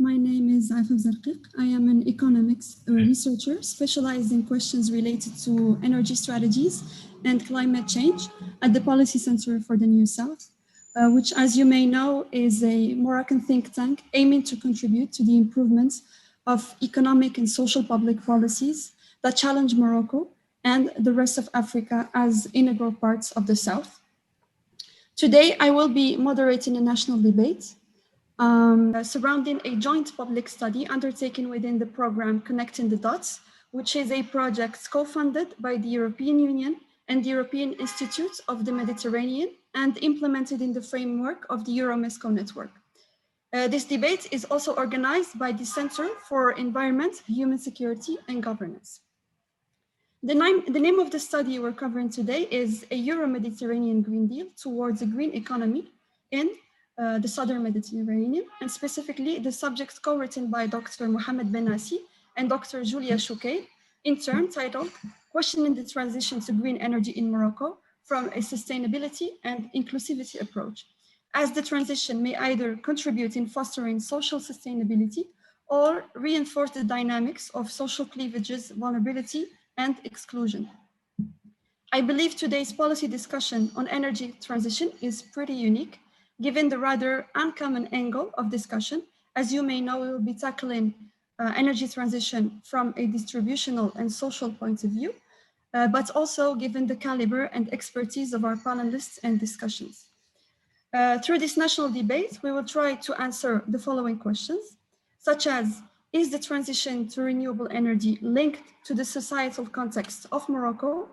My name is Afaf Zarqiq. I am an economics researcher specialized in questions related to energy strategies and climate change at the Policy Center for the New South, which, as you may know, is a Moroccan think tank aiming to contribute to the improvements of economic and social public policies that challenge Morocco and the rest of Africa as integral parts of the South. Today, I will be moderating a national debate surrounding a joint public study undertaken within the program Connecting the Dots, which is a project co-funded by the European Union and the European Institute of the Mediterranean and implemented in the framework of the EuroMeSCo network. This debate is also organized by the Center for Environment, Human Security and Governance. The name of the study we're covering today is a Euro-Mediterranean Green Deal towards a green economy in the Southern Mediterranean, and specifically the subjects co-written by Dr. Mohamed Behnassi and Dr. Julia Chouquet, in turn titled Questioning the Transition to Green Energy in Morocco from a Sustainability and Inclusivity Approach, as the transition may either contribute in fostering social sustainability or reinforce the dynamics of social cleavages, vulnerability, and exclusion. I believe today's policy discussion on energy transition is pretty unique, given the rather uncommon angle of discussion. As you may know, we will be tackling energy transition from a distributional and social point of view, but also given the caliber and expertise of our panelists and discussions. Through this national debate, we will try to answer the following questions, such as, is the transition to renewable energy linked to the societal context of Morocco?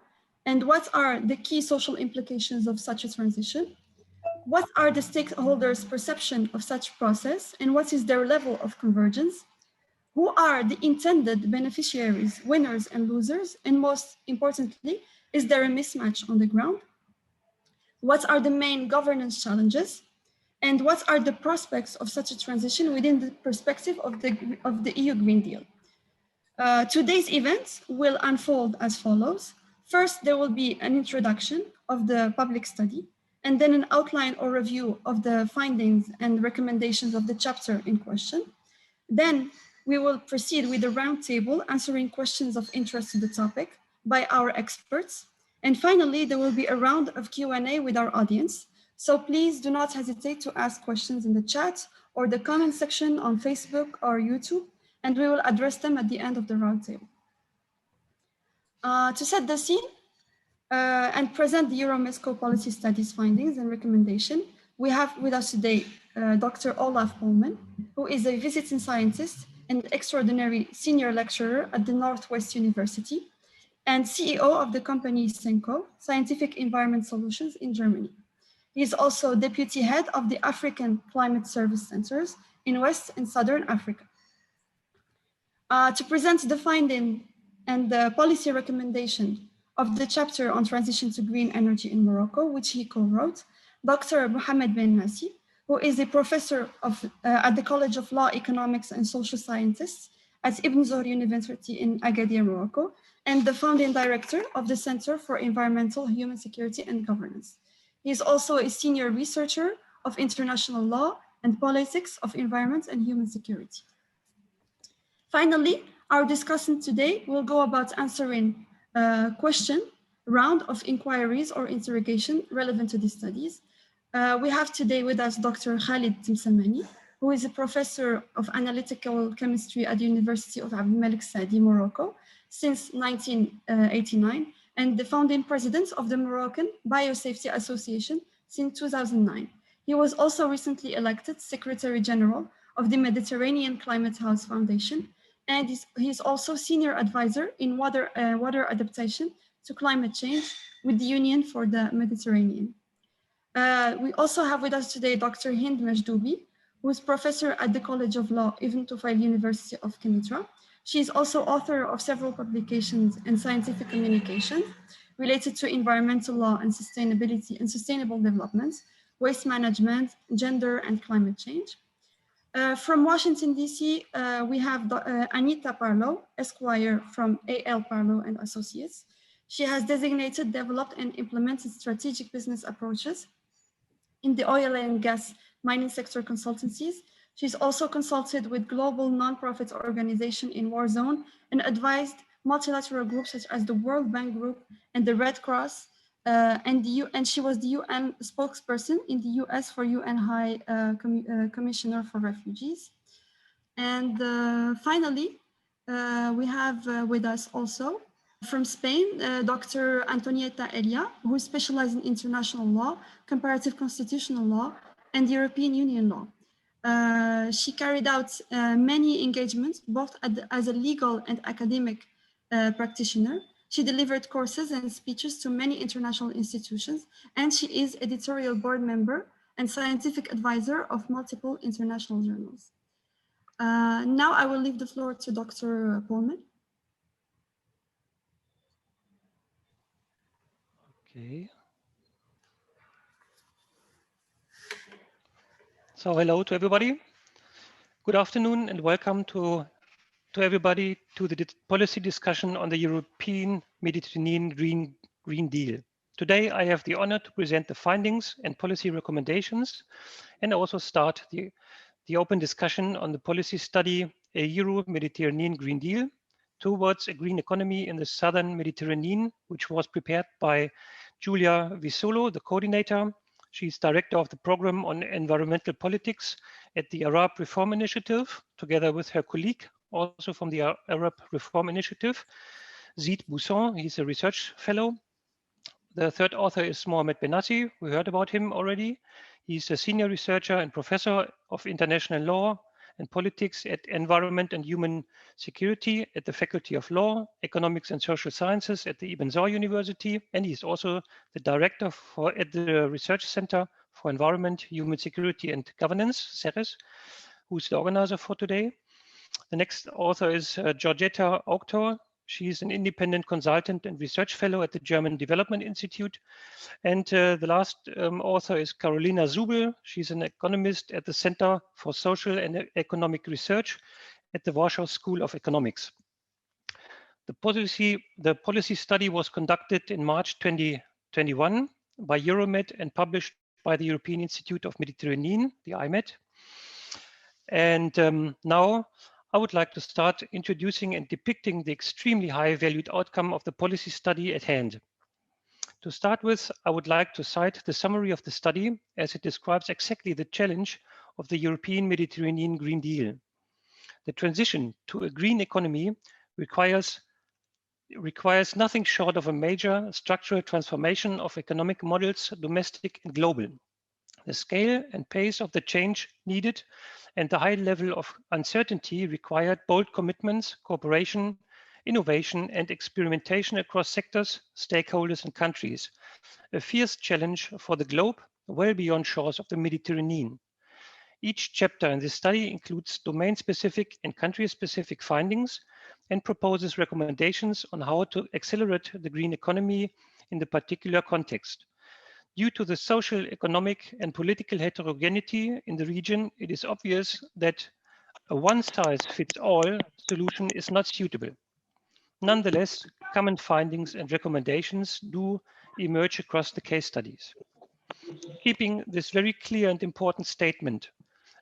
And what are the key social implications of such a transition? What are the stakeholders' perception of such process? And what is their level of convergence? Who are the intended beneficiaries, winners and losers? And most importantly, is there a mismatch on the ground? What are the main governance challenges? And what are the prospects of such a transition within the perspective of the EU Green Deal? Today's event will unfold as follows. First, there will be an introduction of the public study, and then an outline or review of the findings and recommendations of the chapter in question. Then we will proceed with the roundtable answering questions of interest to the topic by our experts. And finally, there will be a round of Q&A with our audience. So please do not hesitate to ask questions in the chat or the comment section on Facebook or YouTube, and we will address them at the end of the roundtable. To set the scene and present the EuroMeSCo Policy Study's findings and recommendation, we have with us today Dr. Olaf Pullman, who is a visiting scientist and extraordinary senior lecturer at the Northwest University and CEO of the company SENCO, Scientific Environment Solutions in Germany. He is also deputy head of the African Climate Service Centers in West and Southern Africa. To present the finding and the policy recommendation of the chapter on transition to green energy in Morocco, which he co-wrote, Dr. Mohamed Behnassi, who is a professor at the College of Law, Economics and Social Sciences at Ibn Zohr University in Agadir, Morocco, and the founding director of the Center for Environmental, Human Security and Governance. He is also a senior researcher of international law and politics of environment and human security. Finally, our discussion today will go about answering a question round of inquiries or interrogation relevant to these studies. We have today with us Dr. Khalid Timsamani, who is a professor of analytical chemistry at the University of Abdelmalek Saadi, Morocco, since 1989, and the founding president of the Moroccan Biosafety Association since 2009. He was also recently elected Secretary General of the Mediterranean Climate House Foundation, and he's also senior advisor in water adaptation to climate change with the Union for the Mediterranean. We also have with us today Dr. Hind Majdoubi, who is professor at the College of Law, Ibn Tufail University of Kenitra. She is also author of several publications in scientific communication related to environmental law and sustainability and sustainable development, waste management, gender, and climate change. From Washington, DC, we have Anita Parlow, Esquire from A.L. Parlow and Associates. She has designated, developed, and implemented strategic business approaches in the oil and gas mining sector consultancies She's also consulted with global nonprofit organizations in war zone and advised multilateral groups such as the World Bank Group and the Red Cross, and she was the UN spokesperson in the US for UN High Commissioner for Refugees. And finally, we have with us also from Spain, Dr. Antonieta Elia, who specializes in international law, comparative constitutional law, and European Union law. She carried out many engagements, both as a legal and academic practitioner. She delivered courses and speeches to many international institutions, and she is editorial board member and scientific advisor of multiple international journals. Now I will leave the floor to Dr. Pullman. Okay. So hello to everybody. Good afternoon and welcome to everybody to the policy discussion on the European Mediterranean Green Deal. Today I have the honor to present the findings and policy recommendations and also start the open discussion on the policy study, a Euro-Mediterranean Green Deal towards a green economy in the Southern Mediterranean, which was prepared by Giulia Visolo, the coordinator. She's director of the program on environmental politics at the Arab Reform Initiative, together with her colleague, also from the Arab Reform Initiative, Zid Bousson. He's a research fellow. The third author is Mohamed Behnassi. We heard about him already. He's a senior researcher and professor of international law and politics at Environment and Human Security at the Faculty of Law, Economics and Social Sciences at the Ibn Zaw University. And he's also the director at the Research Center for Environment, Human Security and Governance, CERES, who's the organizer for today. The next author is Georgetta Auktor. She's an independent consultant and research fellow at the German Development Institute. And the last author is Carolina Zubel. She's an economist at the Center for Social and Economic Research at the Warsaw School of Economics. The policy study was conducted in March 2021 by EuroMeSCo and published by the European Institute of Mediterranean, the IEMed. And now I would like to start introducing and depicting the extremely high valued outcome of the policy study at hand. To start with, I would like to cite the summary of the study as it describes exactly the challenge of the European Mediterranean Green Deal. The transition to a green economy requires nothing short of a major structural transformation of economic models, domestic and global. The scale and pace of the change needed and the high level of uncertainty required bold commitments, cooperation, innovation and experimentation across sectors, stakeholders and countries. A fierce challenge for the globe, well beyond shores of the Mediterranean. Each chapter in this study includes domain-specific and country-specific findings and proposes recommendations on how to accelerate the green economy in the particular context. Due to the social, economic, and political heterogeneity in the region, it is obvious that a one-size-fits-all solution is not suitable. Nonetheless, common findings and recommendations do emerge across the case studies. Keeping this very clear and important statement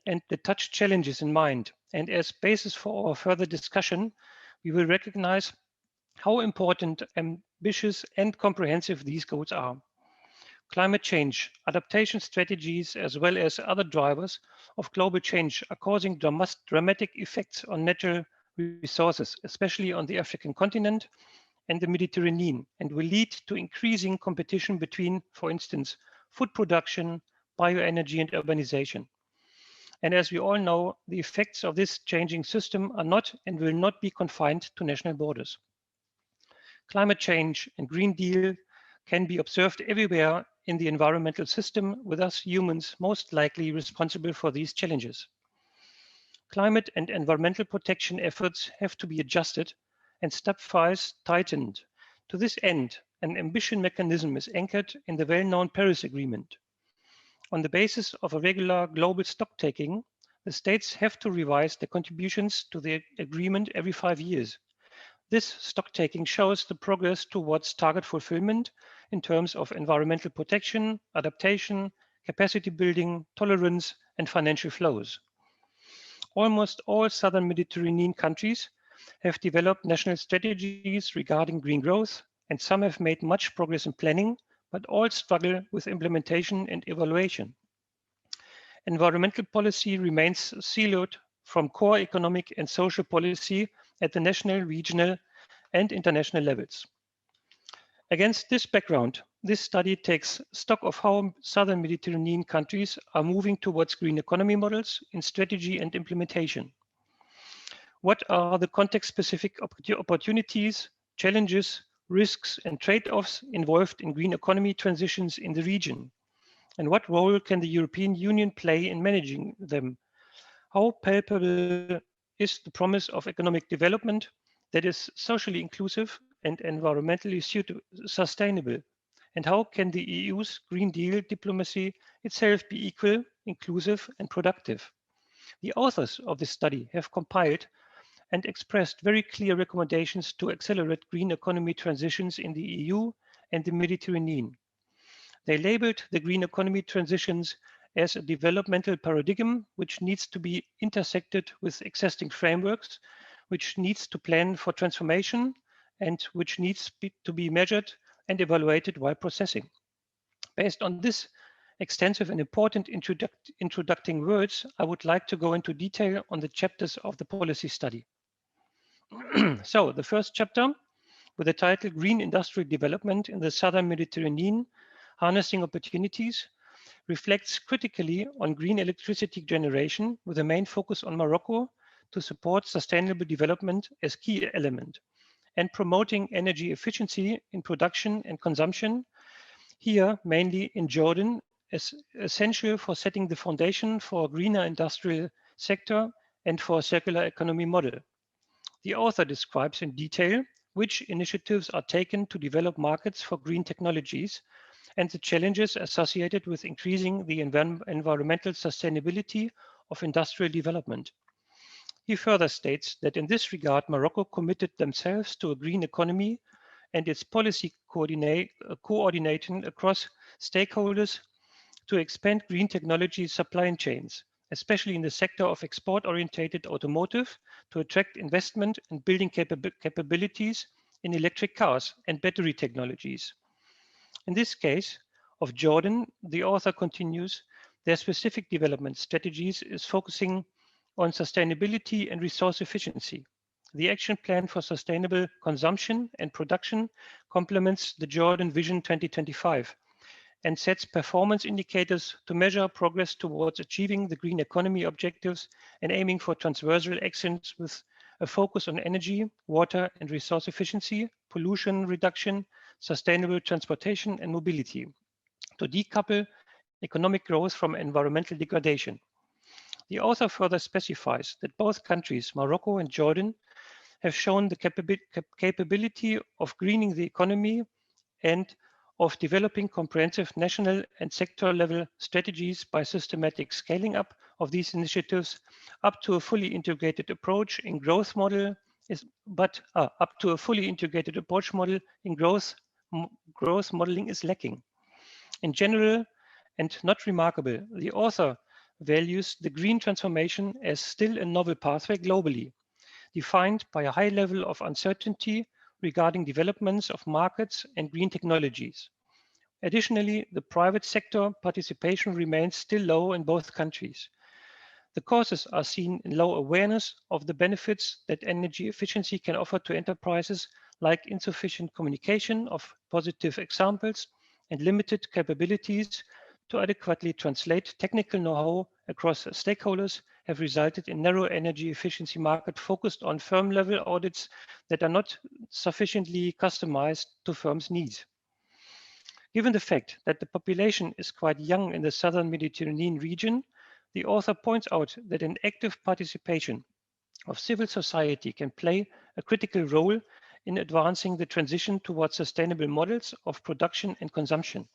and the touch challenges in mind, and as basis for our further discussion, we will recognize how important, ambitious, and comprehensive these goals are. Climate change, adaptation strategies, as well as other drivers of global change are causing dramatic effects on natural resources, especially on the African continent and the Mediterranean, and will lead to increasing competition between, for instance, food production, bioenergy, and urbanization. And as we all know, the effects of this changing system are not and will not be confined to national borders. Climate change and Green Deal can be observed everywhere in the environmental system, with us humans most likely responsible for these challenges. Climate and environmental protection efforts have to be adjusted and stepwise tightened. To this end, an ambition mechanism is anchored in the well-known Paris Agreement. On the basis of a regular global stocktaking, the states have to revise their contributions to the agreement every 5 years. This stocktaking shows the progress towards target fulfillment in terms of environmental protection, adaptation, capacity building, tolerance, and financial flows. almost all Southern Mediterranean countries have developed national strategies regarding green growth, and some have made much progress in planning, but all struggle with implementation and evaluation. Environmental policy remains siloed from core economic and social policy at the national, regional, and international levels. Against this background, this study takes stock of how Southern Mediterranean countries are moving towards green economy models in strategy and implementation. What are the context-specific opportunities, challenges, risks, and trade-offs involved in green economy transitions in the region? And what role can the European Union play in managing them? How palpable is the promise of economic development that is socially inclusive and environmentally sustainable? And how can the EU's Green Deal diplomacy itself be equal, inclusive, and productive? The authors of this study have compiled and expressed very clear recommendations to accelerate green economy transitions in the EU and the Mediterranean. They labeled the green economy transitions as a developmental paradigm which needs to be intersected with existing frameworks, which needs to plan for transformation, and which needs to be measured and evaluated while processing. Based on this extensive and important introducing words, I would like to go into detail on the chapters of the policy study. So the first chapter, with the title Green Industrial Development in the Southern Mediterranean, Harnessing Opportunities, reflects critically on green electricity generation with a main focus on Morocco to support sustainable development as key element, and promoting energy efficiency in production and consumption, here mainly in Jordan, as essential for setting the foundation for a greener industrial sector and for a circular economy model. The author describes in detail which initiatives are taken to develop markets for green technologies and the challenges associated with increasing the environmental sustainability of industrial development. He further states that in this regard, Morocco committed themselves to a green economy and its policy coordinating across stakeholders to expand green technology supply chains, especially in the sector of export-oriented automotive, to attract investment and building capabilities in electric cars and battery technologies. In this case of Jordan, the author continues, their specific development strategies is focusing on sustainability and resource efficiency. The action plan for sustainable consumption and production complements the Jordan Vision 2025 and sets performance indicators to measure progress towards achieving the green economy objectives and aiming for transversal actions with a focus on energy, water and resource efficiency, pollution reduction, sustainable transportation and mobility, to decouple economic growth from environmental degradation. The author further specifies that both countries, Morocco and Jordan, have shown the capability of greening the economy and of developing comprehensive national and sector-level strategies by systematic scaling up of these initiatives up to a fully integrated approach in growth model growth modeling is lacking. In general and not remarkable, the author values the green transformation as still a novel pathway globally, defined by a high level of uncertainty regarding developments of markets and green technologies. Additionally, the private sector participation remains still low in both countries. The causes are seen in low awareness of the benefits that energy efficiency can offer to enterprises, like insufficient communication of positive examples and limited capabilities to adequately translate technical know-how across stakeholders have resulted in narrow energy efficiency market focused on firm-level audits that are not sufficiently customized to firms' needs. Given the fact that the population is quite young in the Southern Mediterranean region, the author points out that an active participation of civil society can play a critical role in advancing the transition towards sustainable models of production and consumption.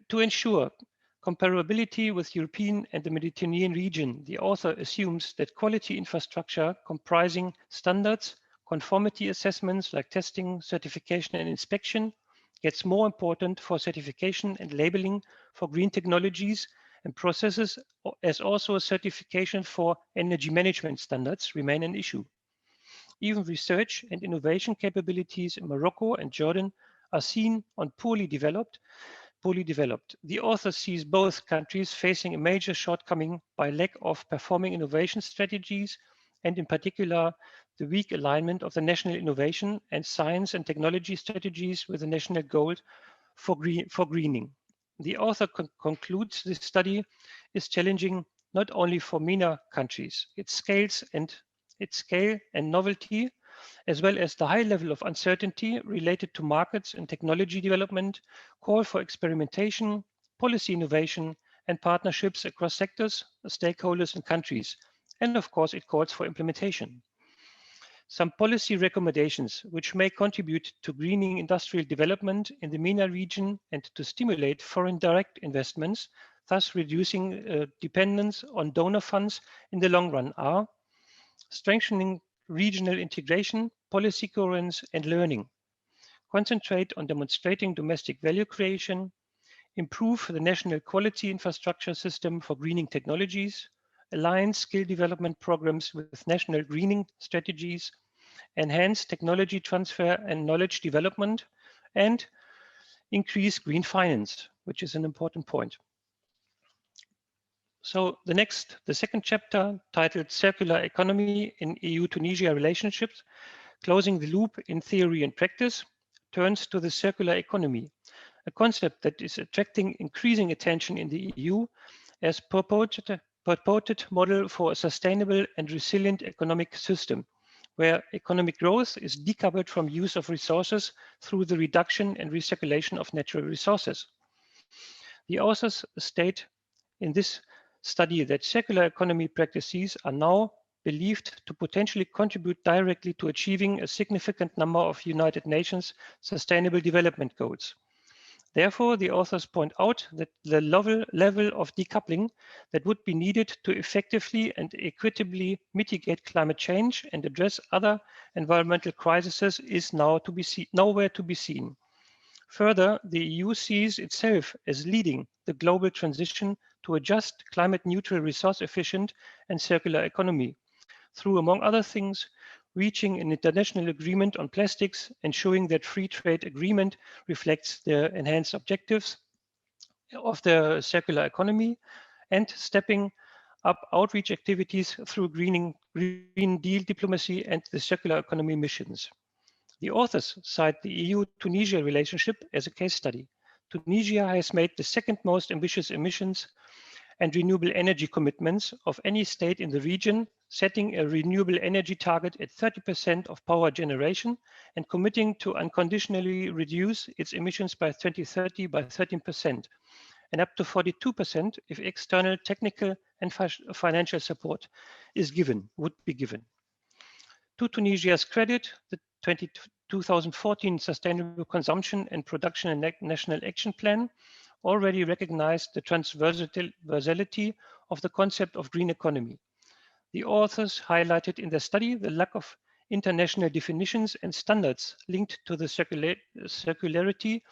To ensure comparability with European and the Mediterranean region, the author assumes that quality infrastructure comprising standards, conformity assessments like testing, certification, and inspection gets more important for certification and labeling for green technologies and processes, as also a certification for energy management standards, remain an issue. Even research and innovation capabilities in Morocco and Jordan are seen on poorly developed. The author sees both countries facing a major shortcoming by lack of performing innovation strategies, and in particular, the weak alignment of the national innovation and science and technology strategies with the national goal for greening. The author concludes this study is challenging not only for MENA countries, its scale and novelty, as well as the high level of uncertainty related to markets and technology development, call for experimentation, policy innovation, and partnerships across sectors, stakeholders, and countries. And of course, it calls for implementation. Some policy recommendations which may contribute to greening industrial development in the MENA region and to stimulate foreign direct investments, thus reducing dependence on donor funds in the long run, are strengthening regional integration, policy coherence, and learning. Concentrate on demonstrating domestic value creation, improve the national quality infrastructure system for greening technologies, align skill development programs with national greening strategies, enhance technology transfer and knowledge development, and increase green finance, which is an important point. So the second chapter, titled Circular Economy in EU-Tunisia Relationships, Closing the Loop in Theory and Practice, turns to the circular economy, a concept that is attracting increasing attention in the EU as purported model for a sustainable and resilient economic system, where economic growth is decoupled from use of resources through the reduction and recirculation of natural resources. The authors state in this study that circular economy practices are now believed to potentially contribute directly to achieving a significant number of United Nations Sustainable Development Goals. Therefore, the authors point out that the level of decoupling that would be needed to effectively and equitably mitigate climate change and address other environmental crises is nowhere to be seen. Further, the EU sees itself as leading the global transition to a just, climate-neutral, resource-efficient and circular economy through, among other things, reaching an international agreement on plastics, ensuring that free trade agreement reflects the enhanced objectives of the circular economy, and stepping up outreach activities through Green Deal diplomacy and the circular economy missions. The authors cite the EU-Tunisia relationship as a case study. Tunisia has made the second most ambitious emissions and renewable energy commitments of any state in the region, setting a renewable energy target at 30% of power generation and committing to unconditionally reduce its emissions by 2030 by 13% and up to 42% if external technical and financial support would be given. To Tunisia's credit, the 2014 Sustainable Consumption and Production and National Action Plan already recognized the transversality of the concept of green economy. The authors highlighted in their study the lack of international definitions and standards linked to the circularity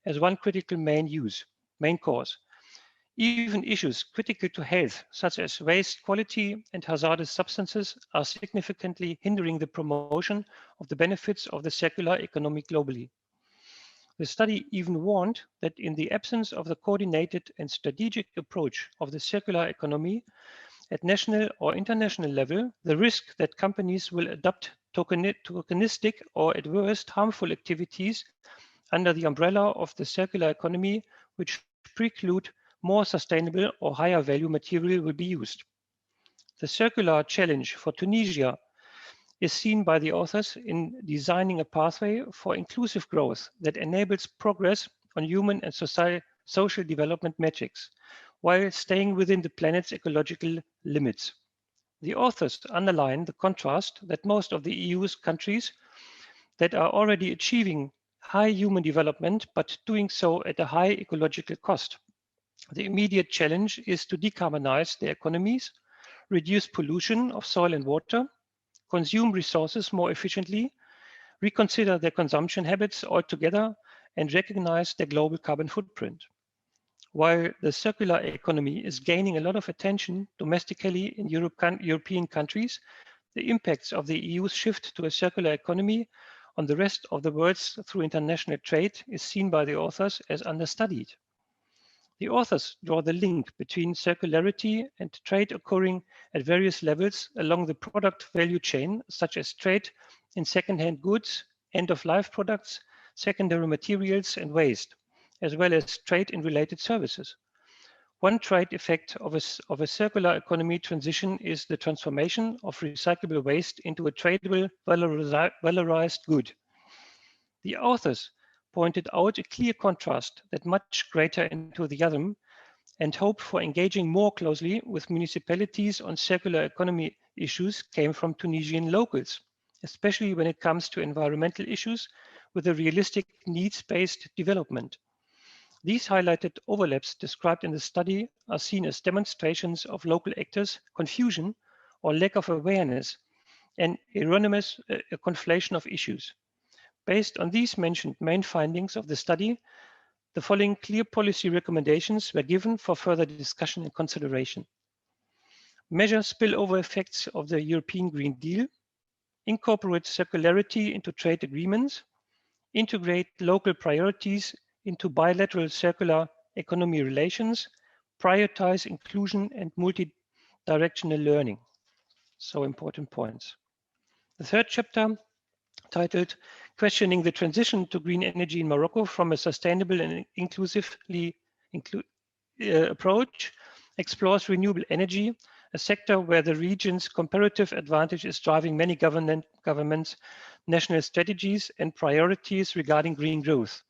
as one critical main cause. Even issues critical to health, such as waste quality and hazardous substances, are significantly hindering the promotion of the benefits of the circular economy globally. The study even warned that in the absence of the coordinated and strategic approach of the circular economy at national or international level, the risk that companies will adopt tokenistic or at worst harmful activities under the umbrella of the circular economy, which preclude more sustainable or higher value material will be used. The circular challenge for Tunisia is seen by the authors in designing a pathway for inclusive growth that enables progress on human and social development metrics, while staying within the planet's ecological limits. The authors underline the contrast that most of the EU's countries that are already achieving high human development, but doing so at a high ecological cost. The immediate challenge is to decarbonize their economies, reduce pollution of soil and water, consume resources more efficiently, reconsider their consumption habits altogether, and recognize their global carbon footprint. While the circular economy is gaining a lot of attention domestically in European countries, the impacts of the EU's shift to a circular economy on the rest of the world through international trade is seen by the authors as understudied. The authors draw the link between circularity and trade occurring at various levels along the product value chain, such as trade in second-hand goods, end-of-life products, secondary materials and waste, as well as trade in related services. One trade effect of a circular economy transition is the transformation of recyclable waste into a tradable, valorized good. The authors pointed out a clear contrast that much greater into the other and hope for engaging more closely with municipalities on circular economy issues came from Tunisian locals, especially when it comes to environmental issues with a realistic needs-based development. These highlighted overlaps described in the study are seen as demonstrations of local actors' confusion or lack of awareness and erroneous conflation of issues. Based on these mentioned main findings of the study, the following clear policy recommendations were given for further discussion and consideration. Measure spillover effects of the European Green Deal, incorporate circularity into trade agreements, integrate local priorities into bilateral circular economy relations, prioritize inclusion and multi-directional learning. So important points. The third chapter, titled Questioning the Transition to Green Energy in Morocco from a Sustainable and Inclusively Approach, explores renewable energy, a sector where the region's comparative advantage is driving many governments' national strategies and priorities regarding green growth.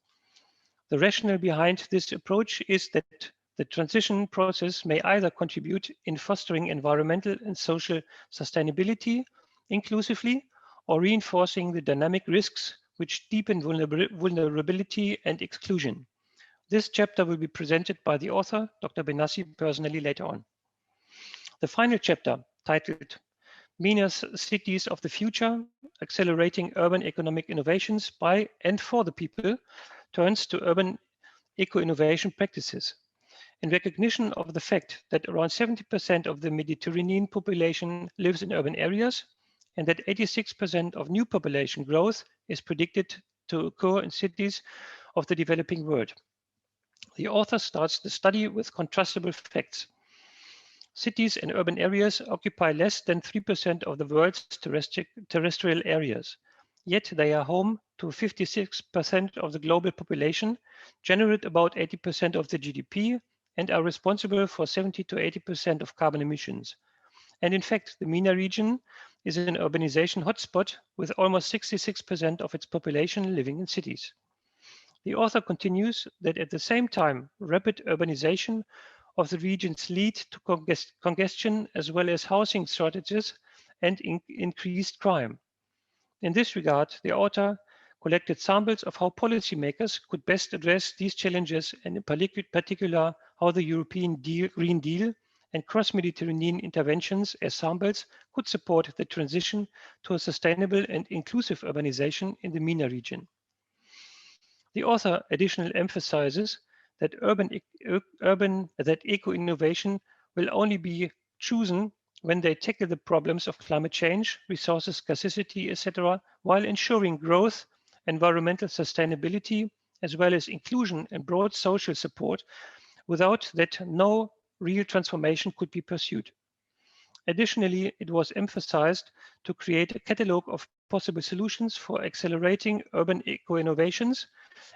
The rationale behind this approach is that the transition process may either contribute in fostering environmental and social sustainability inclusively, or reinforcing the dynamic risks which deepen vulnerability and exclusion. This chapter will be presented by the author, Dr. Behnassi, personally later on. The final chapter, titled MENA's Cities of the Future, Accelerating Urban Economic Innovations by and for the People, turns to urban eco-innovation practices. In recognition of the fact that around 70% of the Mediterranean population lives in urban areas, and that 86% of new population growth is predicted to occur in cities of the developing world. The author starts the study with contrastable facts. Cities and urban areas occupy less than 3% of the world's terrestrial areas, yet they are home to 56% of the global population, generate about 80% of the GDP, and are responsible for 70 to 80% of carbon emissions. And in fact, the MENA region is an urbanization hotspot with almost 66% of its population living in cities. The author continues that at the same time, rapid urbanization of the regions lead to congestion as well as housing shortages and increased crime. In this regard, the author collected samples of how policymakers could best address these challenges, and in particular, how the European Green Deal and cross-Mediterranean interventions as samples could support the transition to a sustainable and inclusive urbanization in the MENA region. The author additionally emphasizes that eco-innovation will only be chosen when they tackle the problems of climate change, resources scarcity, etc., while ensuring growth, environmental sustainability, as well as inclusion and broad social support. Without that, no real transformation could be pursued. Additionally, it was emphasized to create a catalog of possible solutions for accelerating urban eco-innovations,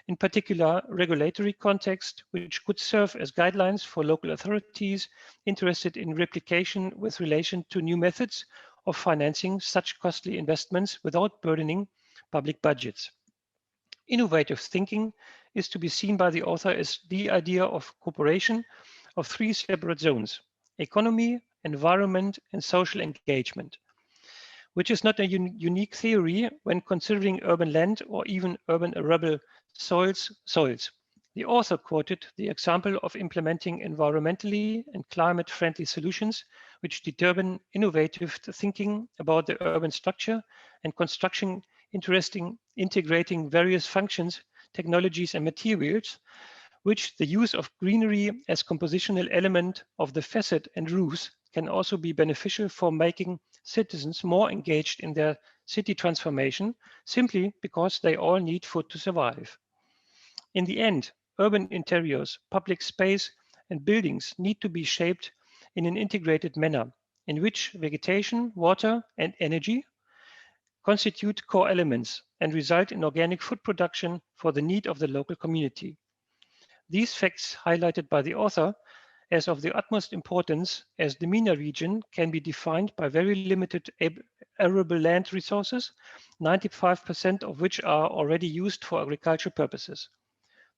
in particular regulatory context, which could serve as guidelines for local authorities interested in replication with relation to new methods of financing such costly investments without burdening public budgets. Innovative thinking is to be seen by the author as the idea of cooperation of three separate zones: economy, environment, and social engagement, which is not a unique theory when considering urban land or even urban arable soils. The author quoted the example of implementing environmentally and climate-friendly solutions, which determine innovative thinking about the urban structure and construction, integrating various functions, technologies, and materials, which the use of greenery as compositional element of the facade and roofs can also be beneficial for making citizens more engaged in their city transformation, simply because they all need food to survive. In the end, urban interiors, public space, and buildings need to be shaped in an integrated manner, in which vegetation, water, and energy constitute core elements and result in organic food production for the need of the local community. These facts highlighted by the author as of the utmost importance, as the MENA region can be defined by very limited arable land resources, 95% of which are already used for agricultural purposes.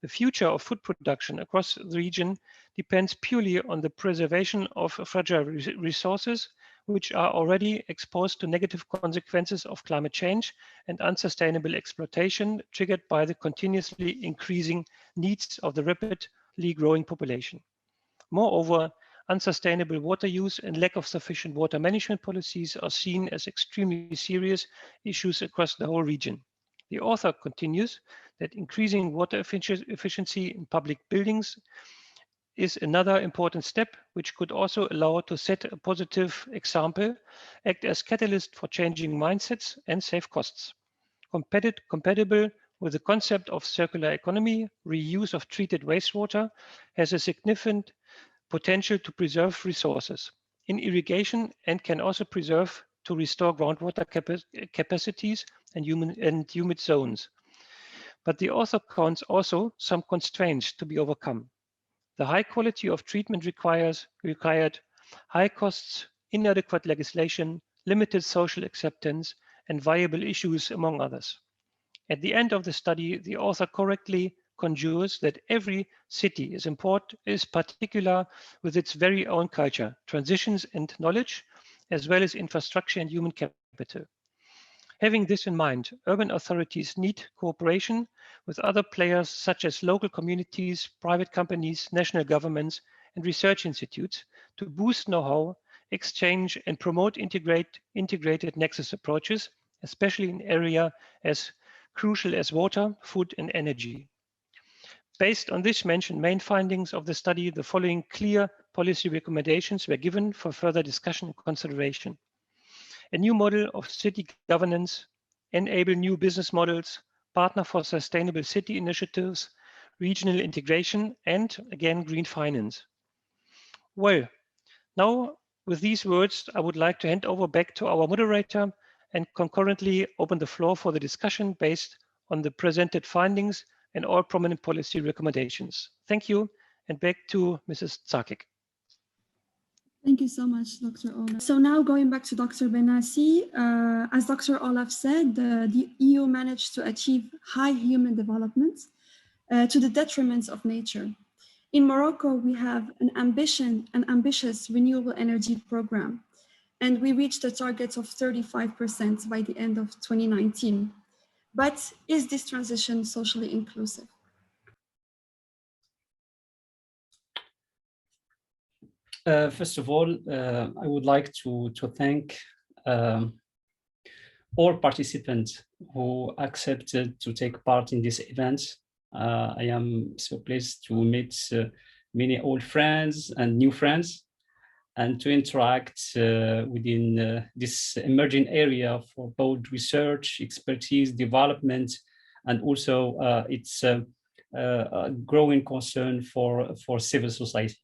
The future of food production across the region depends purely on the preservation of fragile resources, which are already exposed to negative consequences of climate change and unsustainable exploitation triggered by the continuously increasing needs of the rapidly growing population. Moreover, unsustainable water use and lack of sufficient water management policies are seen as extremely serious issues across the whole region. The author continues that increasing water efficiency in public buildings is another important step, which could also allow to set a positive example, act as catalyst for changing mindsets and save costs. Compatible with the concept of circular economy, reuse of treated wastewater has a significant potential to preserve resources in irrigation and can also preserve to restore groundwater capacities and humid zones. But the author counts also some constraints to be overcome. The high quality of treatment required high costs, inadequate legislation, limited social acceptance, and viable issues, among others. At the end of the study, the author correctly conjures that every city is particular with its very own culture, transitions and knowledge, as well as infrastructure and human capital. Having this in mind, urban authorities need cooperation with other players such as local communities, private companies, national governments, and research institutes to boost know-how, exchange, and promote integrated nexus approaches, especially in areas as crucial as water, food, and energy. Based on this mentioned main findings of the study, the following clear policy recommendations were given for further discussion and consideration. A new model of city governance, enable new business models, partner for sustainable city initiatives, regional integration, and again, green finance. Well, now with these words, I would like to hand over back to our moderator and concurrently open the floor for the discussion based on the presented findings and all prominent policy recommendations. Thank you, and back to Mrs. Tsakik. Thank you so much, Dr. Olaf. So now going back to Dr. Behnassi, as Dr. Olaf said, the EU managed to achieve high human development to the detriment of nature. In Morocco, we have an ambitious renewable energy program, and we reached a target of 35% by the end of 2019. But is this transition socially inclusive? First of all, I would like to thank all participants who accepted to take part in this event. I am so pleased to meet many old friends and new friends and to interact within this emerging area for both research, expertise, development, and also its growing concern for civil society.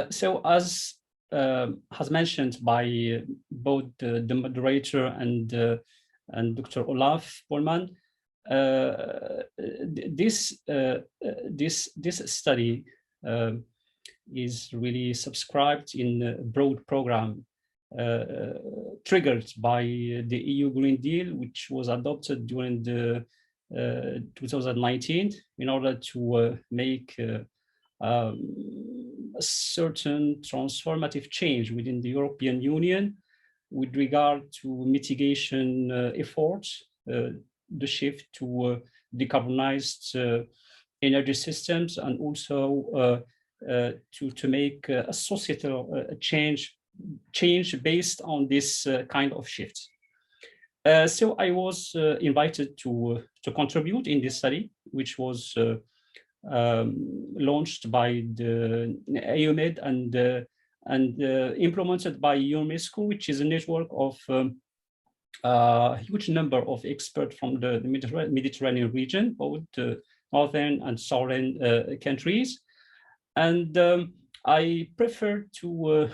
So as mentioned by both the moderator and Dr. Olaf Polman, this study is really subscribed in a broad program triggered by the EU Green Deal, which was adopted during the 2019 in order to make a certain transformative change within the European Union with regard to mitigation efforts, the shift to decarbonized energy systems, and also to make a societal change based on this kind of shift. So I was invited to contribute in this study, which was launched by the IEMed and implemented by EuroMeSCo, which is a network of a huge number of experts from the Mediterranean region, both northern and southern countries. And I prefer to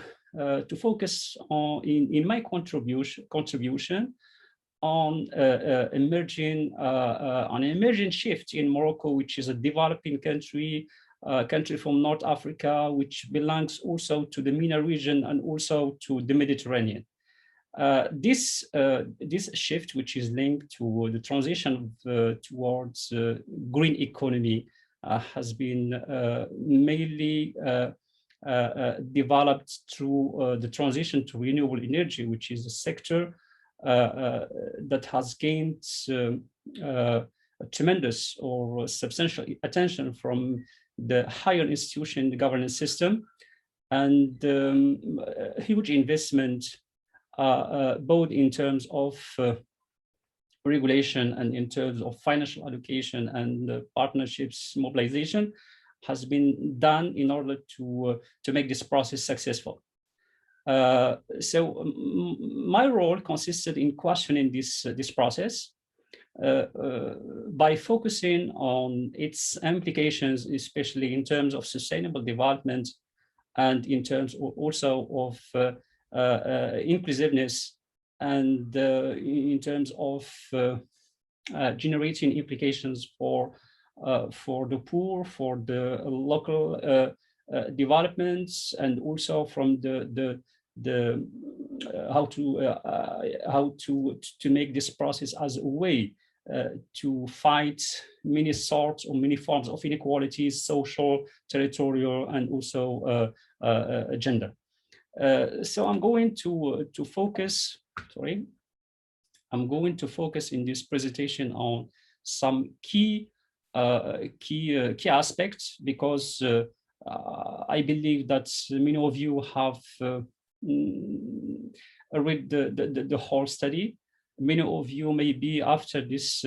focus on in my contribution on an emerging shift in Morocco, which is a developing country from North Africa, which belongs also to the MENA region and also to the Mediterranean. This shift, which is linked to the transition towards green economy, has been mainly developed through the transition to renewable energy, which is a sector that has gained tremendous or substantial attention from the higher institution, the governance system, and huge investment, both in terms of regulation and in terms of financial allocation and partnerships mobilization has been done in order to make this process successful. So my role consisted in questioning this process by focusing on its implications, especially in terms of sustainable development and in terms also of inclusiveness and in terms of generating implications for the poor, for the local developments, and also from the how to make this process as a way to fight many sorts or many forms of inequalities, social, territorial, and also gender. So I'm going to focus. Sorry, I'm going to focus in this presentation on some key aspects, because I believe that many of you have read the whole study. Many of you maybe after this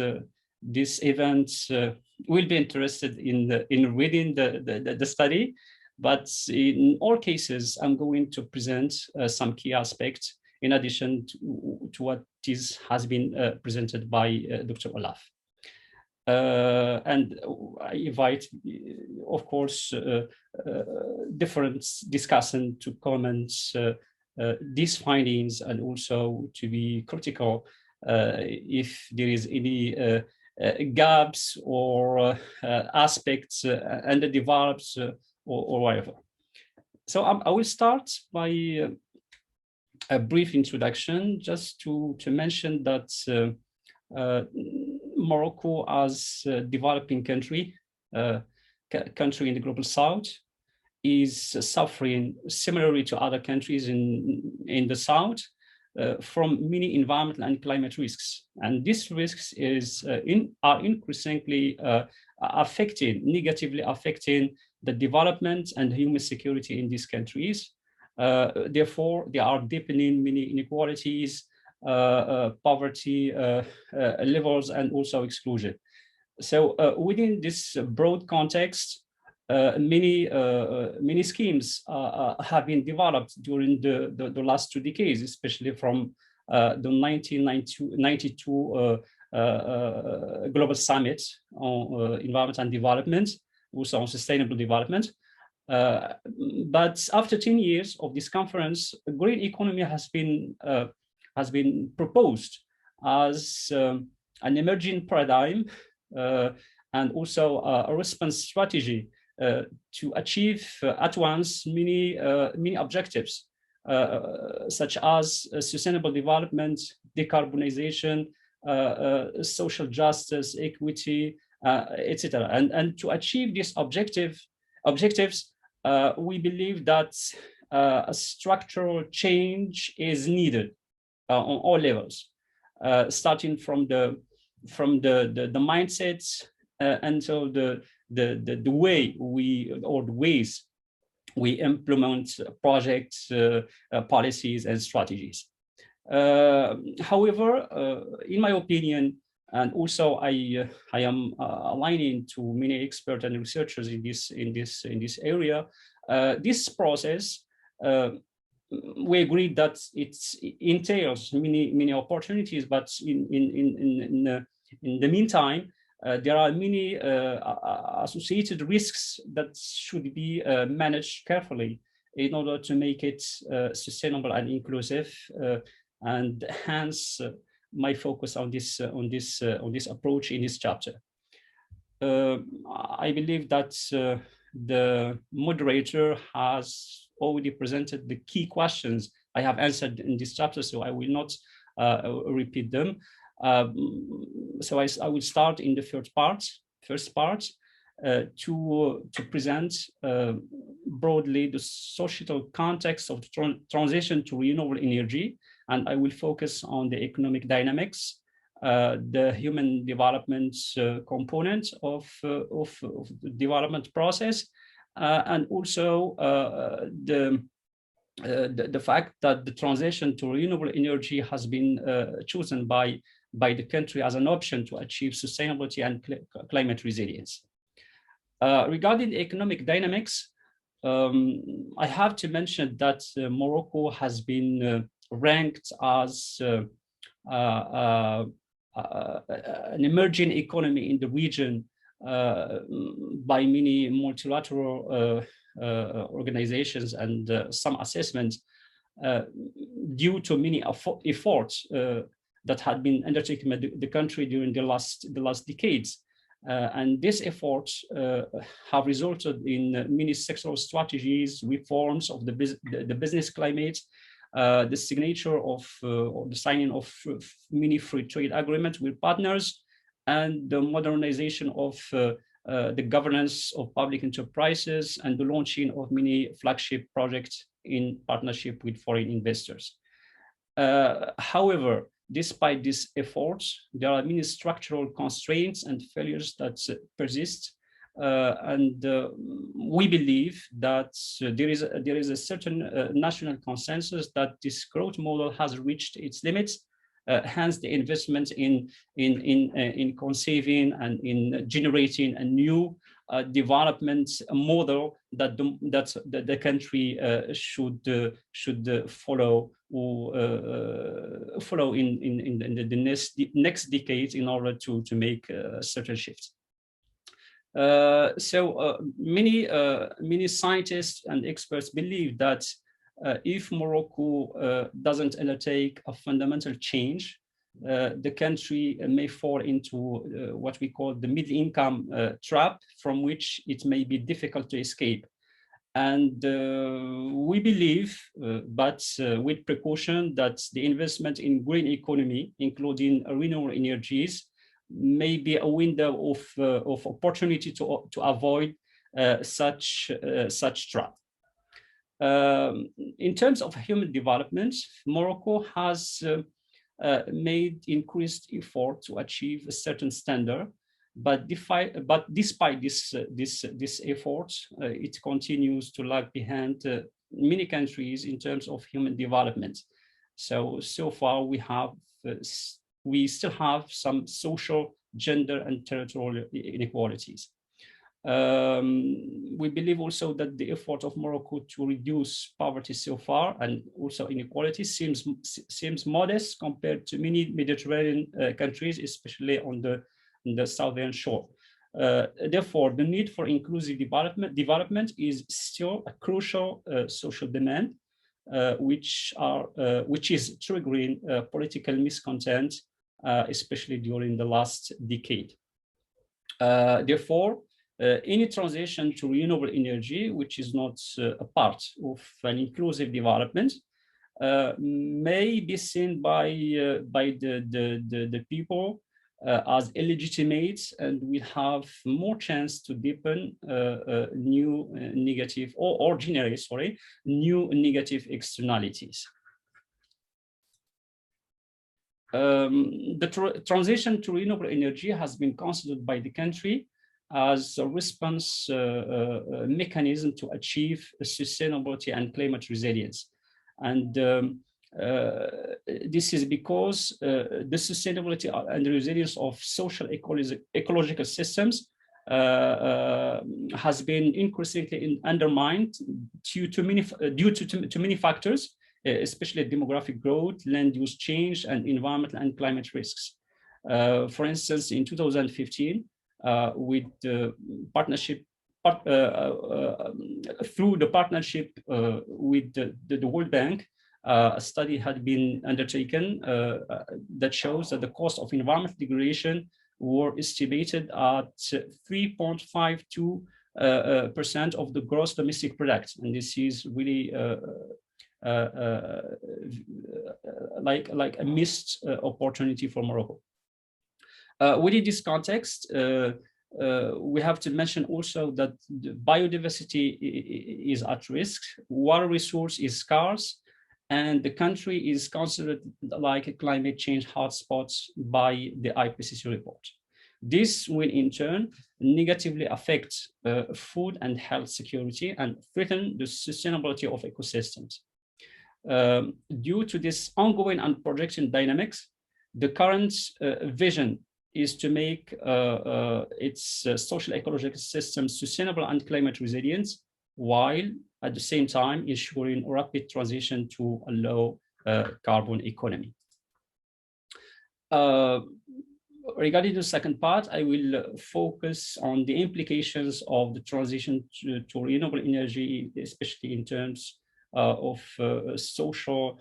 event will be interested in reading the study, but in all cases I'm going to present some key aspects in addition to what has been presented by Dr. Olaf. And I invite, of course, different discussants to comment these findings and also to be critical if there is any gaps or aspects under develops or whatever. So I will start by a brief introduction, just to mention that Morocco, as a developing country in the global south, is suffering similarly to other countries in the south from many environmental and climate risks, and these risks are increasingly negatively affecting the development and human security in these countries. Therefore, they are deepening many inequalities, poverty levels, and also exclusion. So within this broad context, many schemes have been developed during the last 2 decades, especially from the 1992 Global Summit on Environment and Development, also on sustainable development. But after 10 years of this conference, a green economy has been proposed as an emerging paradigm and also a response strategy to achieve at once many objectives, such as sustainable development, decarbonization, social justice, equity, etc. And to achieve these objectives, we believe that a structural change is needed on all levels, starting from the mindsets until the ways we implement projects, policies, and strategies. However, in my opinion, And also, I am aligning to many experts and researchers in this area. This process, we agree that it entails many opportunities, but in the meantime, there are many associated risks that should be managed carefully in order to make it sustainable and inclusive, and hence my focus on this approach in this chapter. I believe that the moderator has already presented the key questions I have answered in this chapter, so I will not repeat them. So I will start in the first part to present broadly the societal context of the transition to renewable energy, and I will focus on the economic dynamics, the human development component of the development process, and also the fact that the transition to renewable energy has been chosen by the country as an option to achieve sustainability and climate resilience. Regarding the economic dynamics, I have to mention that Morocco has been ranked as an emerging economy in the region by many multilateral organizations and some assessments due to many efforts that had been undertaken by the country during the last decades. And these efforts have resulted in many sectoral strategies, reforms of the business climate, the signature of or the signing of many free trade agreements with partners, and the modernization of the governance of public enterprises, and the launching of many flagship projects in partnership with foreign investors. However, despite these efforts, there are many structural constraints and failures that persist, and we believe that there is a certain national consensus that this growth model has reached its limits. Hence, the investment in conceiving and in generating a new development model that the country should follow in the next decades in order to make certain shifts. So many scientists and experts believe that if Morocco doesn't undertake a fundamental change, the country may fall into what we call the middle-income trap, from which it may be difficult to escape. And we believe, but with precaution, that the investment in green economy, including renewable energies, may be a window of opportunity to avoid such trap. In terms of human development, Morocco has made increased effort to achieve a certain standard, but despite this effort, it continues to lag behind many countries in terms of human development. So far we still have some social, gender, and territorial inequalities. We believe also that the effort of Morocco to reduce poverty so far, and also inequality, seems modest compared to many Mediterranean countries, especially on the southern shore. Therefore, the need for inclusive development is still a crucial social demand, which is triggering political miscontent, especially during the last decade. Therefore, any transition to renewable energy, which is not a part of an inclusive development, may be seen by the people as illegitimate, and will have more chance to deepen new negative or generate, new negative externalities. The transition to renewable energy has been considered by the country as a response mechanism to achieve sustainability and climate resilience. And This is because the sustainability and resilience of social ecological systems has been increasingly undermined due to many factors, especially demographic growth, land use change, and environmental and climate risks. For instance, in 2015, with the partnership, through the partnership with the World Bank, a study had been undertaken that shows that the cost of environmental degradation were estimated at 3.52% of the gross domestic product, and this is really like a missed opportunity for Morocco. Within this context, we have to mention also that the biodiversity is at risk, water resource is scarce, and the country is considered like a climate change hotspot by the IPCC report. This will in turn negatively affect food and health security and threaten the sustainability of ecosystems. Due to this ongoing and projected dynamics, the current vision is to make its social ecological system sustainable and climate resilient, while at the same time ensuring a rapid transition to a low carbon economy. Regarding the second part, I will focus on the implications of the transition to renewable energy, especially in terms of social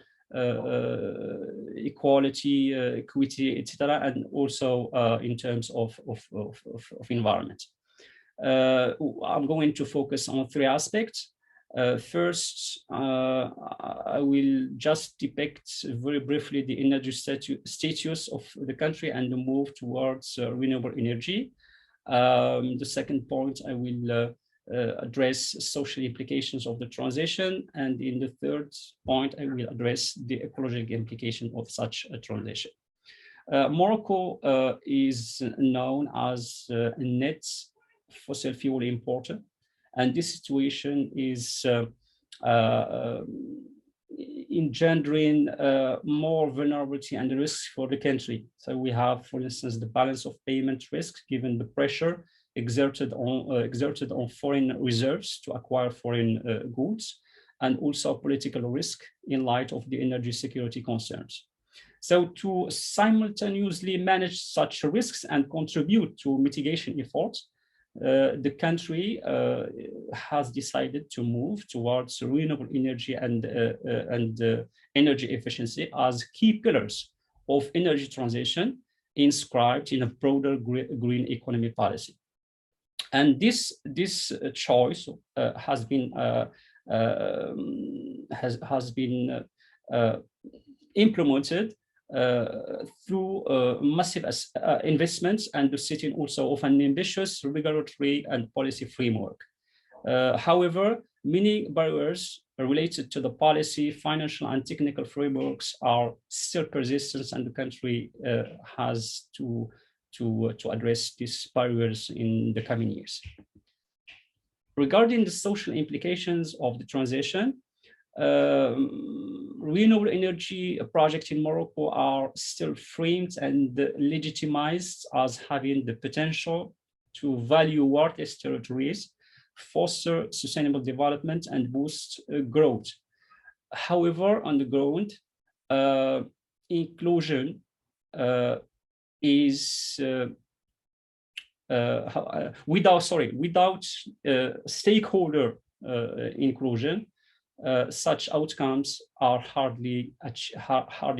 equality, equity, etc., and also in terms of environment. I'm going to focus on three aspects. First, I will just depict very briefly the energy status of the country and the move towards renewable energy. The second point, I will address social implications of the transition, and in the third point, I will address the ecological implication of such a transition. Morocco is known as a net fossil fuel importer, and this situation is engendering more vulnerability and risks for the country. So we have, for instance, the balance of payment risk given the pressure exerted on foreign reserves to acquire foreign goods, and also political risk in light of the energy security concerns. So to simultaneously manage such risks and contribute to mitigation efforts, the country has decided to move towards renewable energy and energy efficiency as key pillars of energy transition inscribed in a broader green economy policy. And this choice has been implemented through massive investments and the setting also of an ambitious regulatory and policy framework. However, many barriers related to the policy, financial and technical frameworks are still persistent, and the country has to address these barriers in the coming years. Regarding the social implications of the transition, renewable energy projects in Morocco are still framed and legitimized as having the potential to value worthless territories, foster sustainable development, and boost growth. However, on the ground, inclusion is without stakeholder inclusion, such outcomes are hardly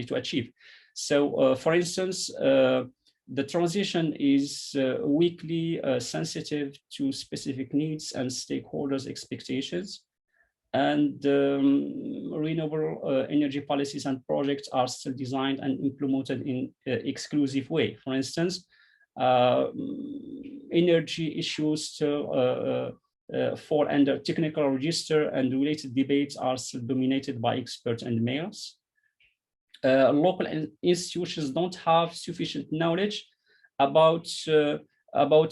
to achieve. So, for instance, the transition is weakly sensitive to specific needs and stakeholders' expectations, and renewable energy policies and projects are still designed and implemented in an exclusive way. For instance, energy issues still fall under technical register, and related debates are still dominated by experts and mayors. Local institutions don't have sufficient knowledge about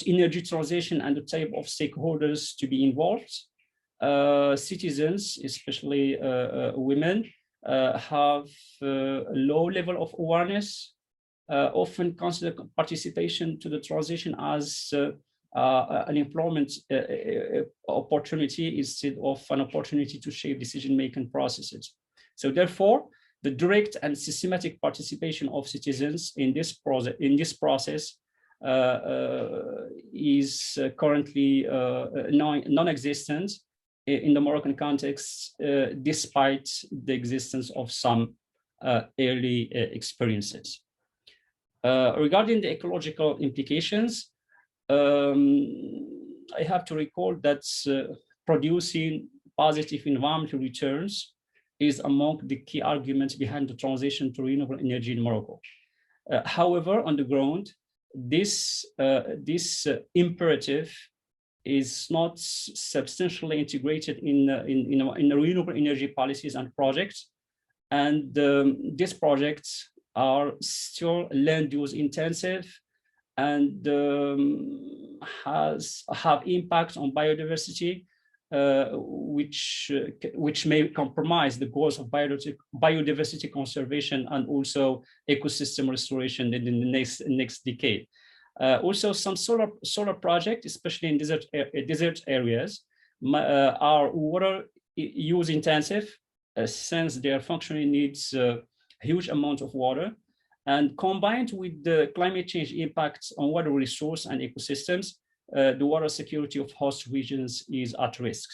energy transition and the type of stakeholders to be involved. Citizens, especially women, have a low level of awareness, often consider participation to the transition as an employment opportunity instead of an opportunity to shape decision-making processes. So therefore, the direct and systematic participation of citizens in this process is currently non-existent in the Moroccan context, despite the existence of some early experiences. Regarding the ecological implications, I have to recall that producing positive environmental returns is among the key arguments behind the transition to renewable energy in Morocco. However, on the ground, this imperative is not substantially integrated in renewable energy policies and projects, and these projects are still land use intensive and have impacts on biodiversity, which may compromise the goals of biodiversity conservation and also ecosystem restoration in the next decade. Also, some solar projects, especially in desert areas, are water use intensive, since their functioning needs a huge amount of water, and combined with the climate change impacts on water resource and ecosystems, the water security of host regions is at risk.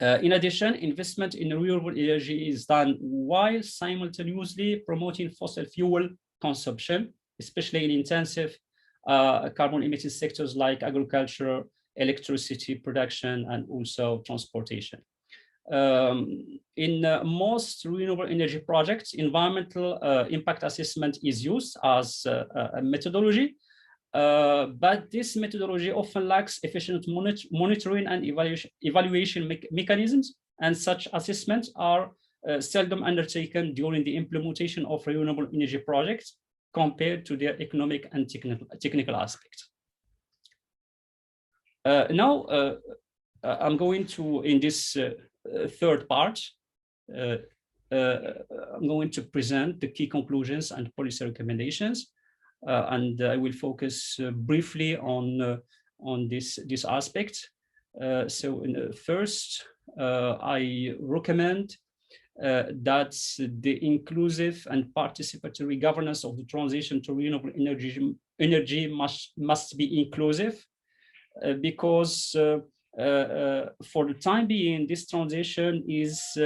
In addition, investment in renewable energy is done while simultaneously promoting fossil fuel consumption, especially in intensive carbon emitting sectors like agriculture, electricity production, and also transportation. In most renewable energy projects, environmental impact assessment is used as a methodology, but this methodology often lacks efficient monitoring and evaluation mechanisms, and such assessments are seldom undertaken during the implementation of renewable energy projects compared to their economic and technical aspects. Now, I'm going to, in this third part, I'm going to present the key conclusions and policy recommendations, and I will focus briefly on this aspect. So first, I recommend that the inclusive and participatory governance of the transition to renewable energy must be inclusive, because for the time being, this transition is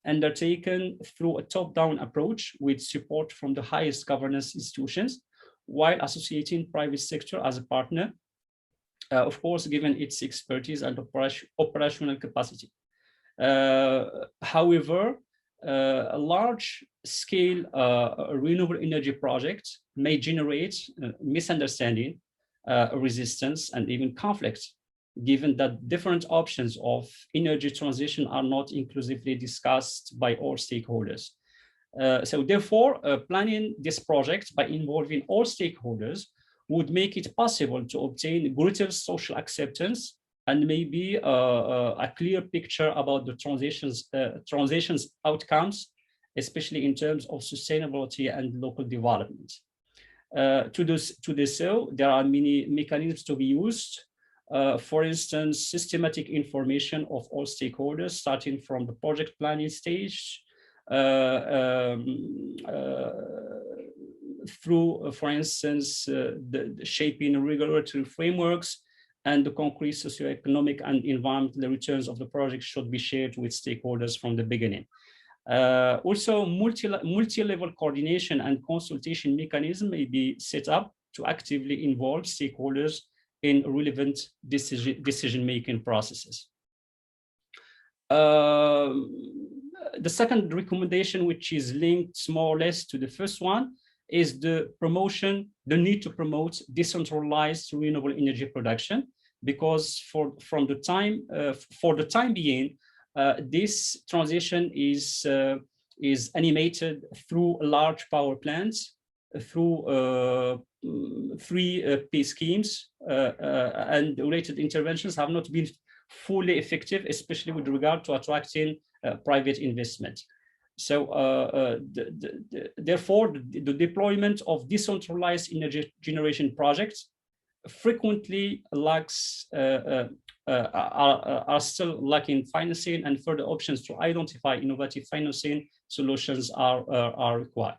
undertaken through a top-down approach with support from the highest governance institutions, while associating private sector as a partner, of course, given its expertise and operational capacity. However, a large-scale renewable energy project may generate misunderstanding, resistance, and even conflict, given that different options of energy transition are not inclusively discussed by all stakeholders. So therefore, planning this project by involving all stakeholders would make it possible to obtain greater social acceptance and maybe a clear picture about the transition's outcomes, especially in terms of sustainability and local development. To do so, there are many mechanisms to be used. For instance, systematic information of all stakeholders, starting from the project planning stage, through, for instance, the shaping regulatory frameworks, and the concrete socioeconomic and environmental returns of the project should be shared with stakeholders from the beginning. Also, multi-level coordination and consultation mechanism may be set up to actively involve stakeholders in relevant decision-making processes. The second recommendation, which is linked more or less to the first one, is the need to promote decentralized renewable energy production, because for the time being, this transition is animated through large power plants, through 3P schemes, and related interventions have not been fully effective, especially with regard to attracting private investment. Therefore, the deployment of decentralized energy generation projects frequently lacks are still lacking financing, and further options to identify innovative financing solutions are required.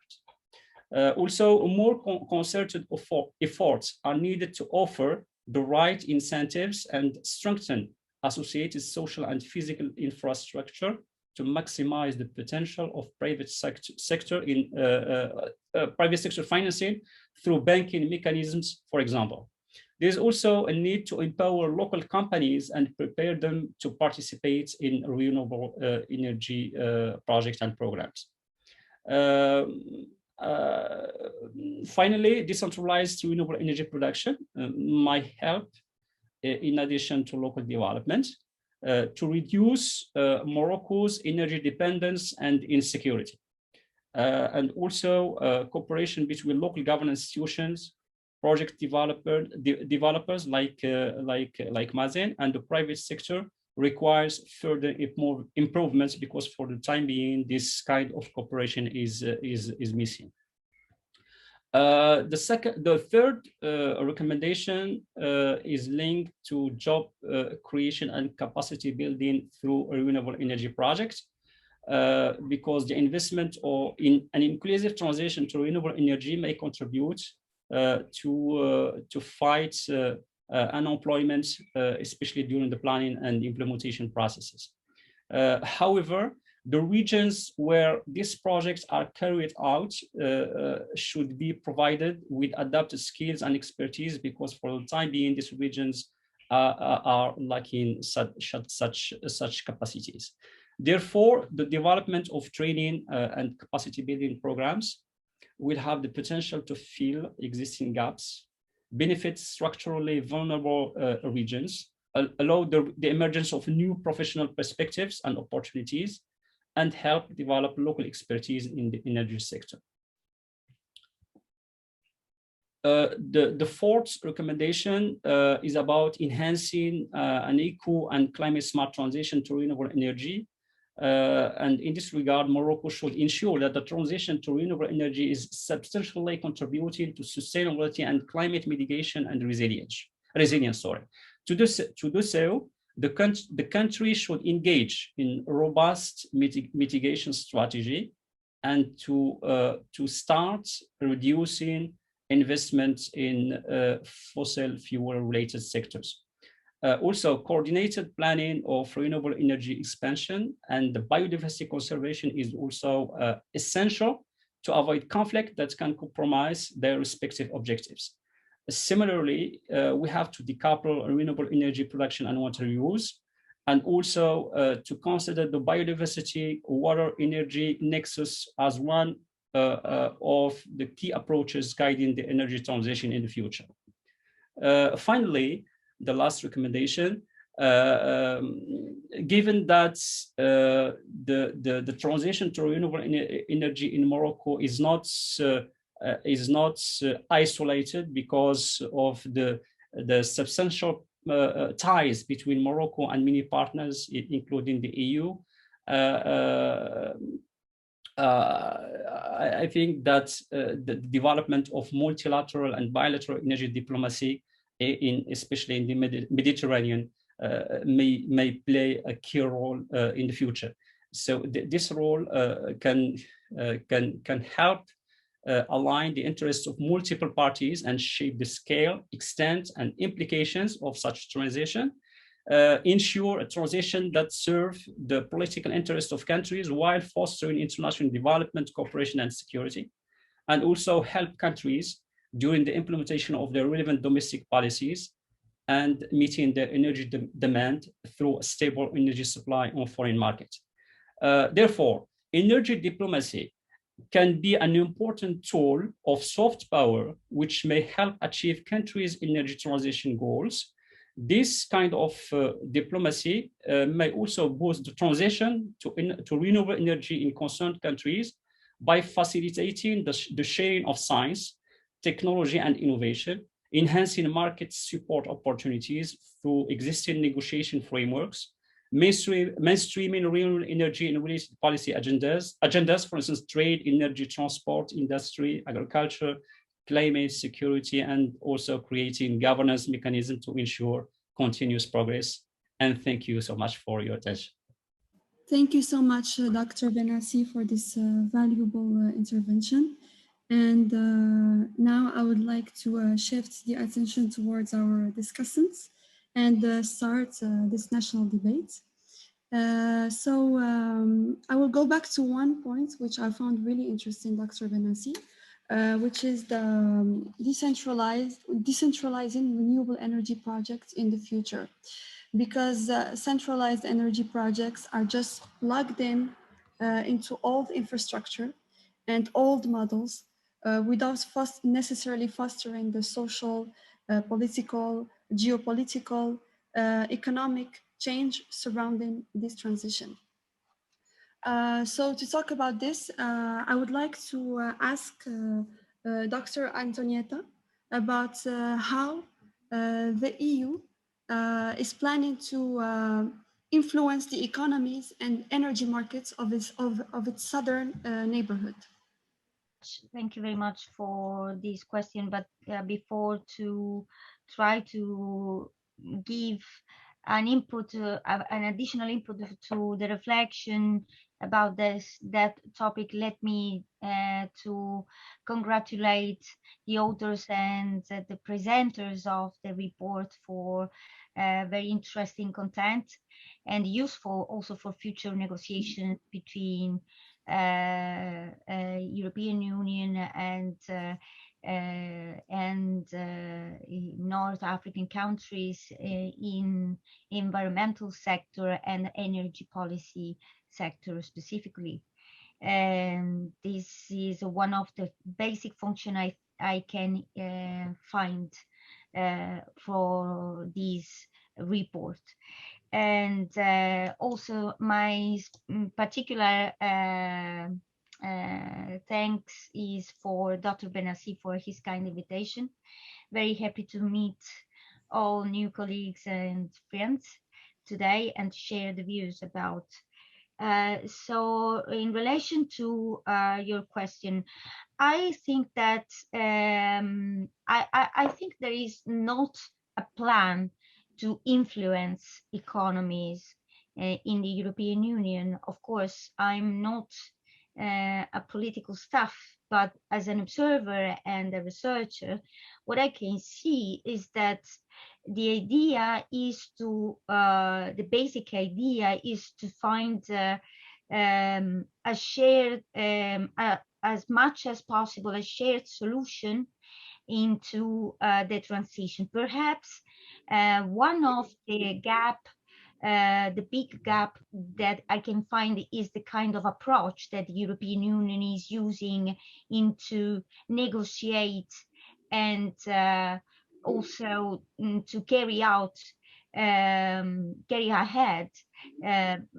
Also, more concerted efforts are needed to offer the right incentives and strengthen associated social and physical infrastructure to maximize the potential of private sector financing through banking mechanisms, for example. There's also a need to empower local companies and prepare them to participate in renewable energy projects and programs. Finally, decentralized renewable energy production might help, in addition to local development, to reduce Morocco's energy dependence and insecurity. And also cooperation between local governance institutions, project developers like Mazen, and the private sector requires further improvements, because for the time being, this kind of cooperation is missing. The third recommendation is linked to job creation and capacity building through renewable energy projects, because the investment in an inclusive transition to renewable energy may contribute to fight unemployment, especially during the planning and implementation processes. However, the regions where these projects are carried out should be provided with adapted skills and expertise, because for the time being, these regions are lacking such capacities. Therefore, the development of training and capacity building programs will have the potential to fill existing gaps, benefit structurally vulnerable regions, allow the emergence of new professional perspectives and opportunities, and help develop local expertise in the energy sector. The fourth recommendation is about enhancing an eco and climate smart transition to renewable energy. And in this regard, Morocco should ensure that the transition to renewable energy is substantially contributing to sustainability and climate mitigation and resilience. To do so, the country should engage in robust mitigation strategy, and to start reducing investments in fossil fuel related sectors. Also, coordinated planning of renewable energy expansion and the biodiversity conservation is also essential to avoid conflict that can compromise their respective objectives. Similarly, we have to decouple renewable energy production and water use, and also to consider the biodiversity water energy nexus as one of the key approaches guiding the energy transition in the future. Finally, the last recommendation, given that the transition to renewable energy in Morocco is not isolated because of the substantial ties between Morocco and many partners, including the EU. I think that the development of multilateral and bilateral energy diplomacy, especially in the Mediterranean, may play a key role in the future. So this role can help align the interests of multiple parties and shape the scale, extent, and implications of such transition, ensure a transition that serves the political interests of countries while fostering international development, cooperation, and security, and also help countries during the implementation of their relevant domestic policies and meeting their energy demand through a stable energy supply on foreign markets. Therefore, energy diplomacy can be an important tool of soft power, which may help achieve countries' energy transition goals. This kind of diplomacy may also boost the transition to renewable energy in concerned countries by facilitating the sharing of science, technology, and innovation, enhancing market support opportunities through existing negotiation frameworks, mainstreaming renewable energy in related policy agendas, for instance, trade, energy, transport, industry, agriculture, climate, security, and also creating governance mechanisms to ensure continuous progress. And thank you so much for your attention. Thank you so much, Dr. Behnassi, for this valuable intervention. And now I would like to shift the attention towards our discussants and start this national debate. I will go back to one point which I found really interesting, Dr. Behnassi, which is the decentralizing renewable energy projects in the future. Because centralized energy projects are just plugged in into old infrastructure and old models without necessarily fostering the social, political, geopolitical, economic change surrounding this transition. So to talk about this, I would like to ask Dr. Antonietta about how the EU is planning to influence the economies and energy markets of its southern neighborhood. Thank you very much for this question. But before to try to give an input, an additional input to the reflection about that topic, let me to congratulate the authors and the presenters of the report for very interesting content and useful also for future negotiations between European Union and North African countries in environmental sector and energy policy sector specifically. And this is one of the basic function I can find for this report. And also my particular thanks is for Dr. Behnassi for his kind invitation. Very happy to meet all new colleagues and friends today and share the views about. So in relation to your question, I think that I think there is not a plan to influence economies in the European Union. Of course, I'm not a political staff, but as an observer and a researcher, what I can see is that the idea is to, the basic idea is to find a shared, as much as possible, a shared solution into the transition. Perhaps one of the big gap that I can find is the kind of approach that the European Union is using into negotiate and also to carry ahead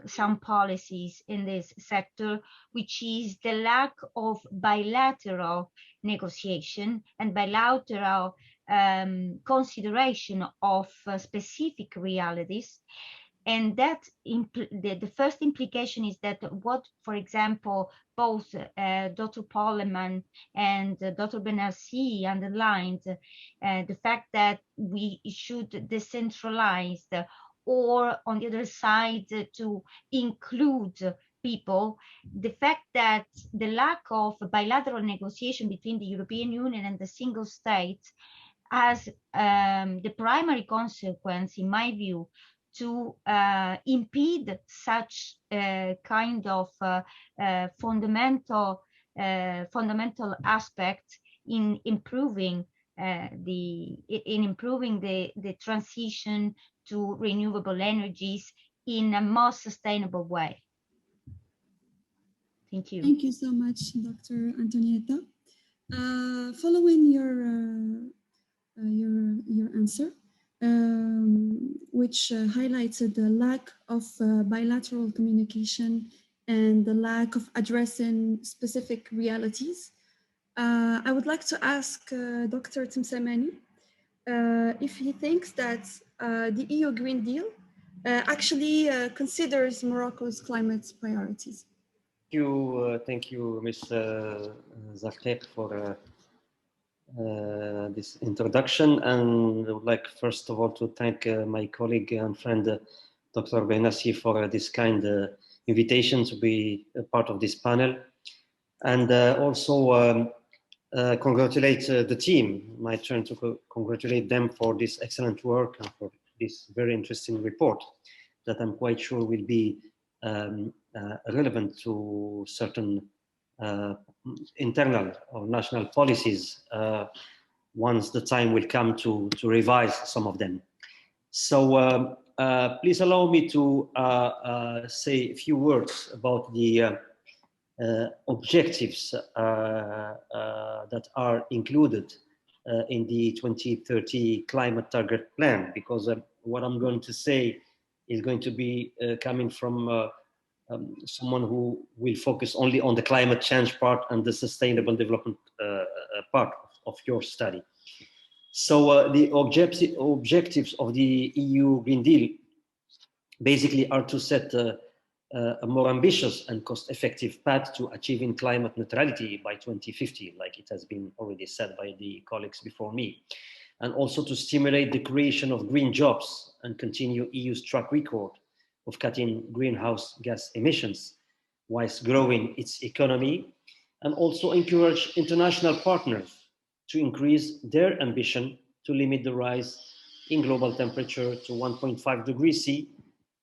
some policies in this sector, which is the lack of bilateral negotiation and bilateral consideration of specific realities. And that the first implication is that what, for example, both Dr. Poleman and Dr. Behnassi underlined, the fact that we should decentralize, or on the other side to include people, the fact that the lack of bilateral negotiation between the European Union and the single states has the primary consequence, in my view, to impede such kind of fundamental aspect in improving the transition to renewable energies in a more sustainable way. Thank you. Thank you so much, Dr. Antonietta. Following your answer, which highlighted the lack of bilateral communication and the lack of addressing specific realities, I would like to ask Dr. Temsamani if he thinks that the EU Green Deal actually considers Morocco's climate priorities. Thank you, Ms. Zartek, for this introduction. And I would like, first of all, to thank my colleague and friend, Dr. Behnassi, for this kind invitation to be a part of this panel. And also congratulate the team. My turn to congratulate them for this excellent work and for this very interesting report that I'm quite sure will be relevant to certain internal or national policies once the time will come to revise some of them. So please allow me to say a few words about the objectives that are included in the 2030 climate target plan, because what I'm going to say is going to be coming from someone who will focus only on the climate change part and the sustainable development part of your study. So the objectives of the EU Green Deal basically are to set a more ambitious and cost-effective path to achieving climate neutrality by 2050, like it has been already said by the colleagues before me, and also to stimulate the creation of green jobs and continue EU's track record of cutting greenhouse gas emissions whilst growing its economy, and also encourage international partners to increase their ambition to limit the rise in global temperature to 1.5 degrees C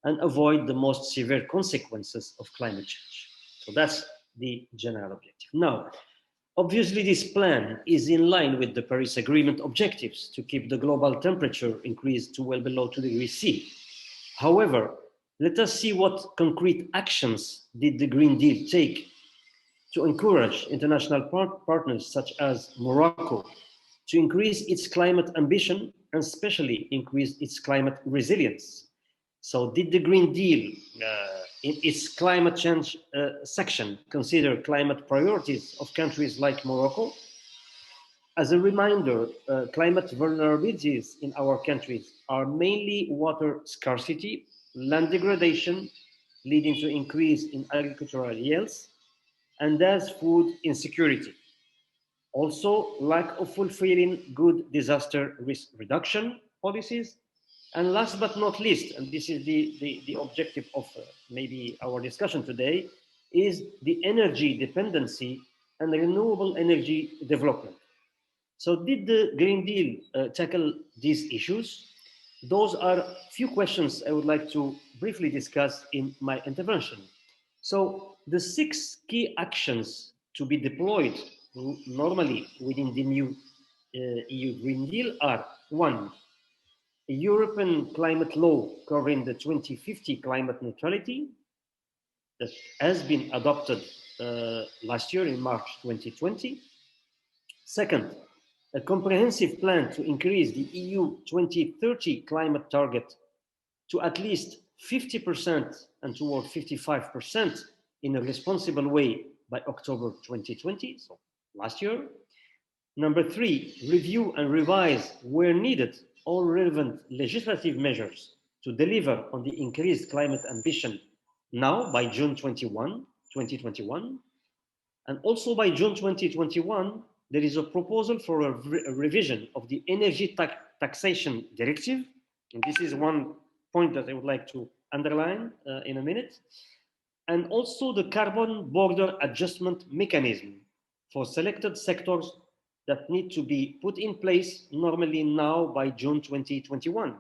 and avoid the most severe consequences of climate change. So that's the general objective. Now, obviously this plan is in line with the Paris Agreement objectives to keep the global temperature increase to well below 2 degrees C. However, let us see what concrete actions did the Green Deal take to encourage international partners such as Morocco to increase its climate ambition and especially increase its climate resilience. So did the Green Deal, in its climate change section, consider climate priorities of countries like Morocco? As a reminder, climate vulnerabilities in our countries are mainly water scarcity, land degradation, leading to increase in agricultural yields, and thus food insecurity. Also, lack of fulfilling good disaster risk reduction policies. And last but not least, and this is the objective of maybe our discussion today, is the energy dependency and renewable energy development. So did the Green Deal tackle these issues? Those are a few questions I would like to briefly discuss in my intervention. So the 6 key actions to be deployed normally within the new EU Green Deal are: 1, a European climate law covering the 2050 climate neutrality that has been adopted last year in March 2020. Second, a comprehensive plan to increase the EU 2030 climate target to at least 50% and toward 55% in a responsible way by October 2020, so last year. Number 3, review and revise where needed all relevant legislative measures to deliver on the increased climate ambition now by June 2021. And also by June 2021, there is a proposal for a revision of the energy taxation directive. And this is one point that I would like to underline in a minute. And also the carbon border adjustment mechanism for selected sectors that need to be put in place normally now by June 2021.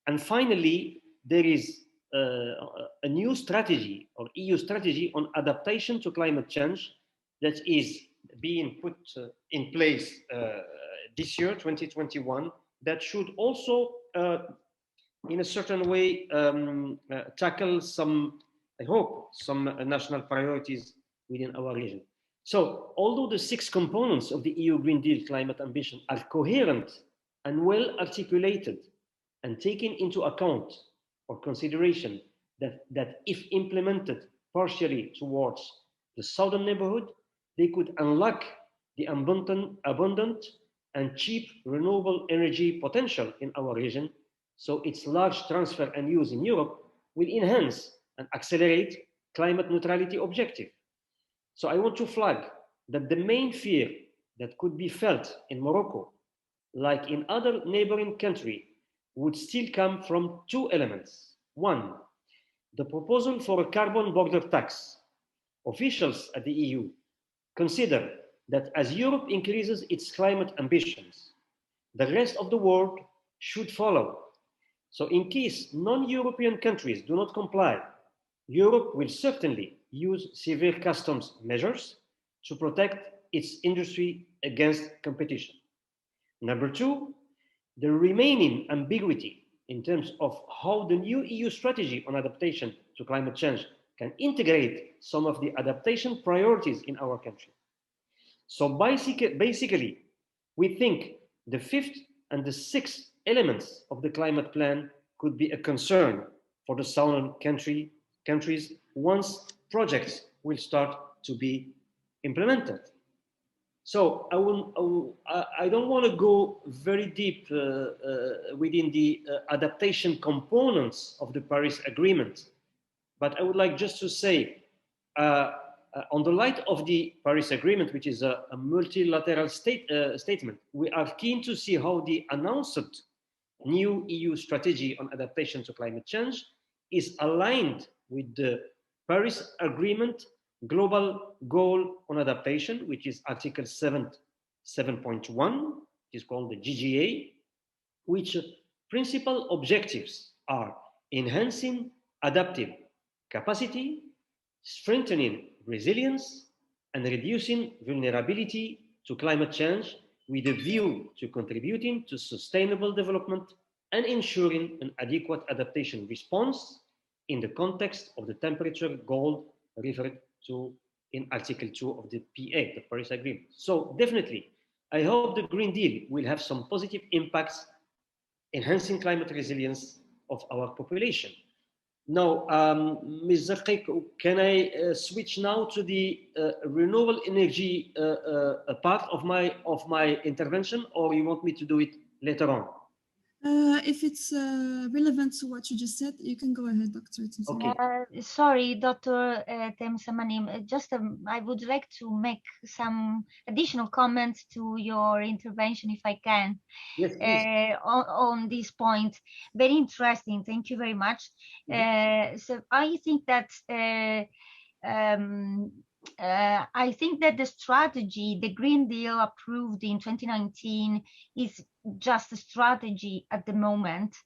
And finally, there is a new strategy or EU strategy on adaptation to climate change that is being put in place this year, 2021, that should also, in a certain way, tackle some, I hope, some national priorities within our region. So, although the 6 components of the EU Green Deal climate ambition are coherent and well articulated and taken into account or consideration that if implemented partially towards the Southern Neighbourhood, they could unlock the abundant and cheap renewable energy potential in our region so its large transfer and use in Europe, will enhance and accelerate climate neutrality objective. So I want to flag that the main fear that could be felt in Morocco, like in other neighboring countries, would still come from two elements. One, the proposal for a carbon border tax. Officials at the EU consider that as Europe increases its climate ambitions, the rest of the world should follow. So in case non-European countries do not comply, Europe will certainly use severe customs measures to protect its industry against competition. Number two, the remaining ambiguity in terms of how the new EU strategy on adaptation to climate change can integrate some of the adaptation priorities in our country. So basically, we think the fifth and the sixth elements of the climate plan could be a concern for the southern countries once projects will start to be implemented. So I don't want to go very deep within the adaptation components of the Paris Agreement, but I would like just to say, on the light of the Paris Agreement, which is a multilateral statement, we are keen to see how the announced new EU strategy on adaptation to climate change is aligned with the Paris Agreement global goal on adaptation, which is Article 7.1, it is called the GGA, which principal objectives are enhancing adaptive capacity, strengthening resilience, and reducing vulnerability to climate change with a view to contributing to sustainable development and ensuring an adequate adaptation response in the context of the temperature goal referred to in Article 2 of the PA, the Paris Agreement. So definitely, I hope the Green Deal will have some positive impacts enhancing climate resilience of our population. Now, Ms. Zarqik, can I switch now to the renewable energy part of my intervention, or you want me to do it later on? If it's relevant to what you just said, you can go ahead, Dr. Okay. Sorry, Dr. Temsamanim, I would like to make some additional comments to your intervention, if I can. Yes, please. On this point. Very interesting. Thank you very much. So I think that I think that the strategy, the Green Deal approved in 2019, is just a strategy at the moment.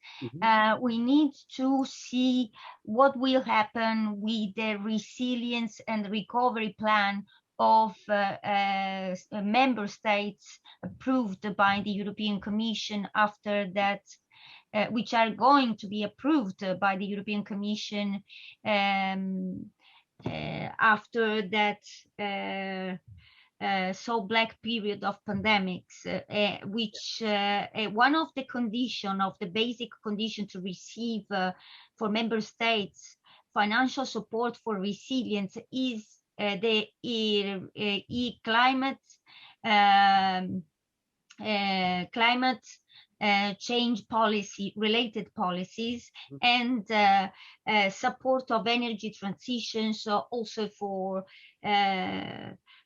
We need to see what will happen with the resilience and recovery plan of member states approved by the European Commission after that, which are going to be approved by the European Commission after that so black period of pandemics, which one of the condition of the basic condition to receive for member states financial support for resilience is the climate change policy related policies and support of energy transition, so also for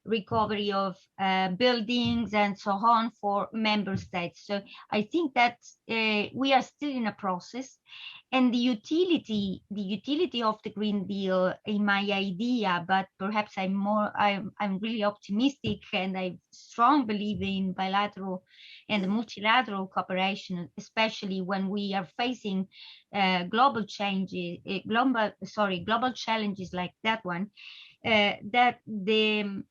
recovery of buildings and so on for member states. So I think that we are still in a process, and the utility of the Green Deal, in my idea, but perhaps I'm really optimistic, and I strongly believe in bilateral and multilateral cooperation, especially when we are facing global challenges like that one. That the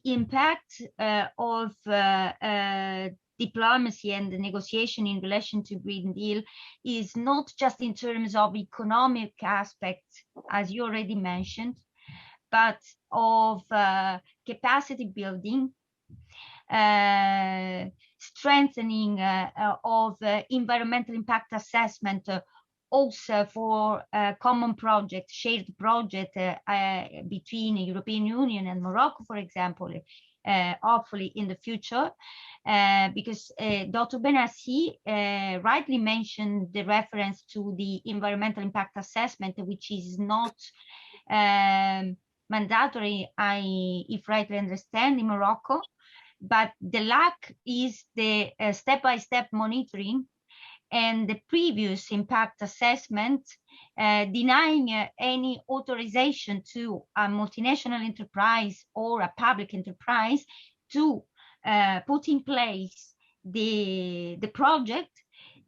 impact of diplomacy and the negotiation in relation to Green Deal is not just in terms of economic aspects, as you already mentioned, but of capacity building, strengthening of environmental impact assessment, also for common project, shared project between the European Union and Morocco, for example, hopefully in the future, because Dr. Behnassi rightly mentioned the reference to the environmental impact assessment, which is not mandatory, if rightly understand, in Morocco, but the lack is the step-by-step monitoring and the previous impact assessment, denying any authorization to a multinational enterprise or a public enterprise to put in place the project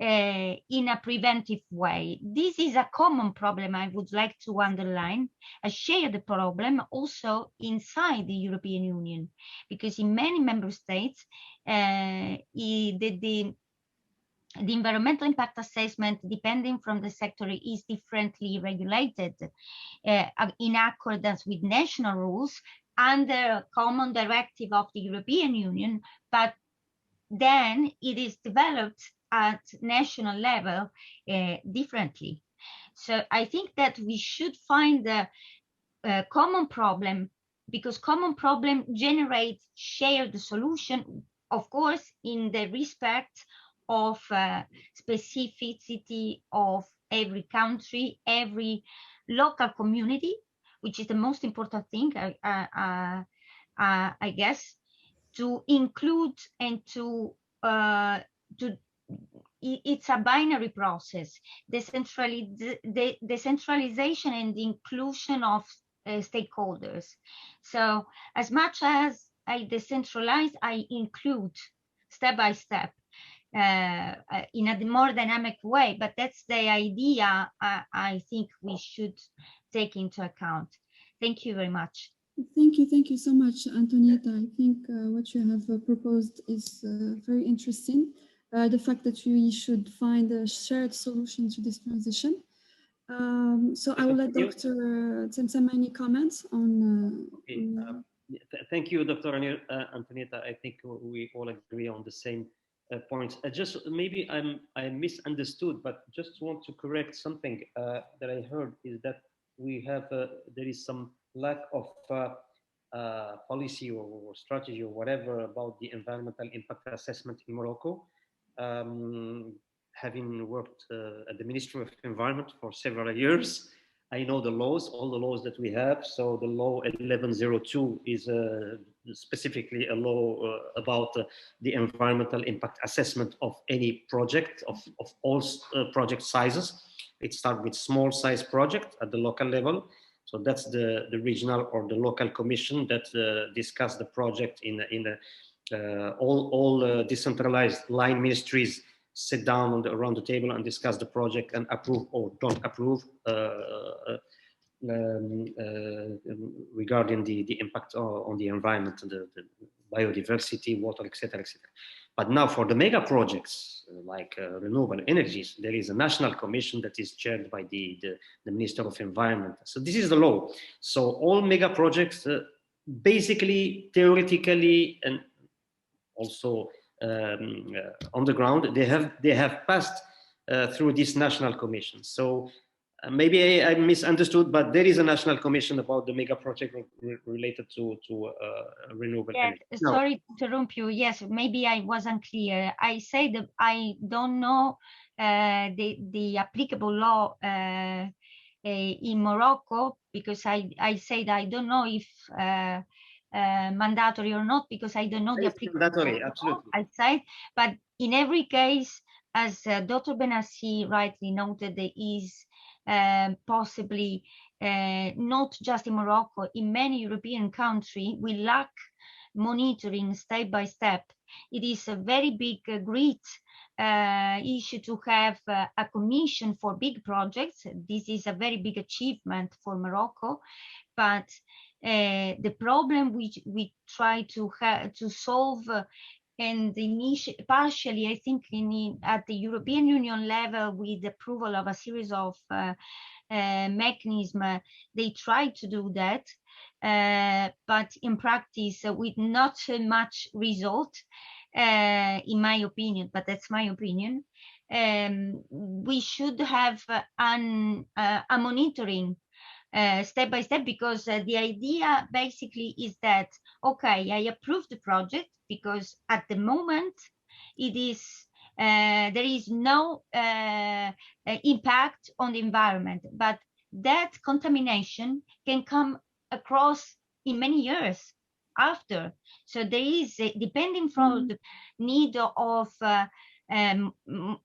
in a preventive way. This is a common problem I would like to underline, a shared problem also inside the European Union, because in many member states, the environmental impact assessment, depending from the sector, is differently regulated in accordance with national rules under a common directive of the European Union, but then it is developed at national level differently. So I think that we should find a common problem, because common problem generates shared solution, of course, in the respect of specificity of every country, every local community, which is the most important thing, I guess, to include and to it's a binary process, the decentralization and the inclusion of stakeholders. So as much as I decentralize, I include step by step in a more dynamic way, but that's the idea I think we should take into account. Thank you very much. Thank you so much, Antonietta. I think what you have proposed is very interesting. The fact that we should find a shared solution to this transition. So I will let Dr. Tsemtsemani comments on. Thank you, Dr. Antonietta. I think we all agree on the same points. Just maybe I misunderstood, but just want to correct something that I heard, is that we have there is some lack of policy or strategy or whatever about the environmental impact assessment in Morocco. Having worked at the Ministry of Environment for several years, I know the laws, all the laws that we have. So the law 1102 is specifically a law about the environmental impact assessment of any project, of all project sizes. It starts with small size project at the local level. So that's the regional or the local commission that discuss the project in all decentralized line ministries sit down around the table and discuss the project and approve or don't approve regarding the impact on the environment, the biodiversity, water, etc., etc. But now for the mega projects like renewable energies, there is a national commission that is chaired by the Minister of Environment. So this is the law. So all mega projects, basically, theoretically, and also on the ground, they have passed through this national commission. So maybe I misunderstood, but there is a national commission about the mega project related to renewable energy. Sorry to interrupt you. Yes, maybe I wasn't clear. I said that I don't know the applicable law in Morocco, because I said I don't know if mandatory or not, because I don't know the applicable mandatory, absolutely. Outside, but in every case, as Dr. Behnassi rightly noted, there is possibly not just in Morocco, in many European countries, we lack monitoring step by step. It is a very big, great issue to have a commission for big projects. This is a very big achievement for Morocco, but the problem we try to solve, and partially, I think, at the European Union level, with the approval of a series of mechanisms, they try to do that, but in practice, with not much result, in my opinion. But that's my opinion. We should have a monitoring step by step, because the idea basically is that, okay, I approve the project because at the moment it is there is no impact on the environment, but that contamination can come across in many years after. So there is, depending from the need of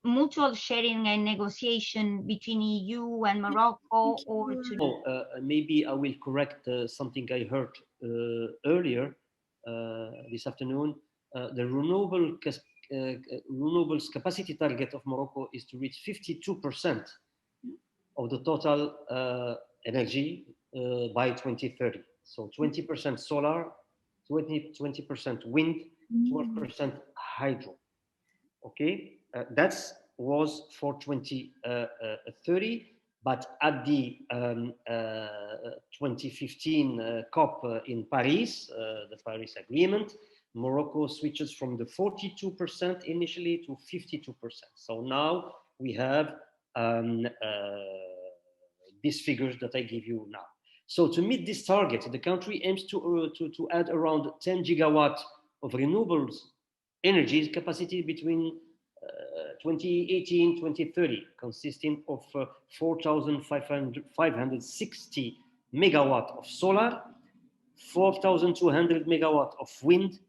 mutual sharing and negotiation between EU and Morocco, or to maybe I will correct something I heard earlier this afternoon. The renewables capacity target of Morocco is to reach 52% of the total energy by 2030. So 20% solar, 20% wind, 12% hydro. Okay, that was for 2030, but at the 2015 COP in Paris, the Paris Agreement, Morocco switches from the 42% initially to 52%. So now we have these figures that I give you now. So to meet this target, the country aims to add around 10 gigawatts of renewables energy capacity between 2018-2030, consisting of 4,560 megawatt of solar, 4,200 megawatt of wind,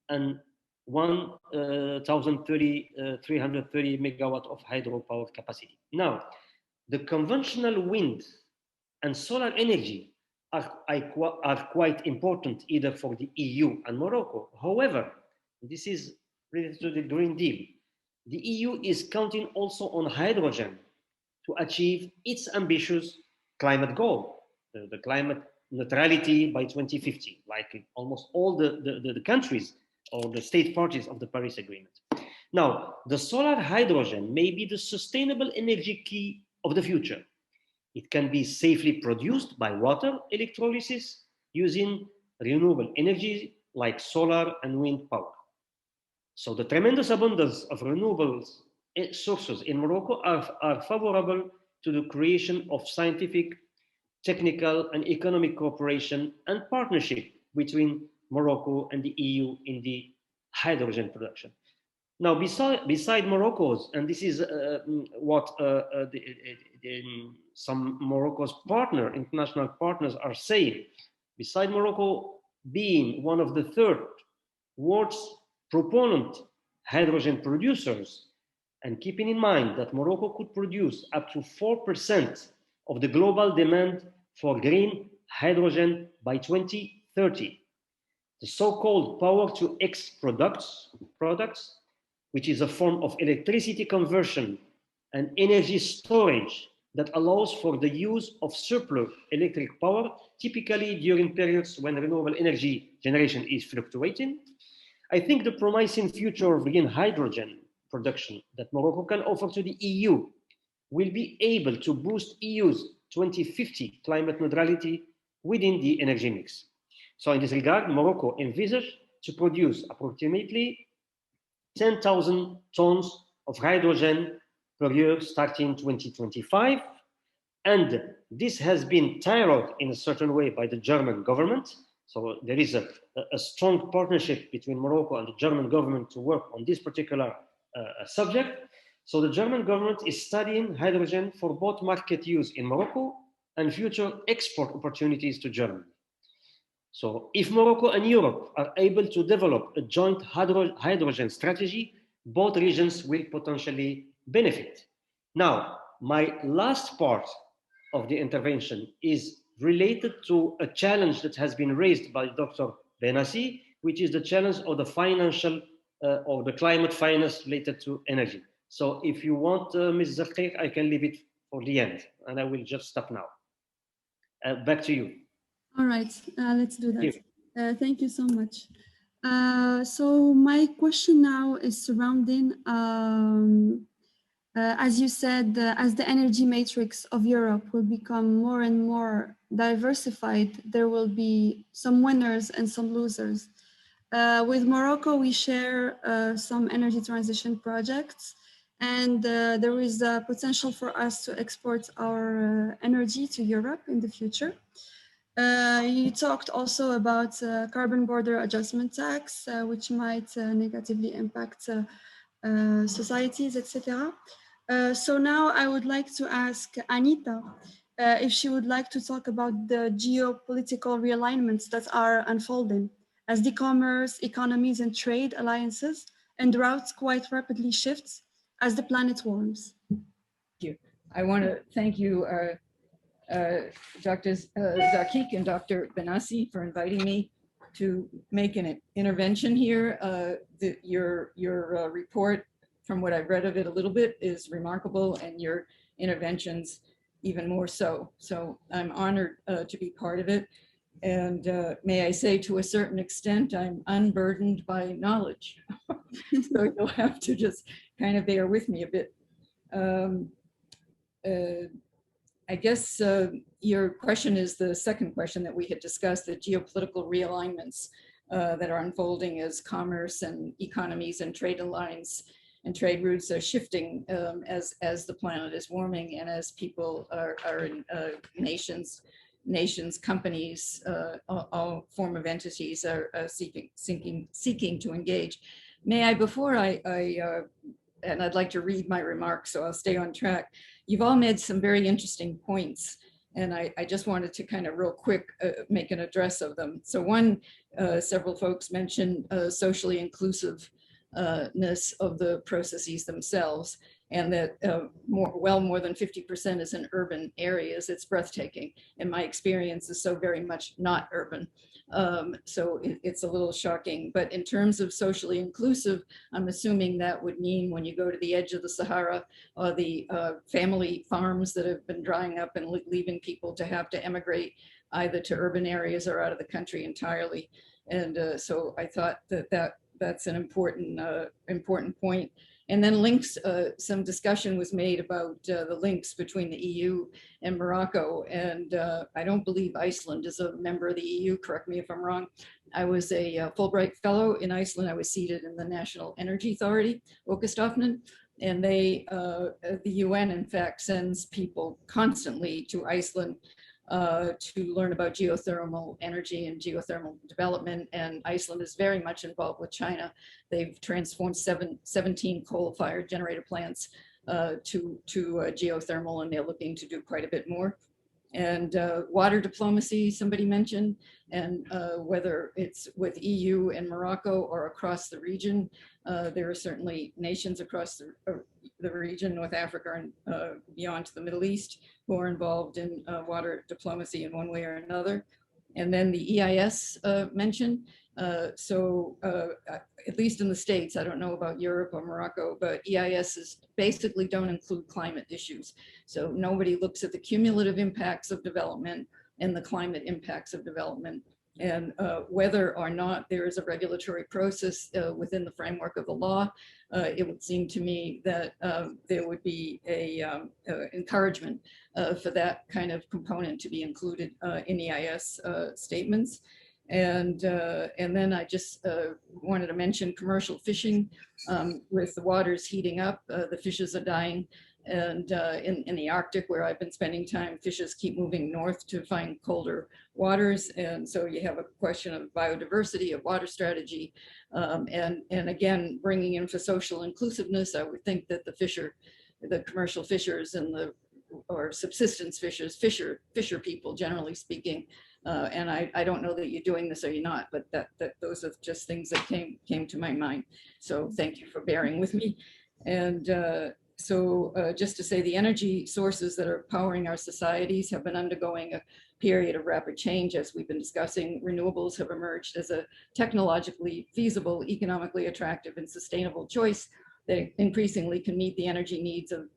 and 1,330 megawatt of hydropower capacity. Now, the conventional wind and solar energy are quite important either for the EU and Morocco. However, this is related to the Green Deal. The EU is counting also on hydrogen to achieve its ambitious climate goal, the climate neutrality by 2050, like almost all the countries or the state parties of the Paris Agreement. Now, the solar hydrogen may be the sustainable energy key of the future. It can be safely produced by water electrolysis using renewable energy like solar and wind power. So the tremendous abundance of renewable sources in Morocco are favorable to the creation of scientific, technical, and economic cooperation and partnership between Morocco and the EU in the hydrogen production. Now, beside Morocco's, and this is what some Morocco's international partners are saying, beside Morocco being one of the third world's proponent hydrogen producers, and keeping in mind that Morocco could produce up to 4% of the global demand for green hydrogen by 2030. The so-called power-to-X products, which is a form of electricity conversion and energy storage that allows for the use of surplus electric power, typically during periods when renewable energy generation is fluctuating. I think the promising future of green hydrogen production that Morocco can offer to the EU will be able to boost EU's 2050 climate neutrality within the energy mix. So in this regard, Morocco envisages to produce approximately 10,000 tons of hydrogen per year starting 2025. And this has been tailored in a certain way by the German government. So there is a strong partnership between Morocco and the German government to work on this particular subject. So the German government is studying hydrogen for both market use in Morocco and future export opportunities to Germany. So if Morocco and Europe are able to develop a joint hydrogen strategy, both regions will potentially benefit. Now, my last part of the intervention is related to a challenge that has been raised by Dr. Behnassi, which is the challenge of the financial or the climate finance related to energy. So if you want, Ms. Zarqeq, I can leave it for the end, and I will just stop now. Back to you. All right, let's do that. Thank you so much. So my question now is surrounding, as you said, as the energy matrix of Europe will become more and more diversified, there will be some winners and some losers. With Morocco, we share some energy transition projects, And there is a potential for us to export our energy to Europe in the future. You talked also about carbon border adjustment tax, which might negatively impact societies, etc. So now I would like to ask Anita if she would like to talk about the geopolitical realignments that are unfolding as the commerce, economies, and trade alliances and routes quite rapidly shifts as the planet warms. Thank you. I want to thank you, Dr. Zakik and Dr. Behnassi, for inviting me to make an intervention here. Your report, from what I've read of it a little bit, is remarkable, and your interventions even more so. So I'm honored to be part of it. And may I say, to a certain extent, I'm unburdened by knowledge. So you'll have to just kind of bear with me a bit. I guess your question is the second question that we had discussed, the geopolitical realignments that are unfolding as commerce and economies and trade lines and trade routes are shifting as the planet is warming and as people are in nations, companies, all form of entities are seeking to engage. May I, before and I'd like to read my remarks, so I'll stay on track. You've all made some very interesting points, and I just wanted to kind of real quick make an address of them. So one, several folks mentioned socially inclusiveness of the processes themselves, and that more than 50% is in urban areas. It's breathtaking, and my experience is so very much not urban. So it's a little shocking, but in terms of socially inclusive, I'm assuming that would mean when you go to the edge of the Sahara, or the family farms that have been drying up and leaving people to have to emigrate either to urban areas or out of the country entirely. And so I thought that's an important point. And then links, some discussion was made about the links between the EU and Morocco. And I don't believe Iceland is a member of the EU, correct me if I'm wrong. I was a Fulbright fellow in Iceland. I was seated in the National Energy Authority, Åkestofnun, and the UN in fact sends people constantly to Iceland to learn about geothermal energy and geothermal development. And Iceland is very much involved with China. They've transformed 17 coal-fired generator plants to geothermal, and they're looking to do quite a bit more. And water diplomacy, somebody mentioned, and whether it's with EU and Morocco or across the region, there are certainly nations across the region, North Africa and beyond to the Middle East, who are involved in water diplomacy in one way or another. And then the EIS mentioned. So at least in the States, I don't know about Europe or Morocco, but EISs basically don't include climate issues. So nobody looks at the cumulative impacts of development and the climate impacts of development. And whether or not there is a regulatory process within the framework of the law, it would seem to me that there would be a encouragement for that kind of component to be included in EIS statements. And then I just wanted to mention commercial fishing. With the waters heating up, the fishes are dying. And in the Arctic, where I've been spending time, fishes keep moving north to find colder waters. And so you have a question of biodiversity, of water strategy. And again, bringing in for social inclusiveness, I would think that the commercial fishers and or subsistence fishers, fisher people, generally speaking, and I don't know that you're doing this or you're not, but those are just things that came to my mind. So thank you for bearing with me. And so just to say, the energy sources that are powering our societies have been undergoing a period of rapid change. As we've been discussing, renewables have emerged as a technologically feasible, economically attractive, and sustainable choice that increasingly can meet the energy needs of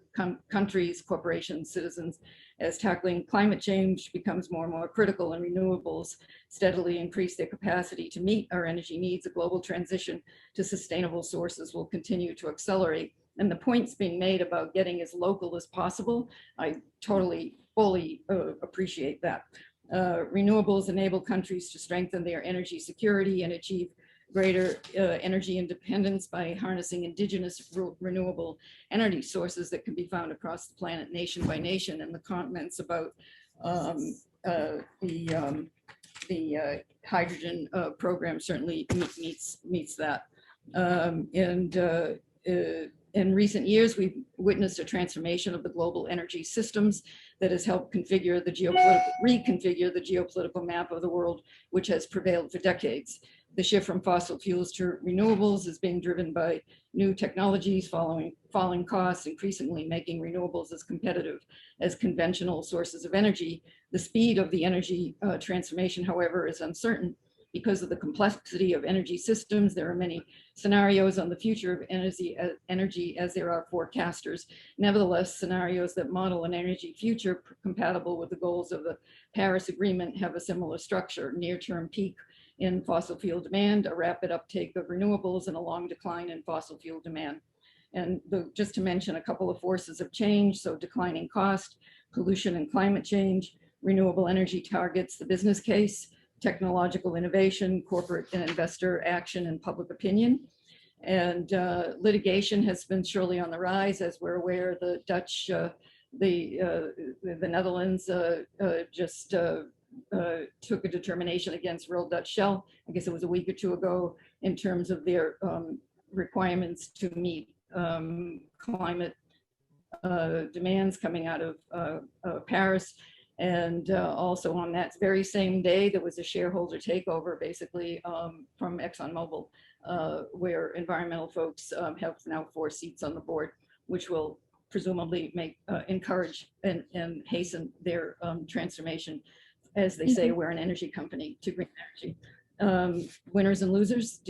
countries, corporations, citizens, as tackling climate change becomes more and more critical, and renewables steadily increase their capacity to meet our energy needs. A global transition to sustainable sources will continue to accelerate. And the points being made about getting as local as possible, I totally, fully appreciate that. Renewables enable countries to strengthen their energy security and achieve greater energy independence by harnessing indigenous renewable energy sources that can be found across the planet, nation by nation, and the comments about the hydrogen program certainly meets that. In recent years, we've witnessed a transformation of the global energy systems that has helped reconfigure the geopolitical map of the world, which has prevailed for decades. The shift from fossil fuels to renewables is being driven by new technologies, falling costs, increasingly making renewables as competitive as conventional sources of energy. The speed of the energy transformation, however, is uncertain. Because of the complexity of energy systems, there are many scenarios on the future of energy as there are forecasters. Nevertheless, scenarios that model an energy future compatible with the goals of the Paris Agreement have a similar structure: near-term peak in fossil fuel demand, a rapid uptake of renewables, and a long decline in fossil fuel demand. And just to mention a couple of forces of change, so declining cost, pollution and climate change, renewable energy targets, the business case, technological innovation, corporate and investor action, and public opinion. And litigation has been surely on the rise. As we're aware, the Dutch, the Netherlands just took a determination against Royal Dutch Shell, I guess it was a week or two ago, in terms of their requirements to meet climate demands coming out of Paris. And also on that very same day, there was a shareholder takeover, basically from ExxonMobil, where environmental folks have now 4 seats on the board, which will presumably encourage and hasten their transformation. As they say, we're an energy company, to green energy. Winners and losers.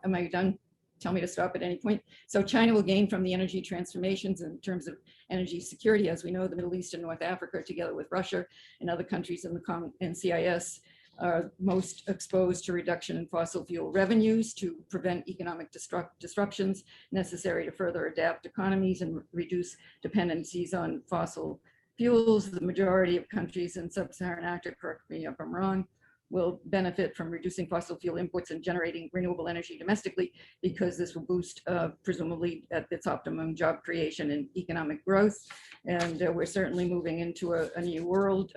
Am I done? Tell me to stop at any point. So China will gain from the energy transformations in terms of energy security. As we know, the Middle East and North Africa, together with Russia and other countries in the CIS, are most exposed to reduction in fossil fuel revenues to prevent economic disruptions necessary to further adapt economies and reduce dependencies on fossil fuels. The majority of countries in sub-Saharan Africa, correct me if I'm wrong, will benefit from reducing fossil fuel imports and generating renewable energy domestically, because this will boost, presumably at its optimum, job creation and economic growth. And we're certainly moving into a new world,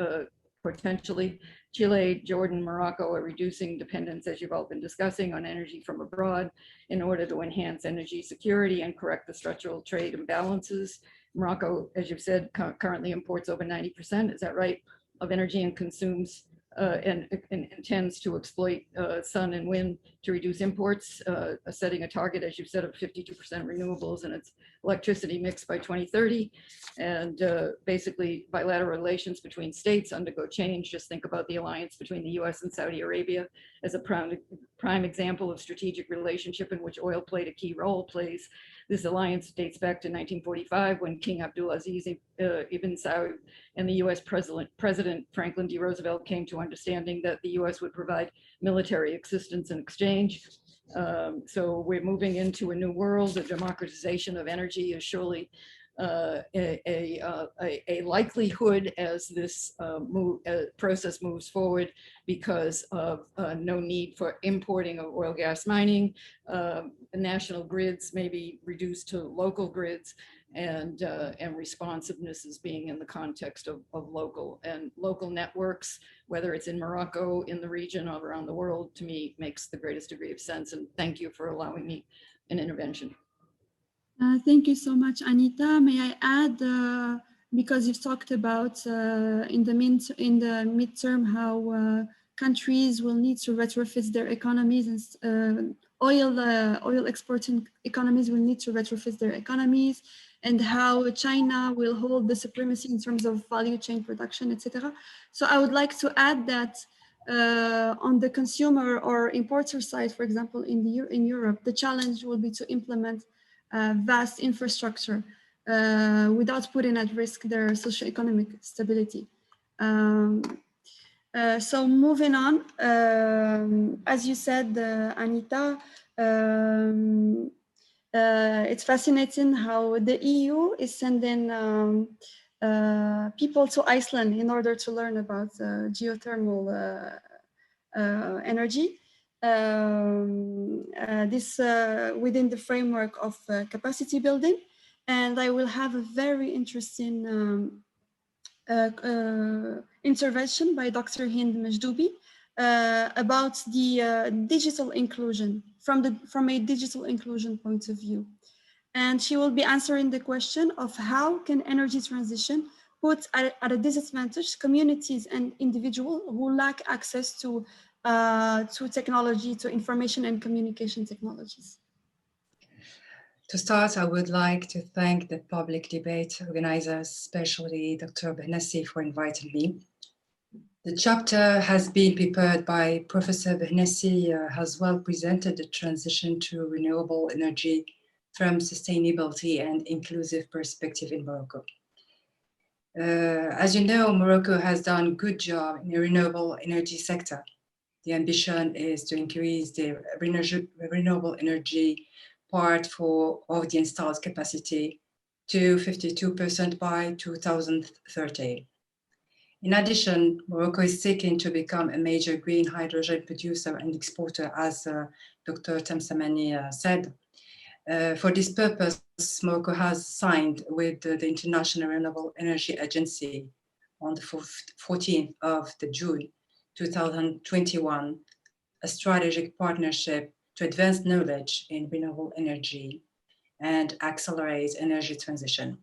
potentially. Chile, Jordan, Morocco are reducing dependence, as you've all been discussing, on energy from abroad in order to enhance energy security and correct the structural trade imbalances. Morocco, as you've said, currently imports over 90%, is that right, of energy, and consumes and intends to exploit sun and wind to reduce imports, setting a target, as you've said, of 52% renewables in its electricity mix by 2030. And basically, bilateral relations between states undergo change. Just think about the alliance between the US and Saudi Arabia as a prime example of strategic relationship in which oil played a key role. This alliance dates back to 1945, when King Abdulaziz ibn Saud and the US President Franklin D. Roosevelt came to understanding that the US would provide military assistance in exchange. So we're moving into a new world. The democratization of energy is surely a likelihood as this process moves forward, because of no need for importing of oil, gas, mining. National grids may be reduced to local grids, and responsiveness is being in the context of local networks, whether it's in Morocco, in the region, or around the world. To me, makes the greatest degree of sense. And thank you for allowing me an intervention. Thank you so much, Anita. May I add, because you've talked about in the midterm how countries will need to retrofit their economies, and oil exporting economies will need to retrofit their economies, and how China will hold the supremacy in terms of value chain production, etc. So I would like to add that on the consumer or importer side, for example, in Europe, the challenge will be to implement vast infrastructure without putting at risk their socioeconomic stability. So moving on, as you said, Anita, it's fascinating how the EU is sending people to Iceland in order to learn about geothermal energy. this within the framework of capacity building. And I will have a very interesting intervention by Dr. Hind Majdoubi about the digital inclusion from a digital inclusion point of view. And she will be answering the question of how can energy transition put at a disadvantage communities and individuals who lack access to technology, to information and communication technologies. To start, I would like to thank the public debate organizers, especially Dr. Behnassi, for inviting me. The chapter has been prepared by Professor Behnassi, has well presented the transition to renewable energy from sustainability and inclusive perspective in Morocco. As you know, Morocco has done a good job in the renewable energy sector. The ambition is to increase the renewable energy part of the installed capacity to 52% by 2030. In addition, Morocco is seeking to become a major green hydrogen producer and exporter, as Dr. Tamsamani said. For this purpose, Morocco has signed with the International Renewable Energy Agency on the 14th of June 2021, a strategic partnership to advance knowledge in renewable energy and accelerate energy transition.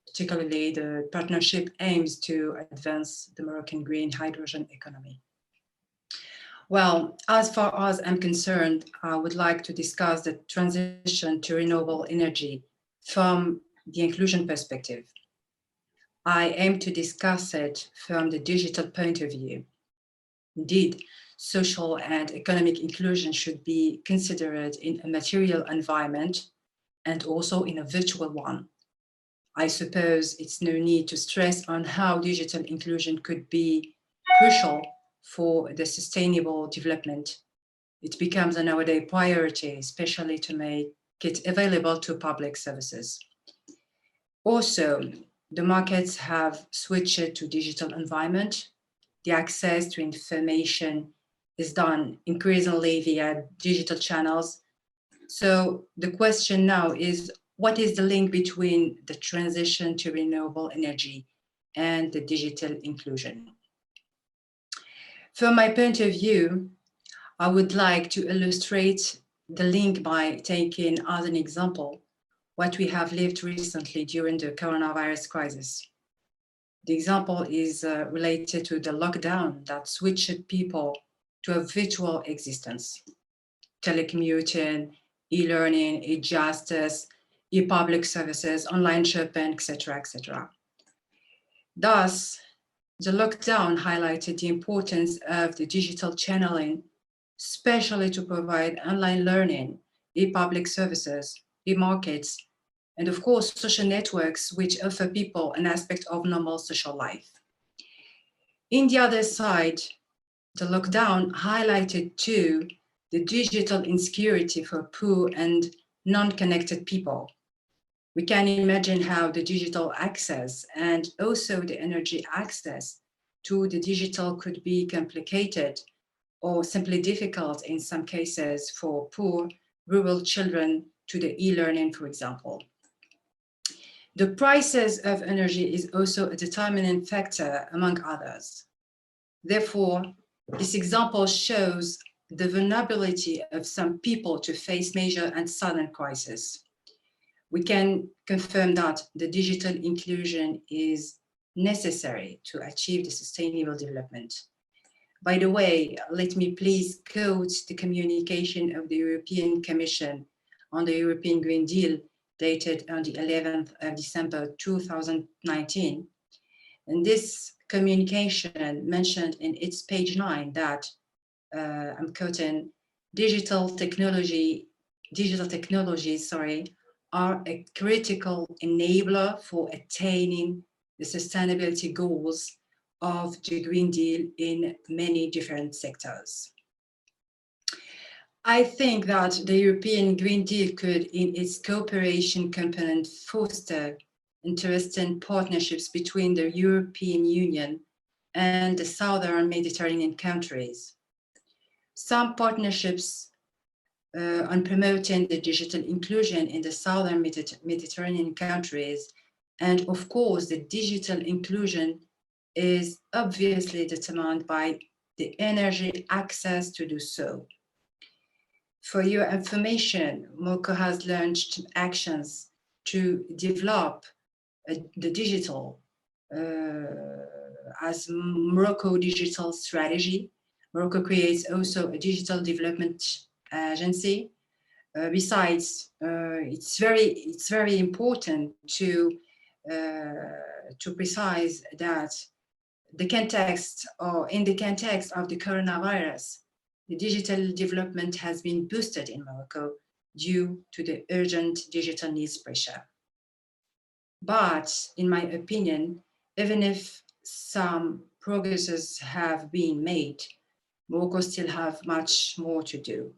Particularly, the partnership aims to advance the Moroccan green hydrogen economy. Well, as far as I'm concerned, I would like to discuss the transition to renewable energy from the inclusion perspective. I aim to discuss it from the digital point of view. Indeed, social and economic inclusion should be considered in a material environment and also in a virtual one. I suppose it's no need to stress on how digital inclusion could be crucial for the sustainable development. It becomes a nowadays priority, especially to make it available to public services. Also, the markets have switched to digital environment. The access to information is done increasingly via digital channels. So the question now is, what is the link between the transition to renewable energy and the digital inclusion? From my point of view, I would like to illustrate the link by taking as an example what we have lived recently during the coronavirus crisis. The example is related to the lockdown that switched people to a virtual existence. Telecommuting, e-learning, e-justice, e-public services, online shopping, etc., etc. Thus, the lockdown highlighted the importance of the digital channeling, especially to provide online learning, e-public services, e-markets, and of course, social networks, which offer people an aspect of normal social life. In the other side, the lockdown highlighted too the digital insecurity for poor and non-connected people. We can imagine how the digital access and also the energy access to the digital could be complicated or simply difficult in some cases for poor rural children to the e-learning, for example. The prices of energy is also a determinant factor among others. Therefore, this example shows the vulnerability of some people to face major and sudden crises. We can confirm that the digital inclusion is necessary to achieve the sustainable development. By the way, let me please quote the communication of the European Commission on the European Green Deal dated on the 11th of December 2019. And this communication mentioned in its page 9 that, I'm quoting, digital technologies are a critical enabler for attaining the sustainability goals of the Green Deal in many different sectors. I think that the European Green Deal could, in its cooperation component, foster interesting partnerships between the European Union and the Southern Mediterranean countries. some partnerships on promoting the digital inclusion in the Southern Mediterranean countries. And of course, the digital inclusion is obviously determined by the energy access to do so. For your information, Morocco has launched actions to develop the digital as Morocco Digital Strategy. Morocco creates also a digital development agency. Besides, it's very important to precise that the context, or in the context of the coronavirus, the digital development has been boosted in Morocco due to the urgent digital needs pressure. But in my opinion, even if some progresses have been made, Morocco still have much more to do.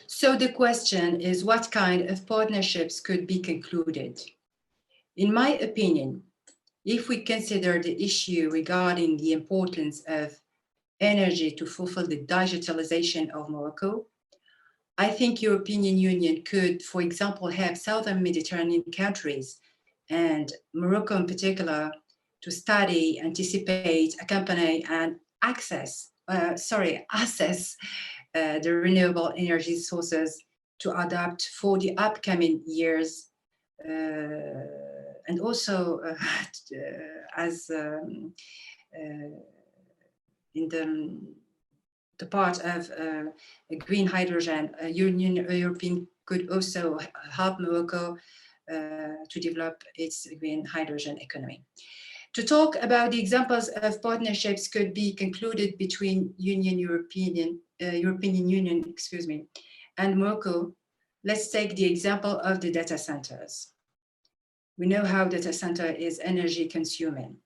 So the question is, what kind of partnerships could be concluded? In my opinion, if we consider the issue regarding the importance of energy to fulfill the digitalization of Morocco, I think European Union could, for example, help Southern Mediterranean countries and Morocco in particular to study, anticipate, accompany, and assess the renewable energy sources to adapt for the upcoming years, and also as in the part of green hydrogen, European could also help Morocco to develop its green hydrogen economy. To talk about the examples of partnerships could be concluded between European Union, and Morocco, let's take the example of the data centers. We know how data center is energy consuming.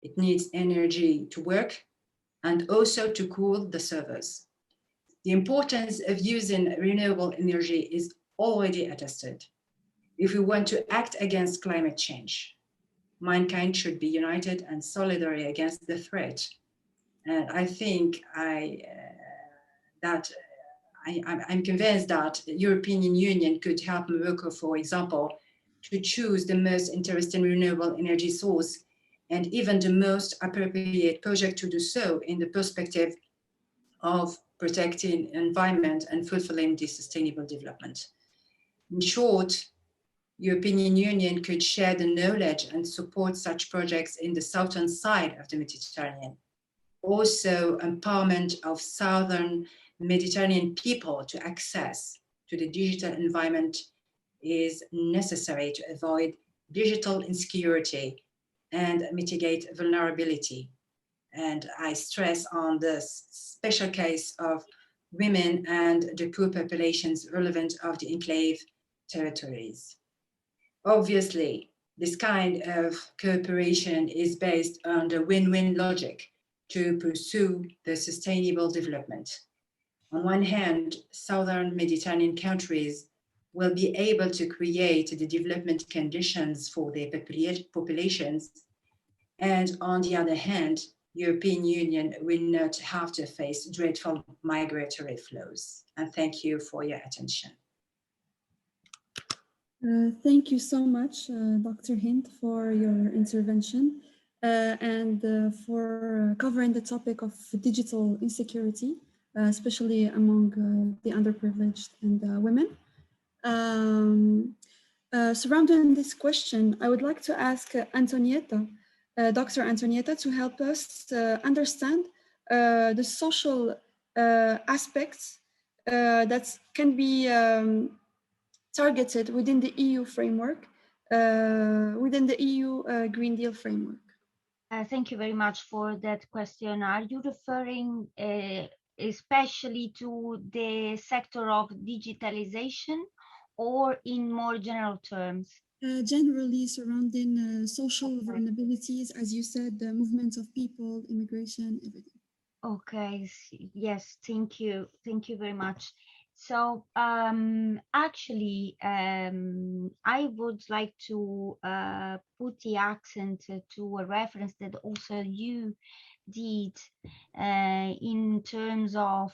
It needs energy to work and also to cool the servers. The importance of using renewable energy is already attested. If we want to act against climate change, mankind should be united and solidary against the threat. And I think I'm convinced that the European Union could help Morocco, for example, to choose the most interesting renewable energy source and even the most appropriate project to do so in the perspective of protecting environment and fulfilling the sustainable development. In short, European Union could share the knowledge and support such projects in the southern side of the Mediterranean. Also, empowerment of Southern Mediterranean people to access to the digital environment is necessary to avoid digital insecurity and mitigate vulnerability. And I stress on the special case of women and the poor populations relevant of the enclave territories. Obviously, this kind of cooperation is based on the win-win logic to pursue the sustainable development. On one hand, Southern Mediterranean countries will be able to create the development conditions for their populations. And on the other hand, European Union will not have to face dreadful migratory flows. And thank you for your attention. Thank you so much, Dr. Hind, for your intervention and for covering the topic of digital insecurity, especially among the underprivileged and women. Surrounding this question, I would like to ask Antonietta, Dr. Antonietta, to help us understand the social aspects that can be targeted within the EU framework, within the EU Green Deal framework. Thank you very much for that question. Are you referring especially to the sector of digitalization or in more general terms? Generally surrounding social vulnerabilities, as you said, the movements of people, immigration, everything. Okay, yes, thank you. Thank you very much. So actually, I would like to put the accent to a reference that also you did in terms of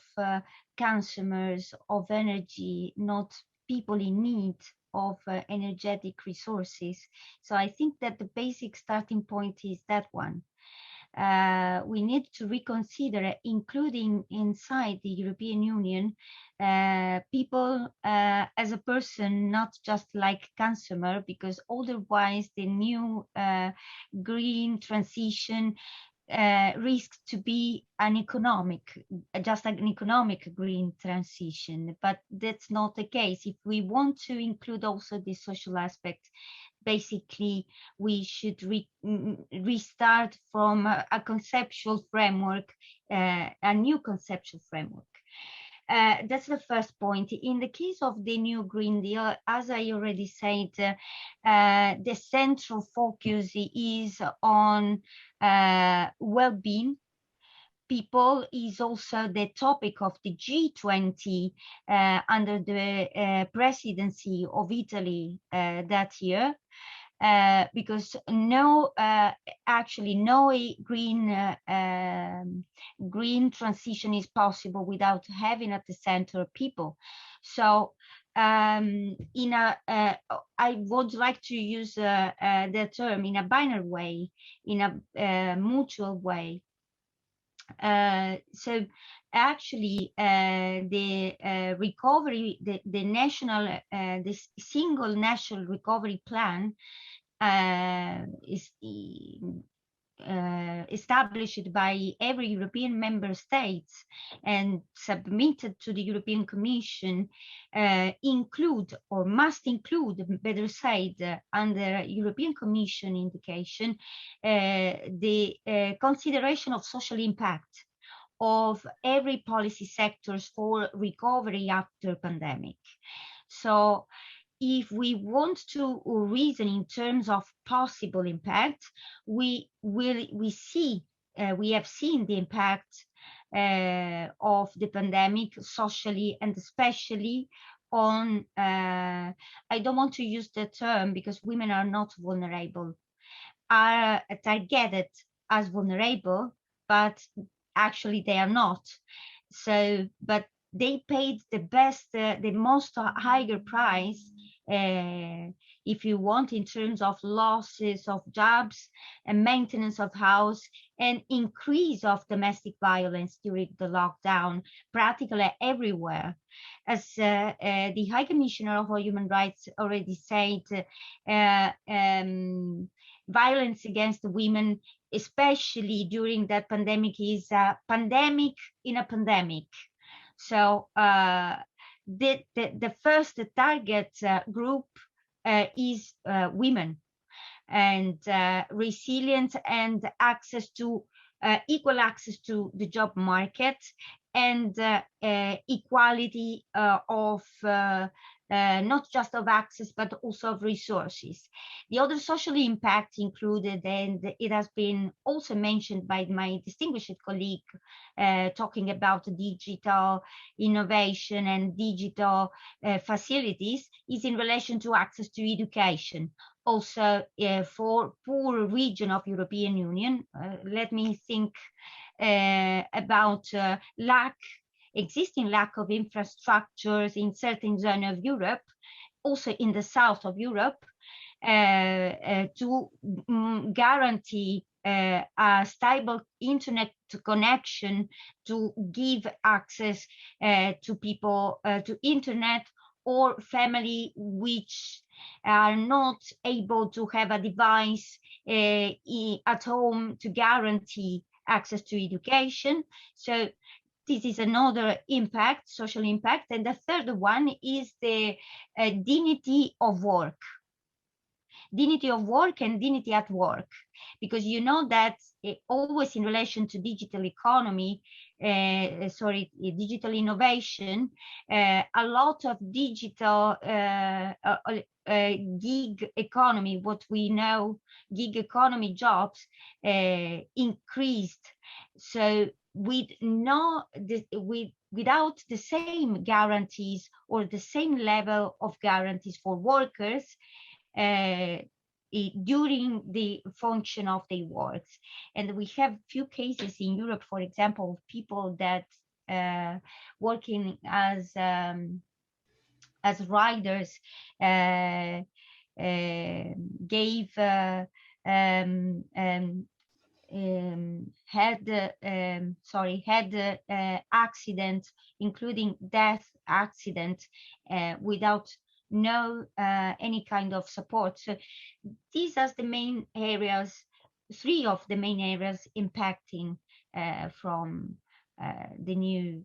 consumers of energy, not people in need of energetic resources. So I think that the basic starting point is that one. We need to reconsider including inside the European Union people as a person, not just like consumer, because otherwise the new green transition risks to be an economic, just an economic green transition, but that's not the case. If we want to include also the social aspect, basically we should restart from a conceptual framework, a new conceptual framework. That's the first point. In the case of the new Green Deal, as I already said, the central focus is on well-being. People is also the topic of the G20 under the presidency of Italy that year. Because actually no green transition is possible without having at the center people. So I would like to use the term in a binary way, in a mutual way. So actually the recovery, the national, the single national recovery plan is established by every European member state and submitted to the European Commission include, or must include, better said, under European Commission indication, the consideration of social impact of every policy sectors for recovery after pandemic. So if we want to reason in terms of possible impact, we have seen the impact of the pandemic socially, and especially on, I don't want to use the term because women are not vulnerable, are targeted as vulnerable, but actually they are not. So, but they paid the most higher price, if you want, in terms of losses of jobs and maintenance of house and increase of domestic violence during the lockdown, practically everywhere. As the High Commissioner of Human Rights already said, violence against women, especially during that pandemic, is a pandemic in a pandemic. So the first target group is women, and resilience and access to equal access to the job market, and equality of not just of access, but also of resources. The other social impact included, and it has been also mentioned by my distinguished colleague, talking about digital innovation and digital facilities, is in relation to access to education. Also for poor region of European Union, let me think about existing lack of infrastructures in certain zones of Europe, also in the south of Europe, to guarantee a stable internet connection, to give access to people to internet, or family which are not able to have a device at home to guarantee access to education. So this is another impact, social impact. And the third one is the dignity of work. Dignity of work and dignity at work, because you know that always in relation to digital economy, digital innovation, a lot of digital gig economy, what we know, gig economy jobs increased. So without the same guarantees or the same level of guarantees for workers, during the function of their works. And we have few cases in Europe, for example, of people that working as riders gave had accident, including death accident, without no any kind of support. So these are the main areas, three of the main areas impacting from the new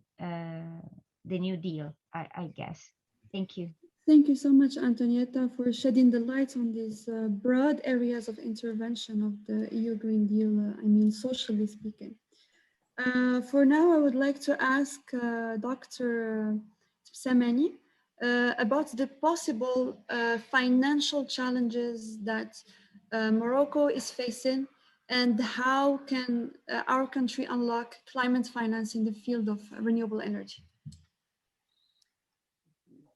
deal, I guess. Thank you. Thank you so much, Antonietta, for shedding the light on these broad areas of intervention of the EU Green Deal, I mean, socially speaking. For now, I would like to ask Dr. Samani about the possible financial challenges that Morocco is facing, and how can our country unlock climate finance in the field of renewable energy?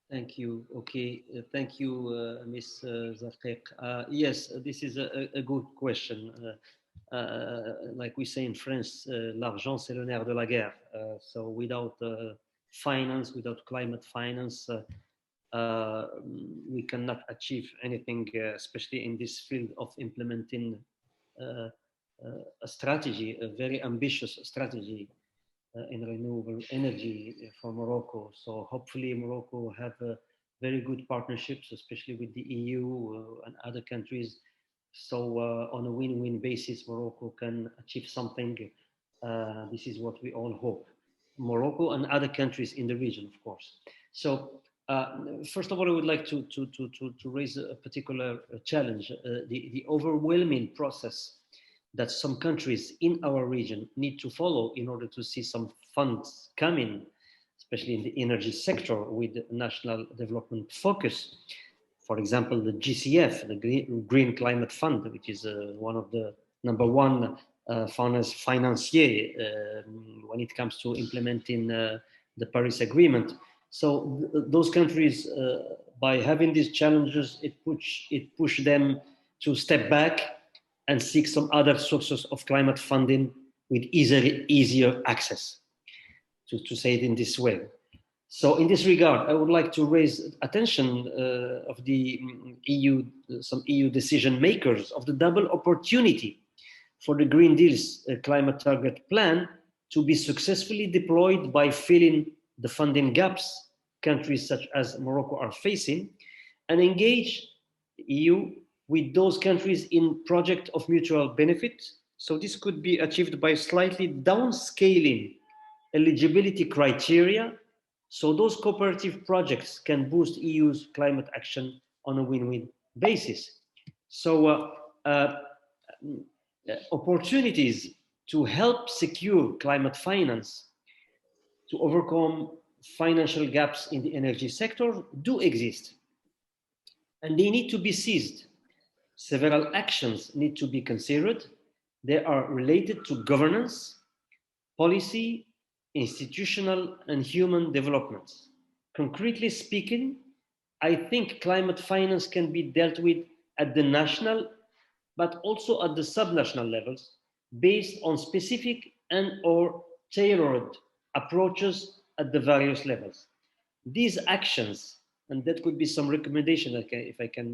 Thank you. Okay, thank you, Ms. Zarqiq. Yes, this is a good question. Like we say in France, l'argent c'est le nerf de la guerre. So without finance, without climate finance, we cannot achieve anything, especially in this field of implementing a strategy, a very ambitious strategy in renewable energy for Morocco. So hopefully Morocco have very good partnerships, especially with the EU and other countries. So on a win-win basis, Morocco can achieve something. This is what we all hope. Morocco and other countries in the region, of course. So first of all, I would like to raise a particular challenge, the overwhelming process that some countries in our region need to follow in order to see some funds coming, especially in the energy sector with the national development focus. For example, the GCF, the Green Climate Fund, which is one of the #1 financier when it comes to implementing the Paris Agreement. So those countries, by having these challenges, it push them to step back and seek some other sources of climate funding with easier access, to say it in this way. So in this regard, I would like to raise attention of the EU, some EU decision makers, of the double opportunity for the Green Deal's climate target plan to be successfully deployed by filling the funding gaps countries such as Morocco are facing, and engage the EU with those countries in projects of mutual benefit. So this could be achieved by slightly downscaling eligibility criteria, so those cooperative projects can boost EU's climate action on a win-win basis. So opportunities to help secure climate finance to overcome financial gaps in the energy sector do exist, and they need to be seized. Several actions need to be considered. They are related to governance, policy, institutional, and human development. Concretely speaking, I think climate finance can be dealt with at the national, but also at the subnational levels, based on specific and/or tailored approaches at the various levels. These actions, and that could be some recommendation that I can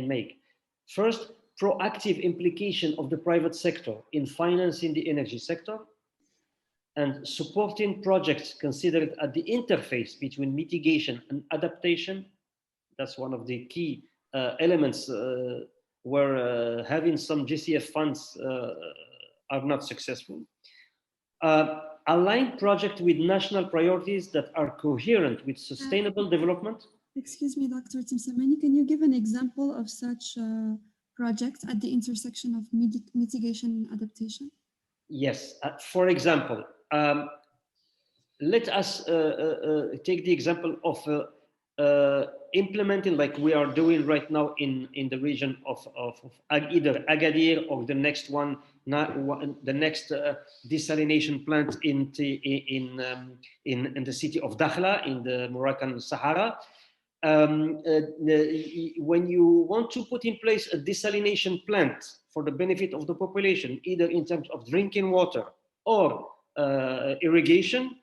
make. First, proactive implication of the private sector in financing the energy sector, and supporting projects considered at the interface between mitigation and adaptation. That's one of the key elements where having some GCF funds are not successful. Align project with national priorities that are coherent with sustainable development. Excuse me, Dr. Timsamani, can you give an example of such projects at the intersection of mitigation and adaptation? Yes, for example, let us take the example of implementing, like we are doing right now in the region of either Agadir or the next one, the next desalination plant in the city of Dakhla in the Moroccan Sahara. when you want to put in place a desalination plant for the benefit of the population, either in terms of drinking water or irrigation,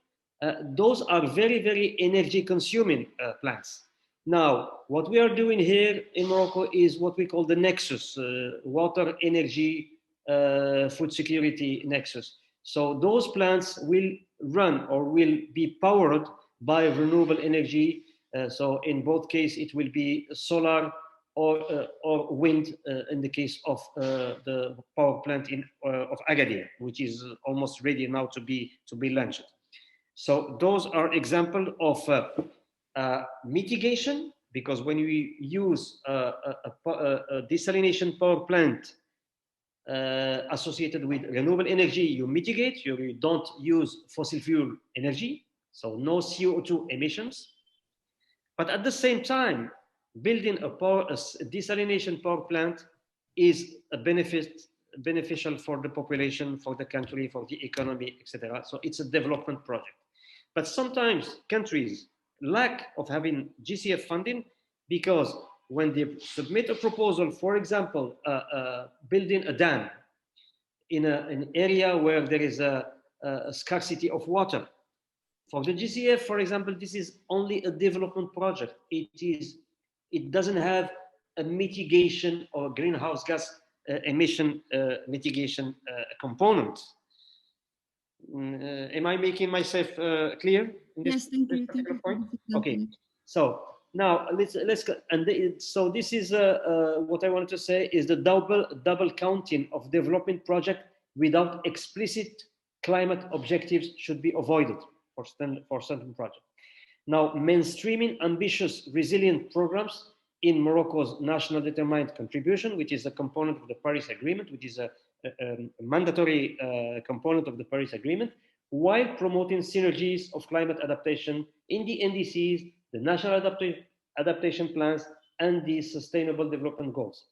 those are very, very energy consuming plants. Now, what we are doing here in Morocco is what we call the nexus, water, energy, food security nexus. So those plants will run or will be powered by renewable energy. So in both cases, it will be solar or wind in the case of the power plant of Agadir, which is almost ready now to be launched. So those are examples of mitigation, because when we use a desalination power plant associated with renewable energy, you mitigate, you don't use fossil fuel energy, so no CO2 emissions. But at the same time, building a desalination power plant is a beneficial for the population, for the country, for the economy, etc. So it's a development project. But sometimes countries lack of having GCF funding, because when they submit a proposal, for example, building a dam in an area where there is a scarcity of water, for the GCF, for example, this is only a development project. It doesn't have a mitigation or greenhouse gas emission mitigation component. Am I making myself clear? Yes, thank you. Thank you. Point? Okay. So now let's go. And so this is what I wanted to say is the double counting of development project without explicit climate objectives should be avoided for certain projects. Now, mainstreaming ambitious, resilient programs in Morocco's national determined contribution, which is a component of the Paris Agreement, which is a mandatory component of the Paris Agreement, while promoting synergies of climate adaptation in the NDCs, the national adaptation plans, and the Sustainable Development Goals.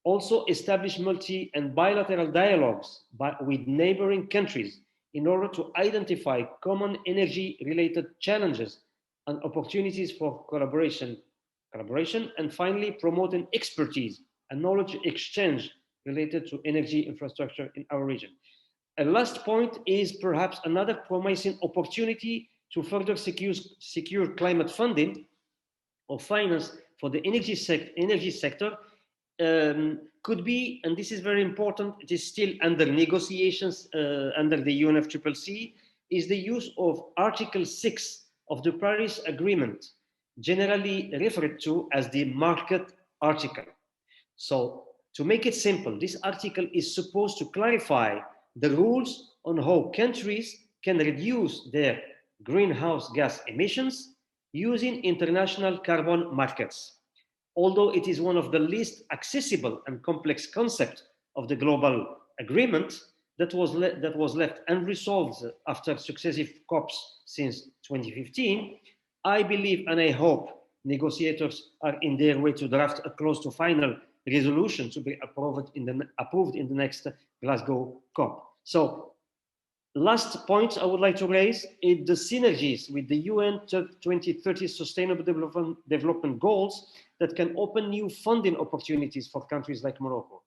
Also establish multi and bilateral dialogues with neighboring countries in order to identify common energy-related challenges and opportunities for collaboration, and finally promoting expertise and knowledge exchange related to energy infrastructure in our region. A last point is perhaps another promising opportunity to further secure climate funding or finance for the energy sector could be, and this is very important, it is still under negotiations under the UNFCCC, is the use of Article 6 of the Paris Agreement, generally referred to as the market article. So to make it simple, this article is supposed to clarify the rules on how countries can reduce their greenhouse gas emissions using international carbon markets. Although it is one of the least accessible and complex concepts of the global agreement that was left unresolved after successive COPs since 2015, I believe and I hope negotiators are in their way to draft a close to final resolution to be approved in the next Glasgow COP. So, last point I would like to raise is the synergies with the UN 2030 Sustainable Development Goals that can open new funding opportunities for countries like Morocco.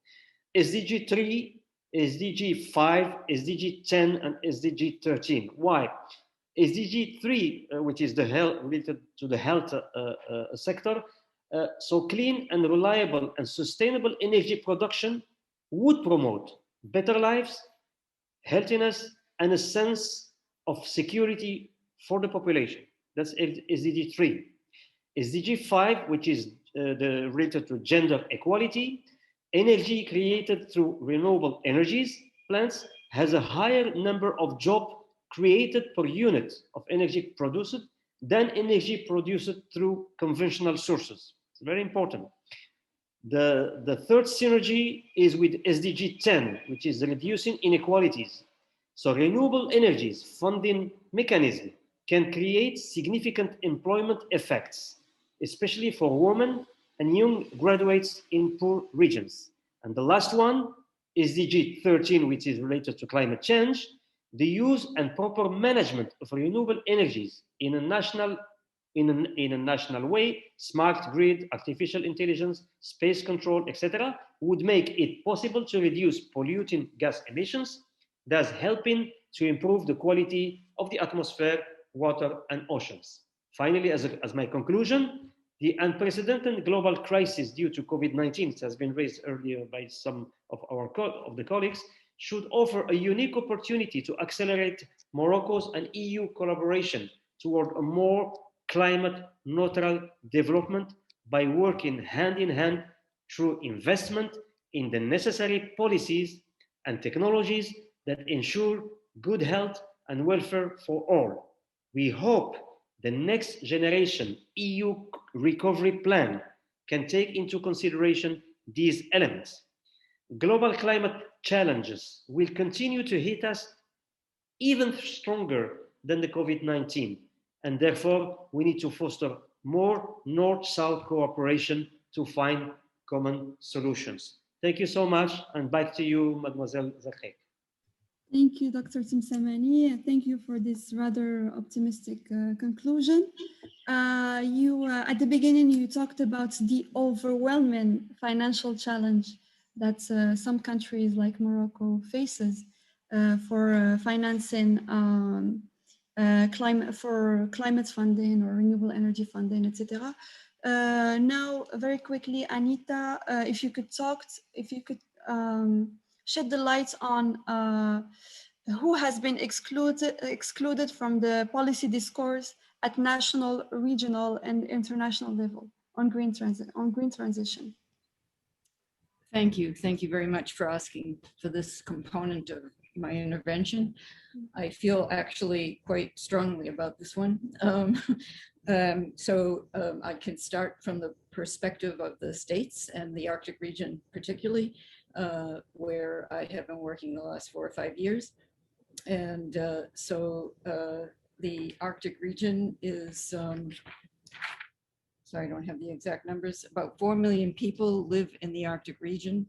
SDG 3, SDG 5, SDG 10, and SDG 13. Why? SDG 3, which is the health, related to the health sector, so clean and reliable and sustainable energy production would promote better lives, healthiness, and a sense of security for the population. That's SDG 3. SDG 5, which is related to gender equality, energy created through renewable energies plants has a higher number of jobs created per unit of energy produced than energy produced through conventional sources. It's very important. The third synergy is with SDG 10, which is reducing inequalities. So renewable energies funding mechanism can create significant employment effects, especially for women and young graduates in poor regions. And the last one is SDG 13, which is related to climate change, the use and proper management of renewable energies in in a national way, smart grid, artificial intelligence, space control, etc., would make it possible to reduce polluting gas emissions, thus helping to improve the quality of the atmosphere, water, and oceans. Finally, as my conclusion, the unprecedented global crisis due to COVID-19, it has been raised earlier by some of the colleagues, should offer a unique opportunity to accelerate Morocco's and EU collaboration toward a more climate neutral development by working hand in hand through investment in the necessary policies and technologies that ensure good health and welfare for all. We hope the next generation EU recovery plan can take into consideration these elements. Global climate challenges will continue to hit us even stronger than the COVID-19, and therefore we need to foster more North-South cooperation to find common solutions. Thank you so much, and back to you, Mademoiselle Zakhe. Thank you, Dr. Timsamani. Thank you for this rather optimistic conclusion. At the beginning, you talked about the overwhelming financial challenge that some countries like Morocco faces for financing climate funding or renewable energy funding, etc. Now, very quickly, Anita, if you could shed the light on who has been excluded from the policy discourse at national, regional, and international level on green transition. Thank you. Thank you very much for asking for this component of my intervention. I feel actually quite strongly about this one. I can start from the perspective of the states and the Arctic region particularly, where I have been working the last 4 or 5 years. And the Arctic region is, sorry, I don't have the exact numbers, about 4 million people live in the Arctic region.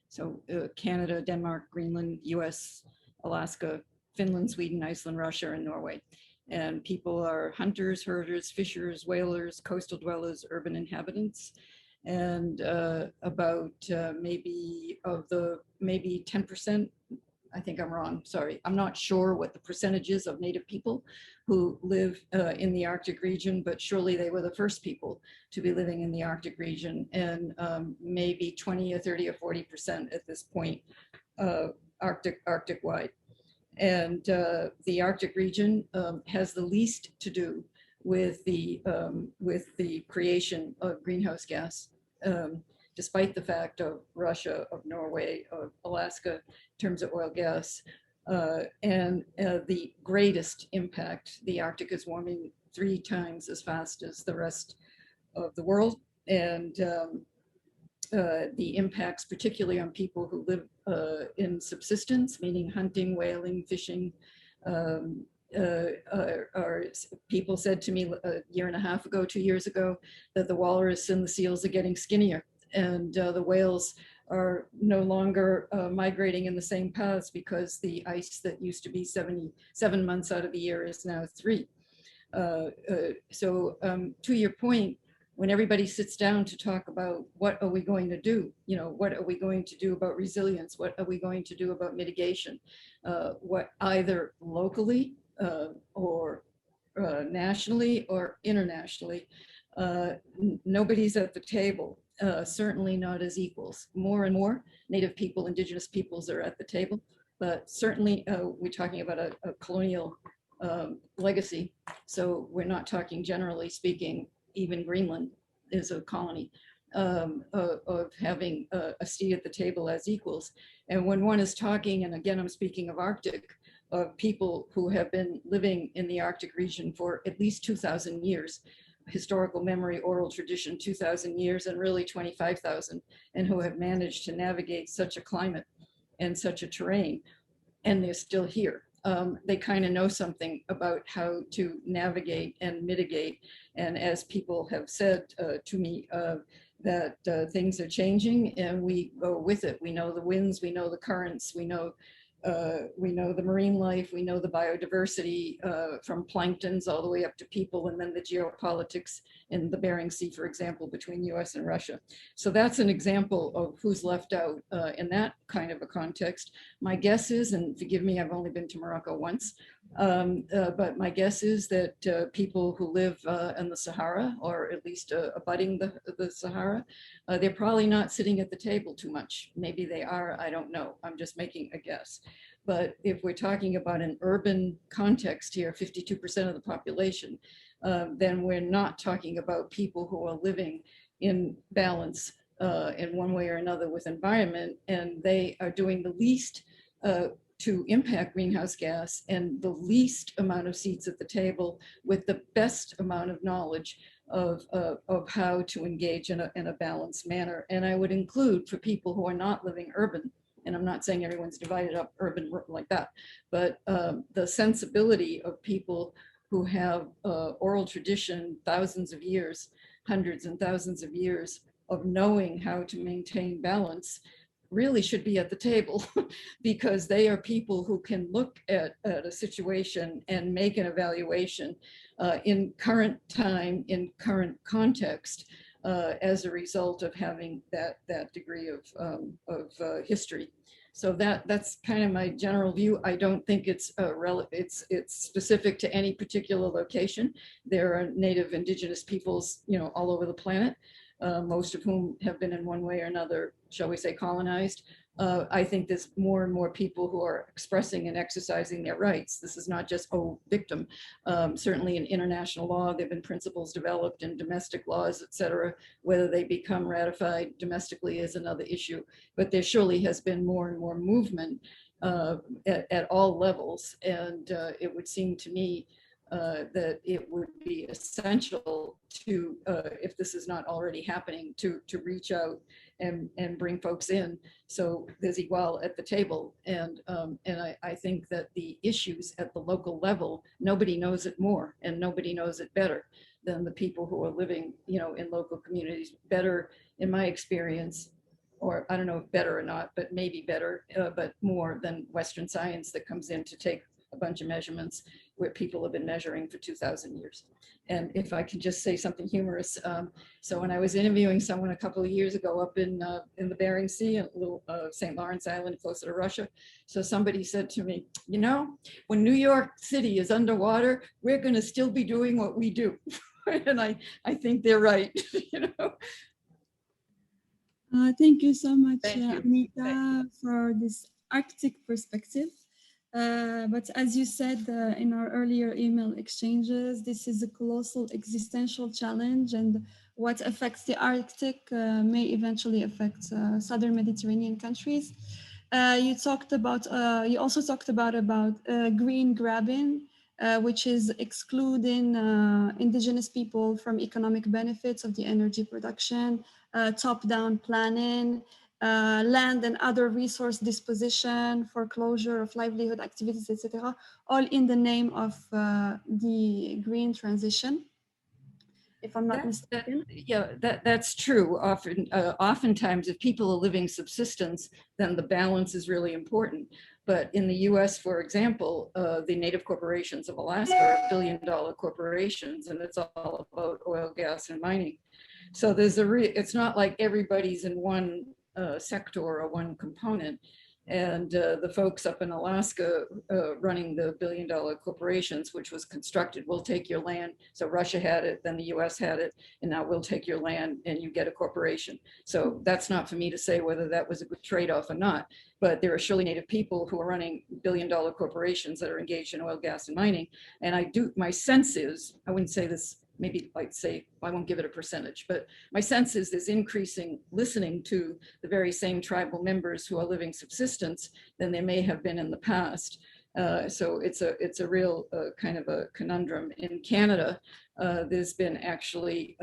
So Canada, Denmark, Greenland, US, Alaska, Finland, Sweden, Iceland, Russia, and Norway. And people are hunters, herders, fishers, whalers, coastal dwellers, urban inhabitants. And about maybe 10%, I think I'm wrong, sorry. I'm not sure what the percentage is of Native people who live in the Arctic region, but surely they were the first people to be living in the Arctic region, and maybe 20 or 30 or 40% at this point, Arctic-wide. And the Arctic region has the least to do with the creation of greenhouse gas, despite the fact of Russia, of Norway, of Alaska, in terms of oil, gas, and the greatest impact. The Arctic is warming 3 times as fast as the rest of the world, and the impacts, particularly on people who live in subsistence, meaning hunting, whaling, fishing. People said to me a year and a half ago, 2 years ago, that the walrus and the seals are getting skinnier, and the whales are no longer migrating in the same paths because the ice that used to be 77 months out of the year is now 3. To your point, when everybody sits down to talk about what are we going to do, what are we going to do about resilience, what are we going to do about mitigation, what either locally or nationally or internationally, nobody's at the table, certainly not as equals. More and more Native people, indigenous peoples are at the table, but certainly we're talking about a colonial legacy. So we're not talking, generally speaking, even Greenland is a colony of having a seat at the table as equals. And when one is talking, and again, I'm speaking of Arctic, of people who have been living in the Arctic region for at least 2,000 years, historical memory, oral tradition, 2,000 years, and really 25,000, and who have managed to navigate such a climate and such a terrain, and they're still here. They kind of know something about how to navigate and mitigate. And as people have said to me, that things are changing and we go with it. We know the winds, we know the currents, we know We know the marine life, we know the biodiversity from planktons all the way up to people, and then the geopolitics in the Bering Sea, for example, between US and Russia. So that's an example of who's left out in that kind of a context. My guess is, and forgive me, I've only been to Morocco once, but my guess is that people who live in the Sahara, or at least abutting the Sahara, they're probably not sitting at the table too much. Maybe they are, I don't know. I'm just making a guess. But if we're talking about an urban context here, 52% of the population, then we're not talking about people who are living in balance in one way or another with environment, and they are doing the least to impact greenhouse gas and the least amount of seats at the table with the best amount of knowledge of how to engage in a balanced manner. And I would include, for people who are not living urban, and I'm not saying everyone's divided up urban like that, but the sensibility of people who have oral tradition, thousands of years, hundreds and thousands of years of knowing how to maintain balance, really should be at the table because they are people who can look at a situation and make an evaluation in current time, in current context, as a result of having that degree of history. So that's kind of my general view. I don't think it's specific to any particular location. There are native indigenous peoples, all over the planet. Most of whom have been in one way or another, shall we say, colonized. I think there's more and more people who are expressing and exercising their rights. This is not just, victim. Certainly in international law, there have been principles developed in domestic laws, et cetera. Whether they become ratified domestically is another issue. But there surely has been more and more movement at all levels. And it would seem to me that it would be essential to, if this is not already happening, to reach out and bring folks in so there's equal at the table. And I think that the issues at the local level, nobody knows it more and nobody knows it better than the people who are living, in local communities. Better, in my experience, or I don't know if better or not, but maybe better, but more than Western science that comes in to take a bunch of measurements where people have been measuring for 2,000 years. And if I can just say something humorous, so when I was interviewing someone a couple of years ago up in the Bering Sea, a little St. Lawrence Island closer to Russia, so somebody said to me, when New York City is underwater, we're going to still be doing what we do. And I think they're right. Thank you so much, Thank you. Anita, for this Arctic perspective. But as you said in our earlier email exchanges, this is a colossal existential challenge, and what affects the Arctic may eventually affect Southern Mediterranean countries. You also talked about green grabbing, which is excluding indigenous people from economic benefits of the energy production, top-down planning, land and other resource disposition, foreclosure of livelihood activities, etc., all in the name of the green transition, if I'm not mistaken. That's true. Oftentimes, if people are living subsistence, then the balance is really important. But in the US, for example, the native corporations of Alaska are billion-dollar corporations, and it's all about oil, gas, and mining. So there's it's not like everybody's in one sector or one component. And the folks up in Alaska running the billion-dollar corporations, which was constructed, we'll take your land. So Russia had it, then the US had it, and now we'll take your land and you get a corporation. So that's not for me to say whether that was a good trade-off or not, but there are surely native people who are running billion-dollar corporations that are engaged in oil, gas, and mining. And my sense is, I wouldn't say this, maybe I'd say, I won't give it a percentage, but my sense is there's increasing listening to the very same tribal members who are living subsistence than there may have been in the past. So it's a real kind of a conundrum. In Canada, there's been actually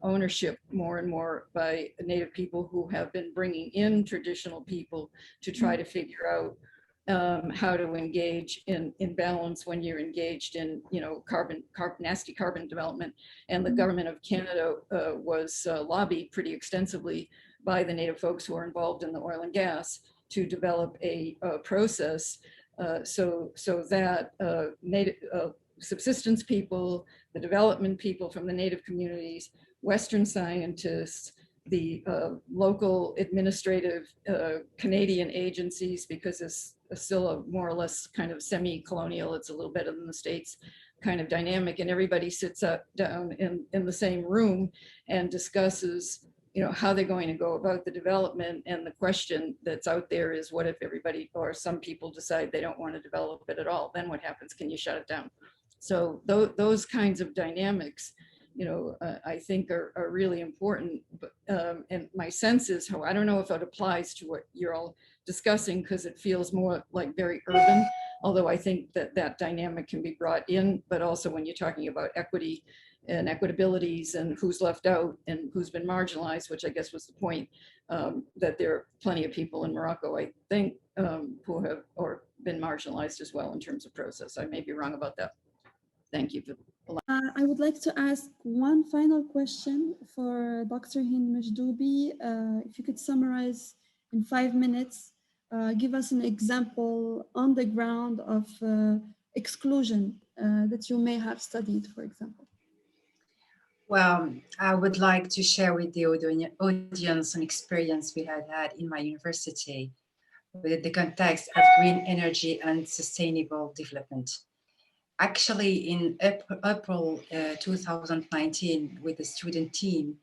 ownership more and more by Native people who have been bringing in traditional people to try to figure out how to engage in balance when you're engaged in, nasty carbon development. And the government of Canada was lobbied pretty extensively by the Native folks who are involved in the oil and gas. to develop a process so that native subsistence people, the development people from the native communities, Western scientists, the local administrative Canadian agencies, because it's still a more or less kind of semi-colonial, it's a little better than the States kind of dynamic, and everybody sits down in the same room and discusses, you know, how they're going to go about the development. And the question that's out there is, what if everybody or some people decide they don't want to develop it at all? Then what happens? Can you shut it down? So those kinds of dynamics, you know, I think are really important. But, and my sense is, how I don't know if it applies to what you're all discussing, because it feels more like very urban, although I think that that dynamic can be brought in, but also when you're talking about equity and equitabilities and who's left out and who's been marginalized, which I guess was the point, that there are plenty of people in Morocco, I think, who have or been marginalized as well in terms of process. I may be wrong about that. Thank you. I would like to ask one final question for Dr. Hind Majdoubi. If you could summarize in 5 minutes, give us an example on the ground of exclusion that you may have studied, for example. Well, I would like to share with the audience an experience we had in my university with the context of green energy and sustainable development. Actually, in April 2019, with the student team,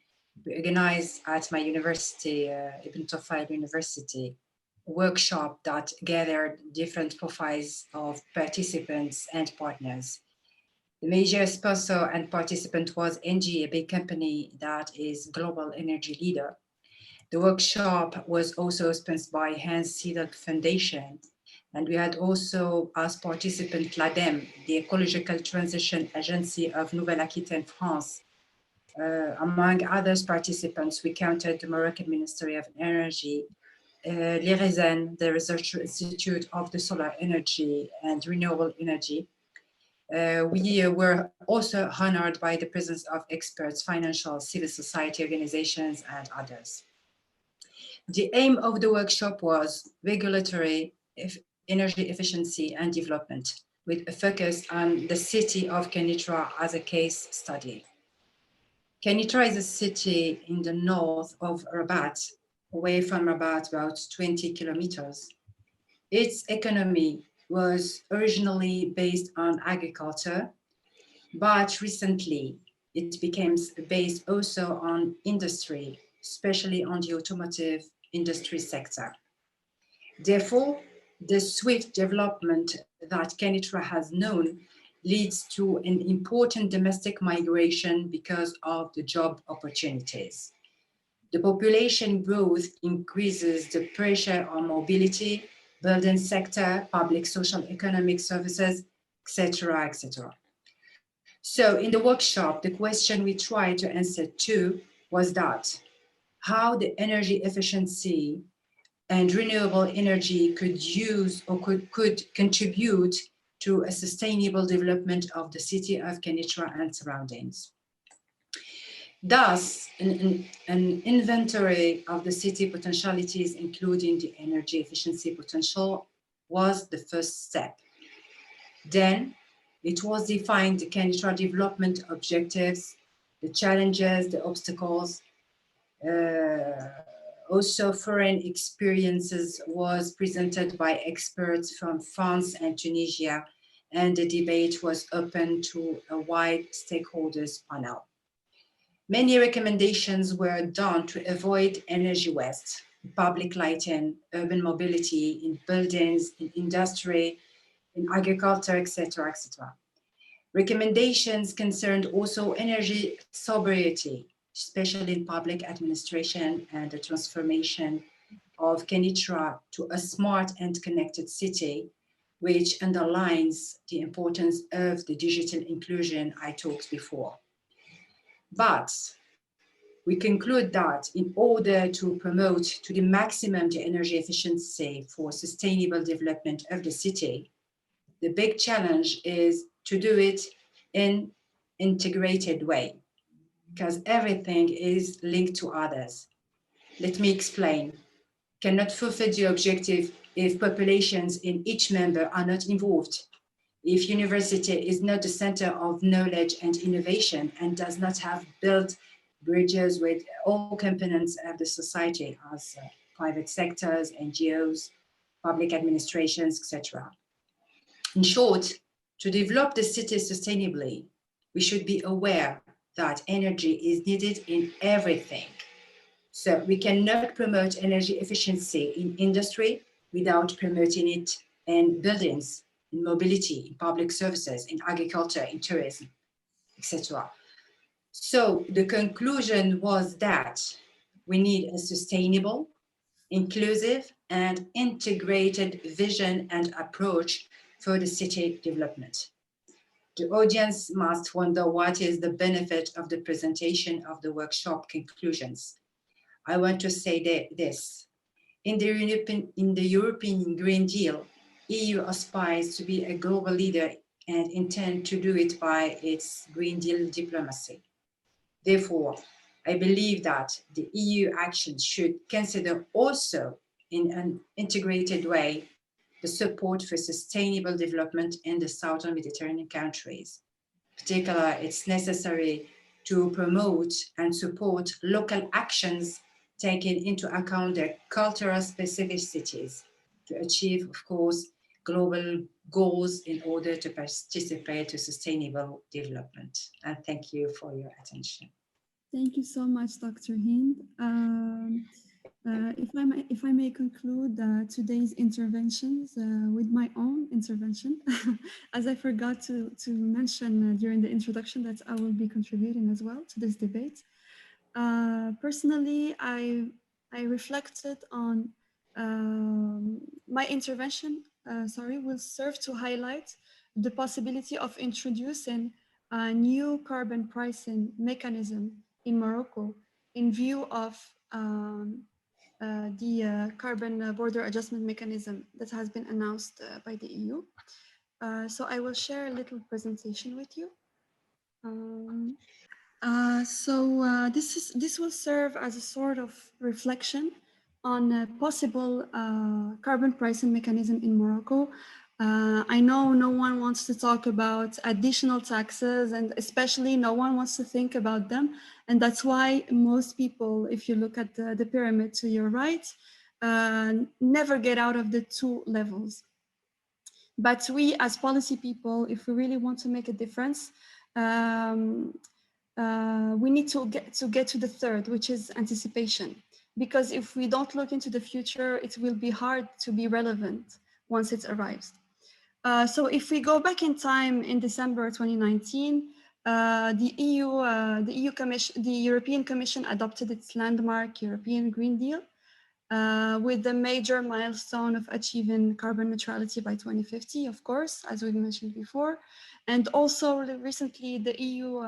we organized at my university, Ibn Tufayl University, a workshop that gathered different profiles of participants and partners. The major sponsor and participant was ENGIE, a big company that is global energy leader. The workshop was also sponsored by Hans Seedorf Foundation. And we had also as participant l'ADEME, the Ecological Transition Agency of Nouvelle-Aquitaine, France. Among others participants, we counted the Moroccan Ministry of Energy, l'IRESEN, the Research Institute of the Solar Energy and Renewable Energy. We were also honored by the presence of experts, financial, civil society organizations, and others. The aim of the workshop was regulatory energy efficiency and development, with a focus on the city of Kenitra as a case study. Kenitra is a city in the north of Rabat, away from Rabat about 20 kilometers. Its economy was originally based on agriculture, but recently it became based also on industry, especially on the automotive industry sector. Therefore, the swift development that Kenitra has known leads to an important domestic migration because of the job opportunities. The population growth increases the pressure on mobility, building sector, public social economic services, etc., etc. So in the workshop, the question we tried to answer to was that how the energy efficiency and renewable energy could use or could contribute to a sustainable development of the city of Kenitra and surroundings. Thus, an inventory of the city potentialities, including the energy efficiency potential, was the first step. Then, it was defined the Kenitra development objectives, the challenges, the obstacles. Also, foreign experiences was presented by experts from France and Tunisia, and the debate was open to a wide stakeholders panel. Many recommendations were done to avoid energy waste, public lighting, urban mobility, in buildings, in industry, in agriculture, etc., etc. Recommendations concerned also energy sobriety, especially in public administration, and the transformation of Kenitra to a smart and connected city, which underlines the importance of the digital inclusion I talked before. But we conclude that in order to promote to the maximum the energy efficiency for sustainable development of the city, the big challenge is to do it in integrated way, because everything is linked to others. Let me explain. cannot fulfill the objective if populations in each member are not involved, if university is not the center of knowledge and innovation and does not have built bridges with all components of the society as private sectors, NGOs, public administrations, etc. In short, to develop the city sustainably, we should be aware that energy is needed in everything. So we cannot promote energy efficiency in industry without promoting it in buildings, in mobility, in public services, in agriculture, in tourism, etc. So the conclusion was that we need a sustainable, inclusive, and integrated vision and approach for the city development. The audience must wonder what is the benefit of the presentation of the workshop conclusions. I want to say this. In the European Green Deal, EU aspires to be a global leader and intend to do it by its Green Deal diplomacy. Therefore, I believe that the EU action should consider also in an integrated way the support for sustainable development in the Southern Mediterranean countries. Particularly, it's necessary to promote and support local actions taking into account their cultural specificities to achieve, of course, global goals in order to participate to sustainable development. And thank you for your attention. Thank you so much, Dr. Hind. If I may conclude today's interventions with my own intervention, as I forgot to mention during the introduction that I will be contributing as well to this debate. Personally, I reflected on my intervention, will serve to highlight the possibility of introducing a new carbon pricing mechanism in Morocco in view of the carbon border adjustment mechanism that has been announced by the EU. So I will share a little presentation with you. This will serve as a sort of reflection on a possible carbon pricing mechanism in Morocco. I know no one wants to talk about additional taxes, and especially no one wants to think about them. And that's why most people, if you look at the pyramid to your right, never get out of the two levels. But we as policy people, if we really want to make a difference, we need to get to the third, which is anticipation. Because if we don't look into the future, it will be hard to be relevant once it arrives. So if we go back in time in December 2019, the European Commission adopted its landmark European Green Deal with the major milestone of achieving carbon neutrality by 2050, of course, as we mentioned before. And also recently, the EU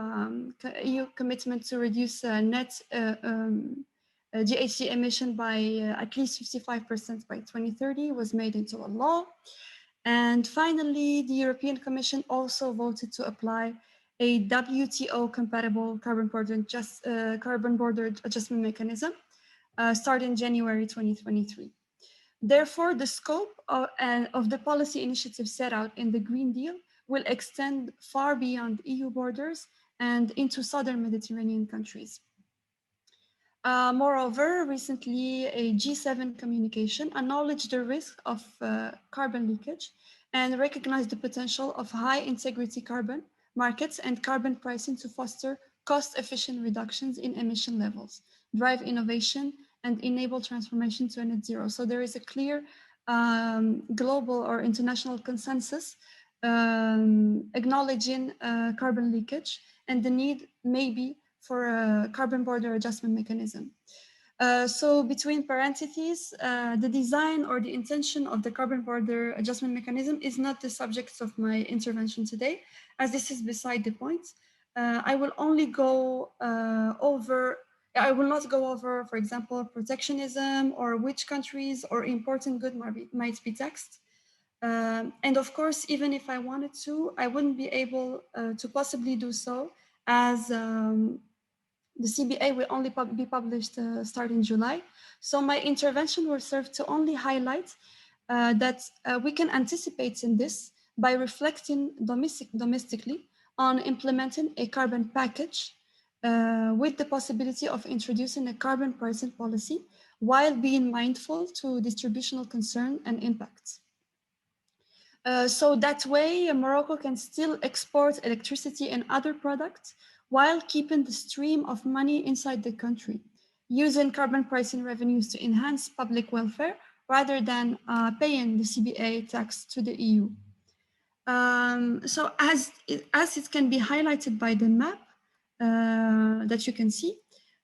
commitment to reduce net GHG emission by at least 55% by 2030 was made into a law. And finally, the European Commission also voted to apply a WTO-compatible carbon border adjustment mechanism starting January 2023. Therefore, the scope of the policy initiative set out in the Green Deal will extend far beyond EU borders and into Southern Mediterranean countries. Moreover, recently a G7 communication acknowledged the risk of carbon leakage and recognized the potential of high integrity carbon markets and carbon pricing to foster cost-efficient reductions in emission levels, drive innovation, and enable transformation to a net zero. So there is a clear global or international consensus acknowledging carbon leakage and the need maybe for a carbon border adjustment mechanism. So between parentheses, the design or the intention of the carbon border adjustment mechanism is not the subject of my intervention today, as this is beside the point. I will only go I will not go over, for example, protectionism or which countries or important goods might be taxed. And of course, even if I wanted to, I wouldn't be able to possibly do so, as The CBA will only be published starting July. So my intervention will serve to only highlight that we can anticipate in this by reflecting domestically on implementing a carbon package with the possibility of introducing a carbon pricing policy while being mindful to distributional concern and impacts. So that way, Morocco can still export electricity and other products while keeping the stream of money inside the country, using carbon pricing revenues to enhance public welfare rather than paying the CBA tax to the EU. So as it can be highlighted by the map that you can see,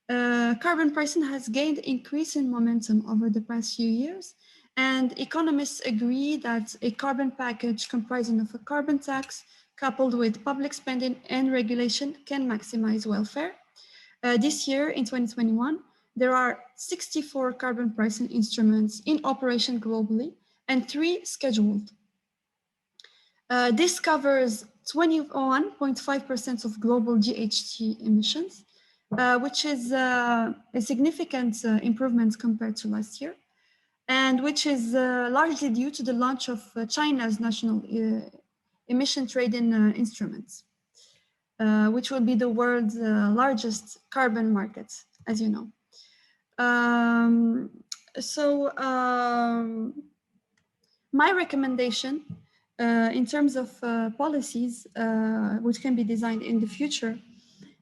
carbon pricing has gained increasing momentum over the past few years, and economists agree that a carbon package comprising of a carbon tax coupled with public spending and regulation can maximize welfare. This year, in 2021, there are 64 carbon pricing instruments in operation globally and 3 scheduled. This covers 21.5% of global GHG emissions, which is a significant improvement compared to last year, and which is largely due to the launch of China's national emission trading instruments, which will be the world's largest carbon market, as you know. My recommendation in terms of policies which can be designed in the future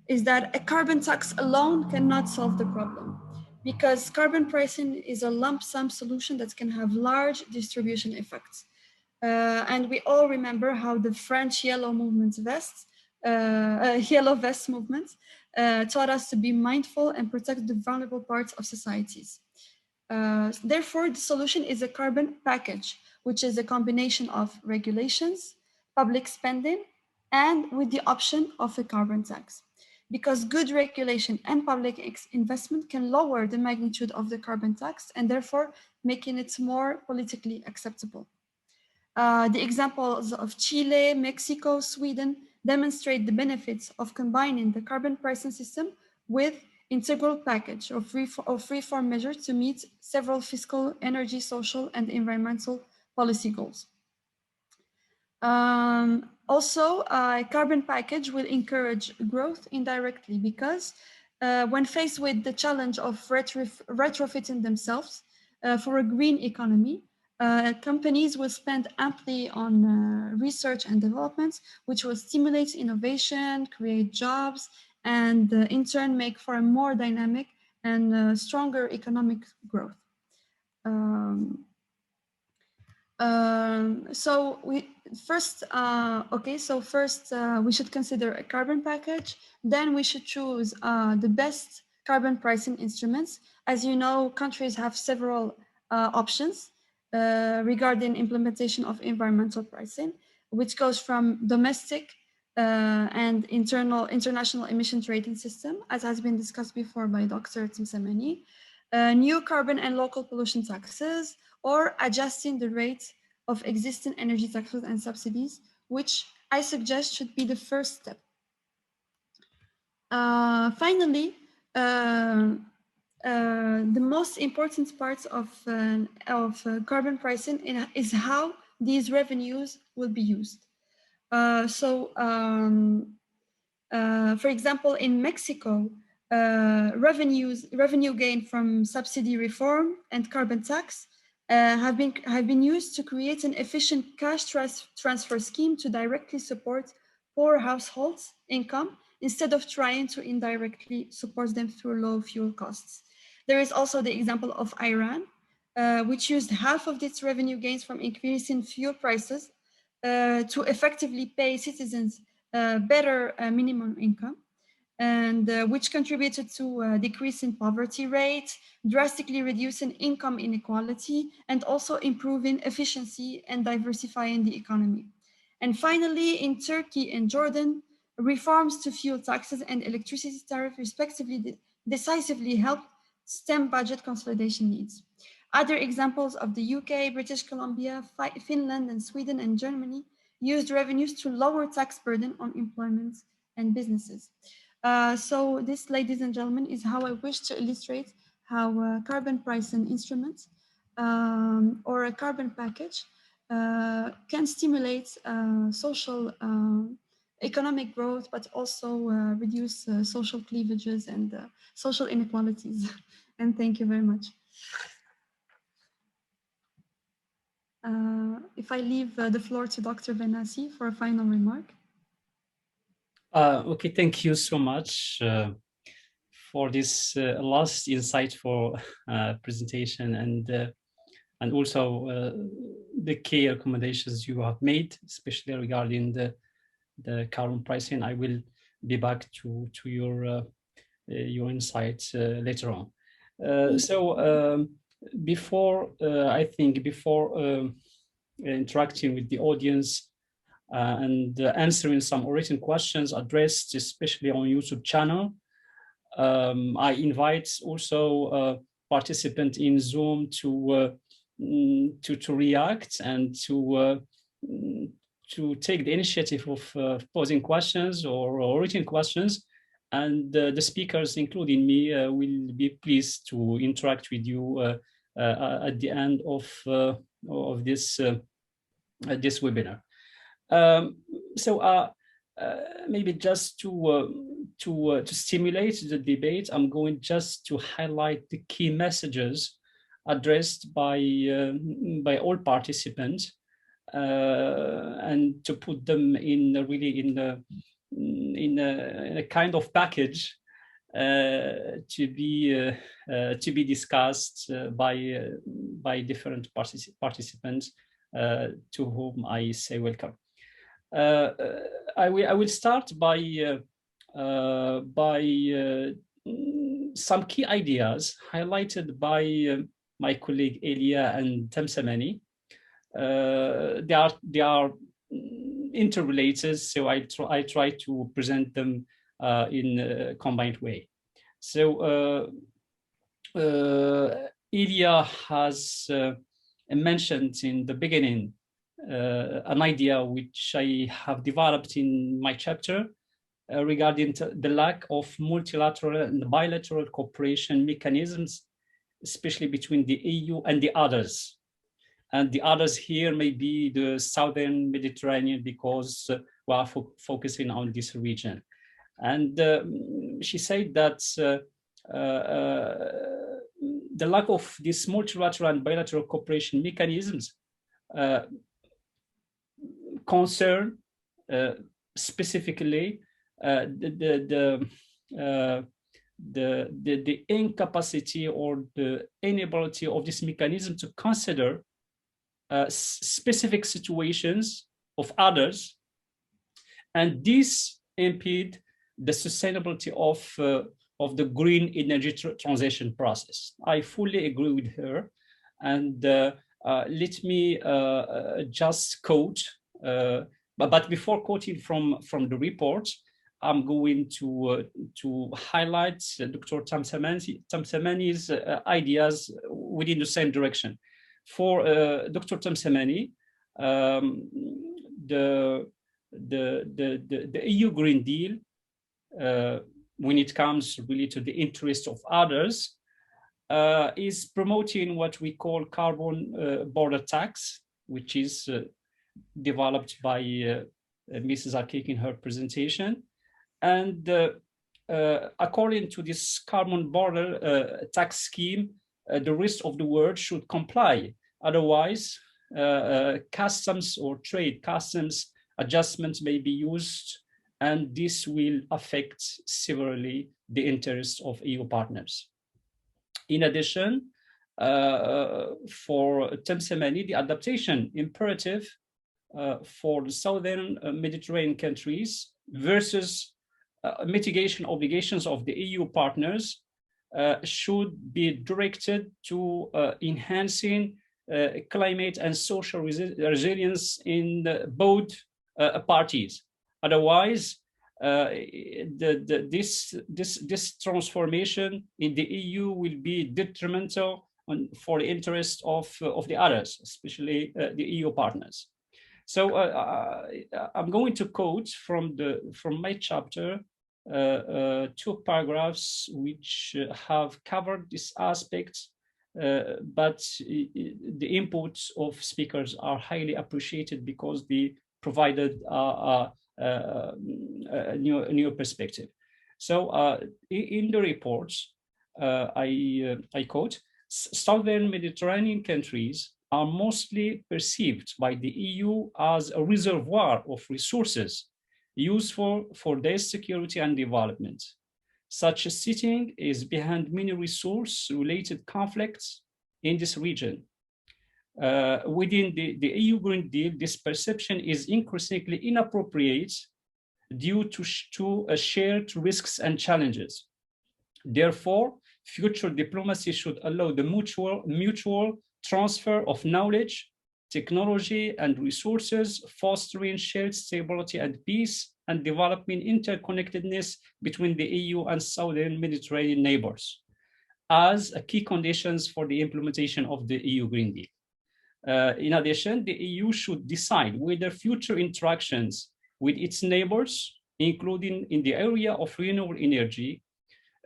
is that a carbon tax alone cannot solve the problem, because carbon pricing is a lump sum solution that can have large distribution effects. And we all remember how the French yellow vest movement taught us to be mindful and protect the vulnerable parts of societies. Therefore, the solution is a carbon package, which is a combination of regulations, public spending, and with the option of a carbon tax. Because good regulation and public investment can lower the magnitude of the carbon tax and therefore making it more politically acceptable. The examples of Chile, Mexico, Sweden demonstrate the benefits of combining the carbon pricing system with integral package of reform measures to meet several fiscal, energy, social, and environmental policy goals. Also, a carbon package will encourage growth indirectly because when faced with the challenge of retrofitting themselves for a green economy, companies will spend amply on research and development, which will stimulate innovation, create jobs, and in turn make for a more dynamic and stronger economic growth. So first we should consider a carbon package. Then we should choose the best carbon pricing instruments. As you know, countries have several options regarding implementation of environmental pricing, which goes from domestic and international emission trading system, as has been discussed before by Dr. Timsamani, new carbon and local pollution taxes, or adjusting the rate of existing energy taxes and subsidies, which I suggest should be the first step. Finally, the most important part of carbon pricing is how these revenues will be used. For example, in Mexico, revenue gain from subsidy reform and carbon tax have been used to create an efficient cash transfer scheme to directly support poor households' income instead of trying to indirectly support them through low fuel costs. There is also the example of Iran, which used half of its revenue gains from increasing fuel prices to effectively pay citizens better minimum income, and which contributed to a decrease in poverty rate, drastically reducing income inequality, and also improving efficiency and diversifying the economy. And finally, in Turkey and Jordan, reforms to fuel taxes and electricity tariff respectively decisively helped stem budget consolidation needs. Other examples of the UK, British Columbia, Finland, and Sweden and Germany used revenues to lower tax burden on employment and businesses. So this, ladies and gentlemen, is how I wish to illustrate how carbon pricing instruments or a carbon package can stimulate social economic growth, but also reduce social cleavages and social inequalities. And thank you very much. If I leave the floor to Dr. Behnassi for a final remark. Okay, thank you so much for this last insightful presentation and also the key recommendations you have made, especially regarding the carbon pricing. I will be back to your insights later on. Before interacting with the audience and answering some written questions addressed, especially on YouTube channel, I invite also participants in Zoom to react and to take the initiative of posing questions or written questions, and the speakers, including me, will be pleased to interact with you at the end of this webinar. Maybe just to stimulate the debate, I'm going just to highlight the key messages addressed by all participants, and to put them in a kind of package to be discussed by different participants, to whom I say welcome. I will start by some key ideas highlighted by my colleague Elia and Temsamani. They are interrelated, so I try to present them in a combined way. So Elia has mentioned in the beginning an idea which I have developed in my chapter regarding the lack of multilateral and bilateral cooperation mechanisms, especially between the EU and the others. And the others here may be the Southern Mediterranean, because we are focusing on this region. And she said that the lack of these multilateral and bilateral cooperation mechanisms concern specifically the incapacity or the inability of this mechanism to consider specific situations of others, and this impede the sustainability of the green energy transition process. I fully agree with her, and let me just quote, but before quoting from the report, I'm going to highlight Dr. Temsamani's ideas within the same direction. For Dr. Temsamani, the EU Green Deal, when it comes really to the interest of others, is promoting what we call carbon border tax, which is developed by Mrs. Arkik in her presentation. And according to this carbon border tax scheme, the rest of the world should comply. Otherwise, customs or trade customs adjustments may be used, and this will affect severely the interests of EU partners. In addition, for Temsamani, the adaptation imperative for the Southern Mediterranean countries versus mitigation obligations of the EU partners should be directed to enhancing climate and social resilience in both parties. Otherwise, this transformation in the EU will be detrimental for the interest of the others, especially the EU partners. So I'm going to quote from my chapter two paragraphs which have covered this aspect, but the inputs of speakers are highly appreciated because they provided a new perspective. So in the report, I quote, Southern Mediterranean countries are mostly perceived by the EU as a reservoir of resources useful for their security and development. Such a setting is behind many resource-related conflicts in this region. Within the EU Green Deal, this perception is increasingly inappropriate due to shared risks and challenges. Therefore, future diplomacy should allow the mutual transfer of knowledge, technology, and resources, fostering shared stability and peace, and developing interconnectedness between the EU and Southern Mediterranean neighbors as key conditions for the implementation of the EU Green Deal. In addition, the EU should decide whether future interactions with its neighbors, including in the area of renewable energy,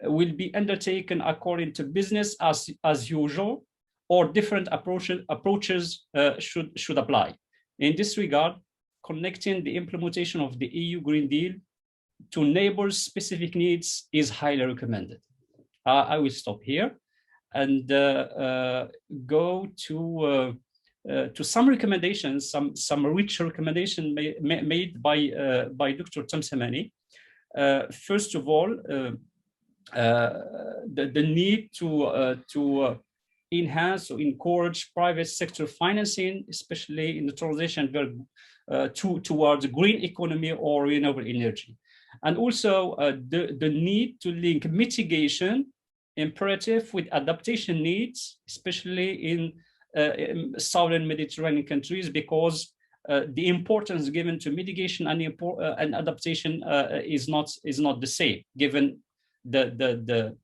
will be undertaken according to business as usual, or different approaches should apply. In this regard, connecting the implementation of the EU Green Deal to neighbors' specific needs is highly recommended. I will stop here and go to some recommendations, some rich recommendations made by Dr. Tamsamani. First of all, the need to enhance or encourage private sector financing, especially in the transition towards green economy or renewable energy. And also the need to link mitigation imperative with adaptation needs, especially in Southern Mediterranean countries, because the importance given to mitigation and adaptation is not the same, given the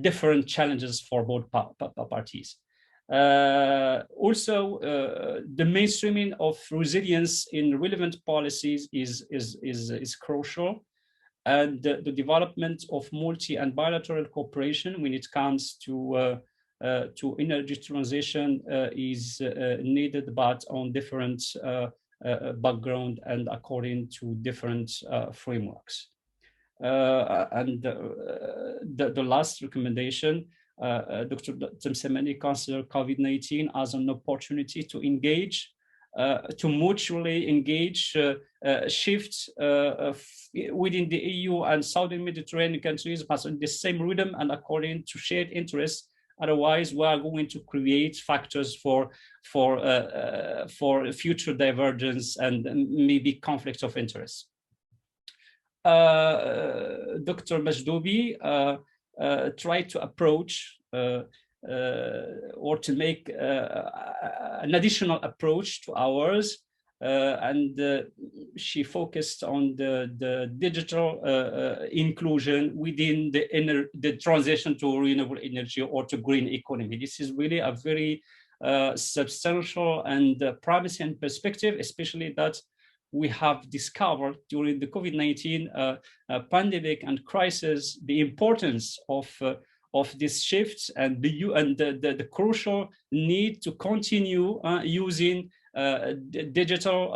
different challenges for both parties. Also, the mainstreaming of resilience in relevant policies is crucial, and the development of multi and bilateral cooperation when it comes to energy transition is needed, but on different background and according to different frameworks. And the last recommendation, Dr. Tamsamani considered COVID-19 as an opportunity to engage, to mutually engage shifts within the EU and Southern Mediterranean countries, but in the same rhythm and according to shared interests. Otherwise, we are going to create factors for future divergence and maybe conflicts of interest. Dr. Majdoubi tried to approach or to make an additional approach to ours, and she focused on the digital inclusion within the transition to renewable energy or to green economy. This is really a very substantial and promising perspective, especially that we have discovered during the COVID-19 pandemic and crisis the importance of this shift and the crucial need to continue using digital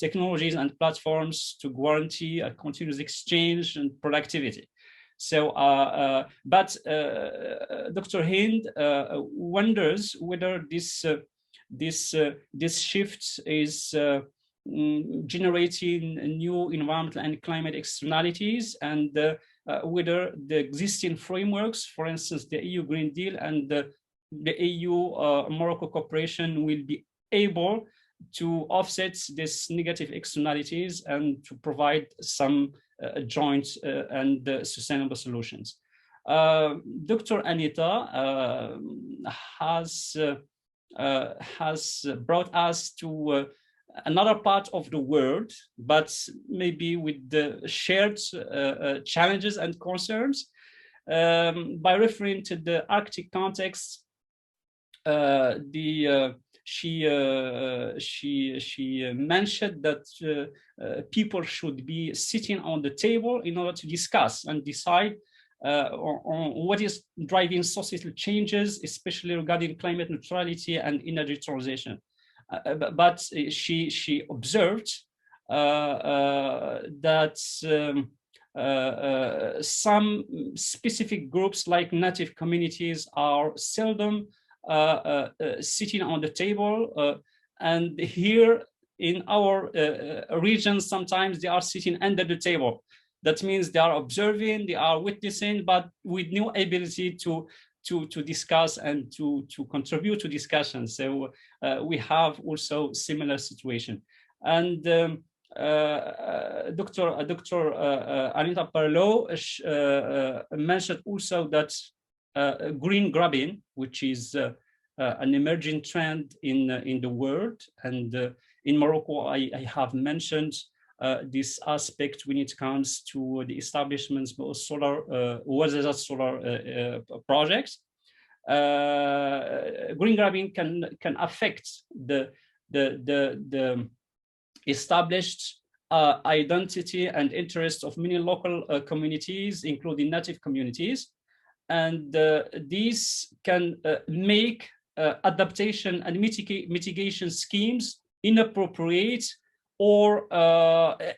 technologies and platforms to guarantee a continuous exchange and productivity. So, but Dr. Hind wonders whether this shift is generating new environmental and climate externalities, and whether the existing frameworks, for instance, the EU Green Deal and the EU-Morocco cooperation, will be able to offset these negative externalities and to provide some joint and sustainable solutions. Dr. Anita has brought us to another part of the world, but maybe with the shared challenges and concerns. By referring to the Arctic context, the she mentioned that people should be sitting on the table in order to discuss and decide on what is driving societal changes, especially regarding climate neutrality and energy transition. But she observed that some specific groups like native communities are seldom sitting on the table, and here in our region sometimes they are sitting under the table. That means they are observing, they are witnessing, but with no ability to discuss and to contribute to discussion. So we have also similar situation. And Dr. Anita Parlow mentioned also that green grabbing, which is an emerging trend in the world, and in Morocco, I have mentioned this aspect when it comes to the establishments of solar, solar projects. Green grabbing can affect the established identity and interest of many local communities, including native communities, and these can make adaptation and mitigation schemes inappropriate or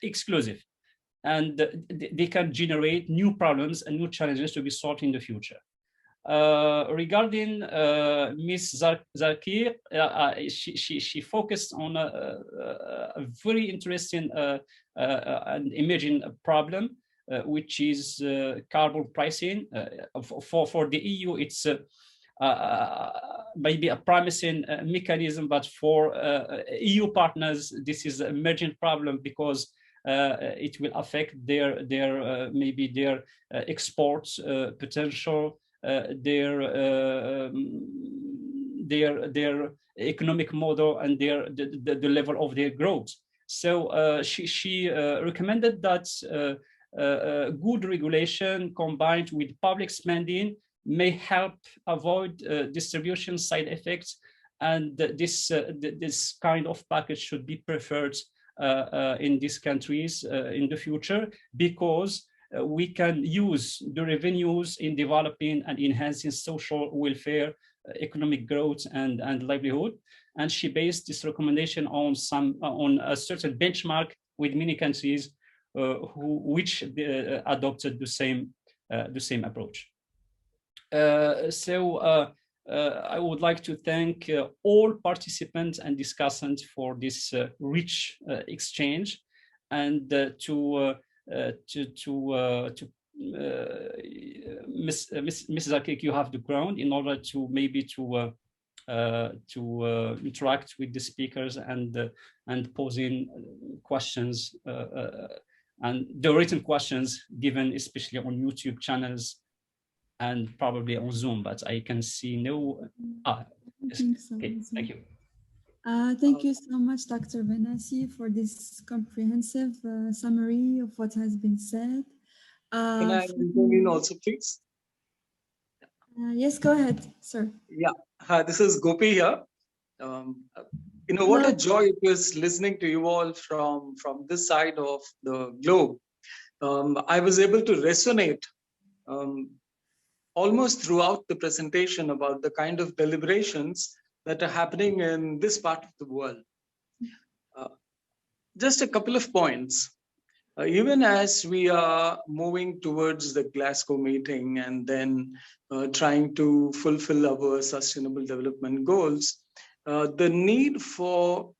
exclusive, and they can generate new problems and new challenges to be solved in the future. Regarding Ms. Zakir, she focused on a very interesting and emerging problem, which is carbon pricing. For the EU, it's maybe a promising mechanism, but for EU partners, this is an emergent problem because it will affect their maybe their exports potential, their economic model, and the level of their growth. So she recommended that good regulation combined with public spending may help avoid distribution side effects, and this kind of package should be preferred in these countries in the future, because we can use the revenues in developing and enhancing social welfare, economic growth, and livelihood. And she based this recommendation on a certain benchmark with many countries which adopted the same approach. I would like to thank all participants and discussants for this rich exchange, and to Ms. Zakik, you have the ground in order to maybe to interact with the speakers and posing questions and the written questions given especially on YouTube channels and probably on Zoom, but I can see no. Yes. Okay, thank you. Thank you so much, Dr. Behnassi, for this comprehensive summary of what has been said. Can I intervene also, please? Yes, go ahead, sir. Yeah, hi, this is Gopi here. What a joy it was listening to you all from this side of the globe. I was able to resonate almost throughout the presentation about the kind of deliberations that are happening in this part of the world. Just a couple of points. Even as we are moving towards the Glasgow meeting and then trying to fulfill our sustainable development goals, the need for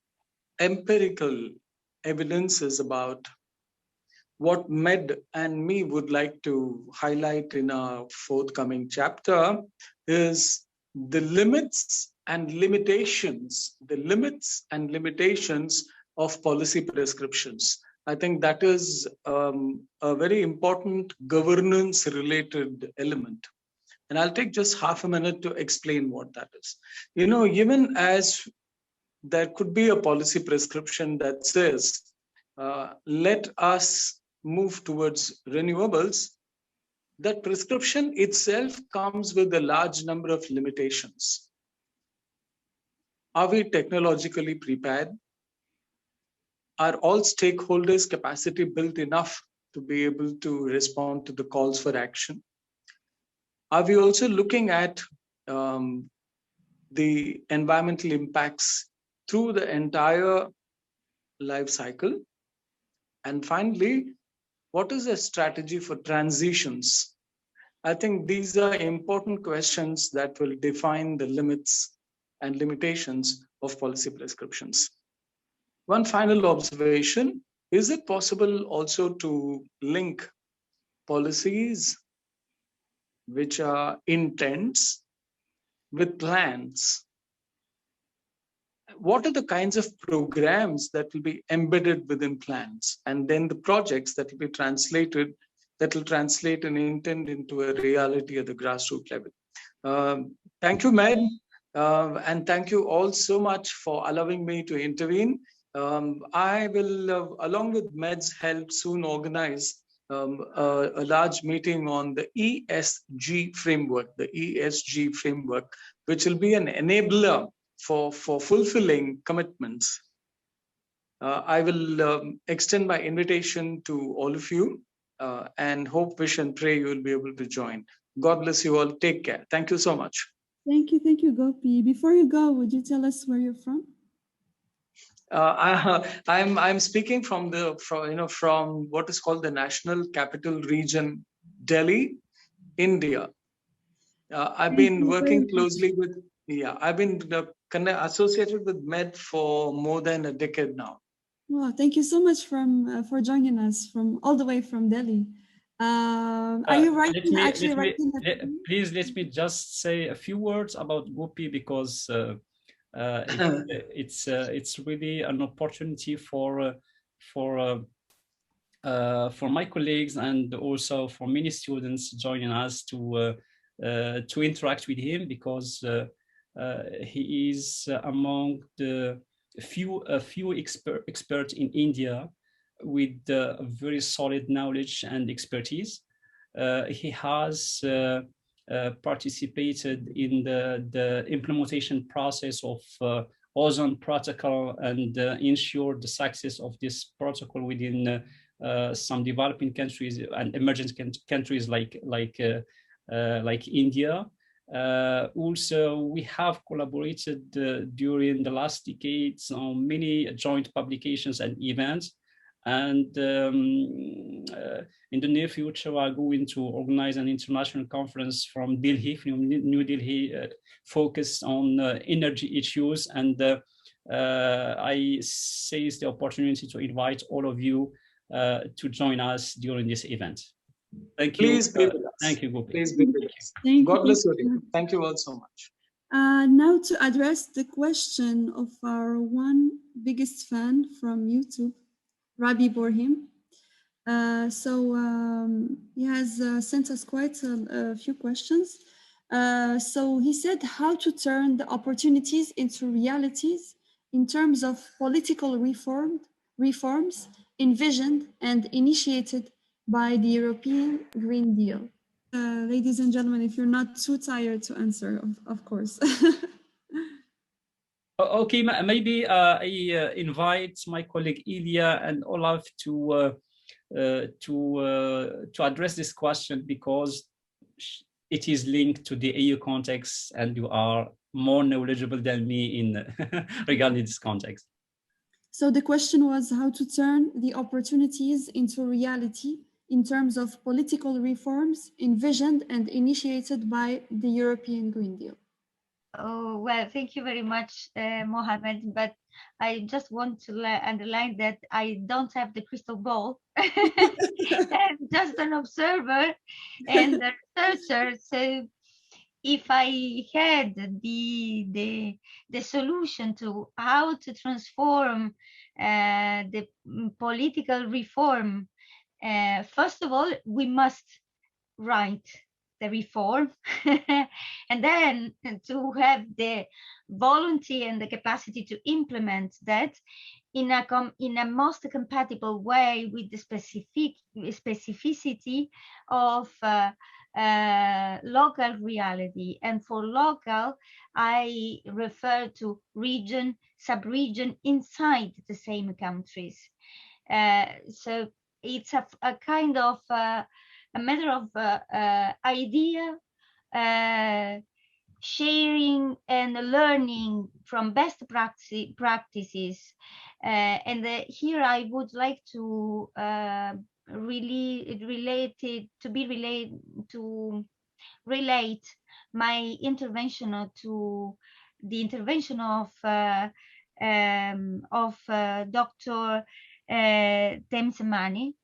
empirical evidences about what Med and me would like to highlight in our forthcoming chapter is the limits and limitations of policy prescriptions. I think that is a very important governance related element. And I'll take just half a minute to explain what that is. Even as there could be a policy prescription that says, let us move towards renewables, that prescription itself comes with a large number of limitations. Are we technologically prepared? Are all stakeholders' capacity built enough to be able to respond to the calls for action? Are we also looking at the environmental impacts through the entire life cycle? And finally, what is a strategy for transitions? I think these are important questions that will define the limits and limitations of policy prescriptions. One final observation, is it possible also to link policies which are intents with plans? What are the kinds of programs that will be embedded within plans, and then the projects that will be translated, that will translate an intent into a reality at the grassroots level? Thank you, Med, and thank you all so much for allowing me to intervene. I will, along with Med's help, soon organize a large meeting on the ESG framework, which will be an enabler for fulfilling commitments. I will extend my invitation to all of you and hope, wish, and pray you will be able to join. God bless you all. Take care. Thank you so much. Thank you, Gopi. Before you go, would you tell us where you're from? I'm speaking from what is called the National Capital Region, Delhi, India. I've been working closely with, I've been associated with Med for more than a decade now. Well, thank you so much for joining us from all the way from Delhi. Are you writing? Please let me just say a few words about Gopi, because it's really an opportunity for my colleagues and also for many students joining us to interact with him, because he is among the few experts in India with very solid knowledge and expertise. He has participated in the implementation process of ozone protocol and ensured the success of this protocol within some developing countries and emerging countries like India. Also, we have collaborated during the last decades on many joint publications and events. And in the near future, we are going to organize an international conference from New Delhi, focused on energy issues. And I seize the opportunity to invite all of you to join us during this event. Thank you. Please be with us. Thank you, Gopi. Please be with us. God bless you. Thank you all so much. Now to address the question of our one biggest fan from YouTube, Rabi Borhim. He has sent us quite a few questions. So he said, how to turn the opportunities into realities in terms of political reforms envisioned and initiated by the European Green Deal. Ladies and gentlemen, if you're not too tired to answer, of course. Okay, maybe I invite my colleague Ilya and Olaf to address this question, because it is linked to the EU context, and you are more knowledgeable than me in regarding this context. So the question was how to turn the opportunities into reality in terms of political reforms envisioned and initiated by the European Green Deal. Oh, well, thank you very much, Mohammed. But I just want to underline that I don't have the crystal ball. I'm just an observer and a researcher. So if I had the solution to how to transform the political reform, first of all, we must write the reform and then to have the volunteer and the capacity to implement that in a most compatible way with the specificity of local reality. And for local, I refer to region, sub-region inside the same countries. So it's a kind of a matter of idea, sharing and learning from best practices. And here I would like to relate my intervention to the intervention of Dr. Temsemani.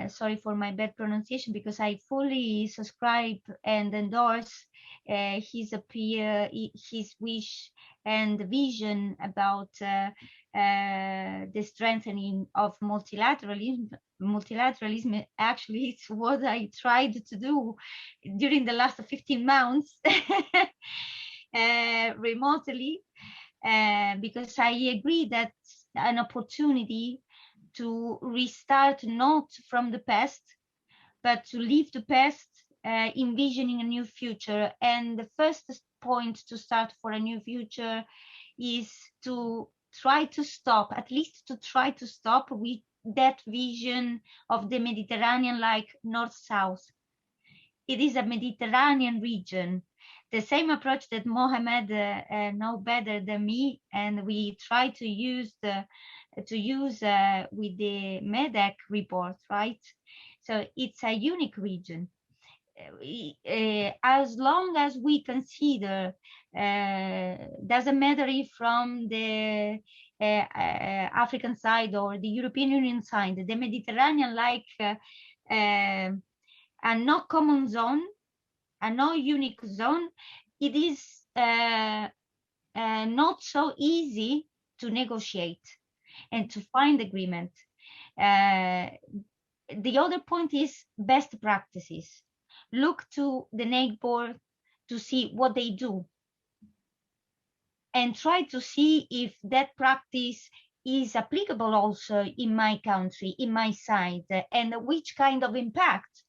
Sorry for my bad pronunciation, because I fully subscribe and endorse his wish and vision about the strengthening of multilateralism. Multilateralism, actually, it's what I tried to do during the last 15 months remotely, because I agree that's an opportunity to restart not from the past, but to leave the past, envisioning a new future. And the first point to start for a new future is to try to stop, at least to try to stop with that vision of the Mediterranean like north-south. It is a Mediterranean region. The same approach that Mohamed know better than me, and we try to use with the MEDEC report, right? So it's a unique region. As long as we consider, doesn't matter if from the African side or the European Union side, the Mediterranean like a no common zone, a no unique zone, it is not so easy to negotiate and to find agreement. The other point is best practices. Look to the neighbor to see what they do and try to see if that practice is applicable also in my country, in my side, and which kind of impact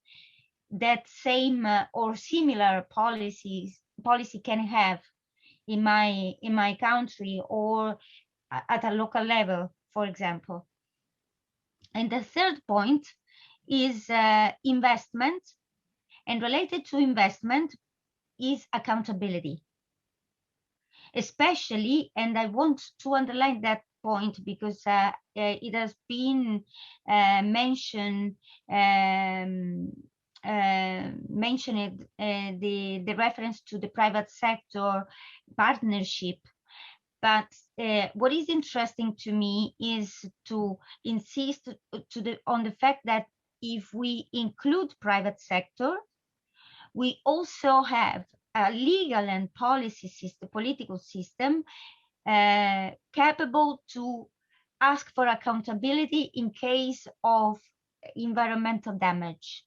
that same or similar policy can have in my country or at a local level, for example. And the third point is investment, and related to investment is accountability. Especially, and I want to underline that point because it has been mentioned the reference to the private sector partnership. But what is interesting to me is to insist on the fact that if we include private sector, we also have a legal and policy system, political system capable to ask for accountability in case of environmental damage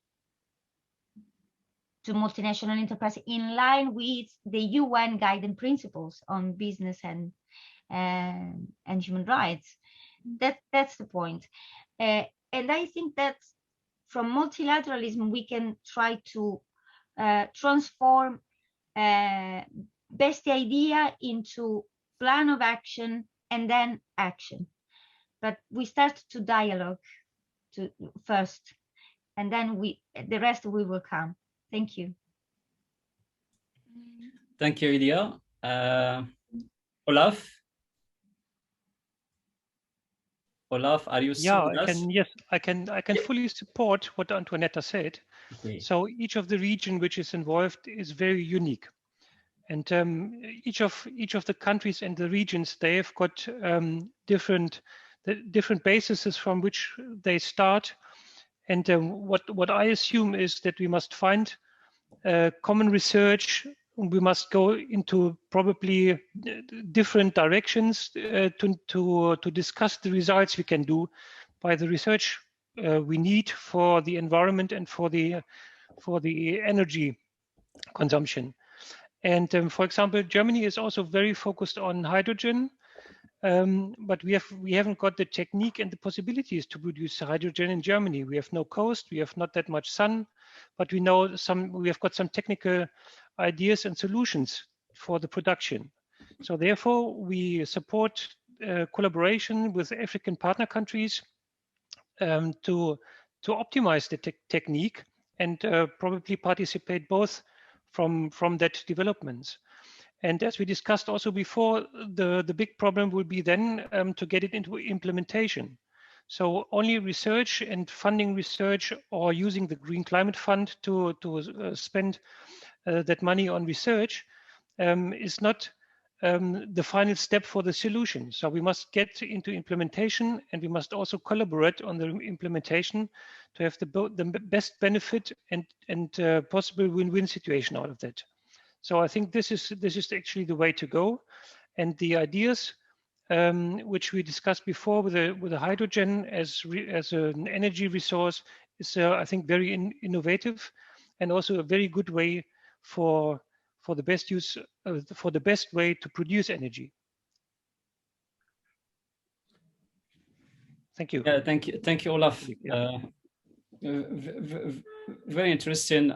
to multinational enterprises, in line with the UN guiding principles on business and human rights. That's the point. And I think that from multilateralism, we can try to transform best the into plan of action and then action. But we start to dialogue first, and then the rest we will come. Thank you. Thank you, Ilia. Olaf? Olaf, are you still with us? Yes, I can fully support what Antoinetta said. Okay. So each of the region which is involved is very unique. And each of the countries and the regions, they have got different bases from which they start. And what I assume is that we must find common research. We must go into probably different directions to discuss the results we can do by the research we need for the environment and for the energy consumption. And for example, Germany is also very focused on hydrogen, but we haven't got the technique and the possibilities to produce hydrogen in Germany. We have no coast, we have not that much sun, but we know we have got some technical ideas and solutions for the production. So therefore, we support collaboration with African partner countries to optimize the technique and probably participate both from that developments. And as we discussed also before, the big problem will be then to get it into implementation. So only research and funding research, or using the Green Climate Fund to spend that money on research is not the final step for the solution. So we must get into implementation, and we must also collaborate on the implementation to have the best benefit and possible win-win situation out of that. So I think this is actually the way to go. And the ideas which we discussed before with the hydrogen as an energy resource is I think very innovative, and also a very good way for the best use, for the best way to produce energy. Thank you. Thank you, Olaf. Very interesting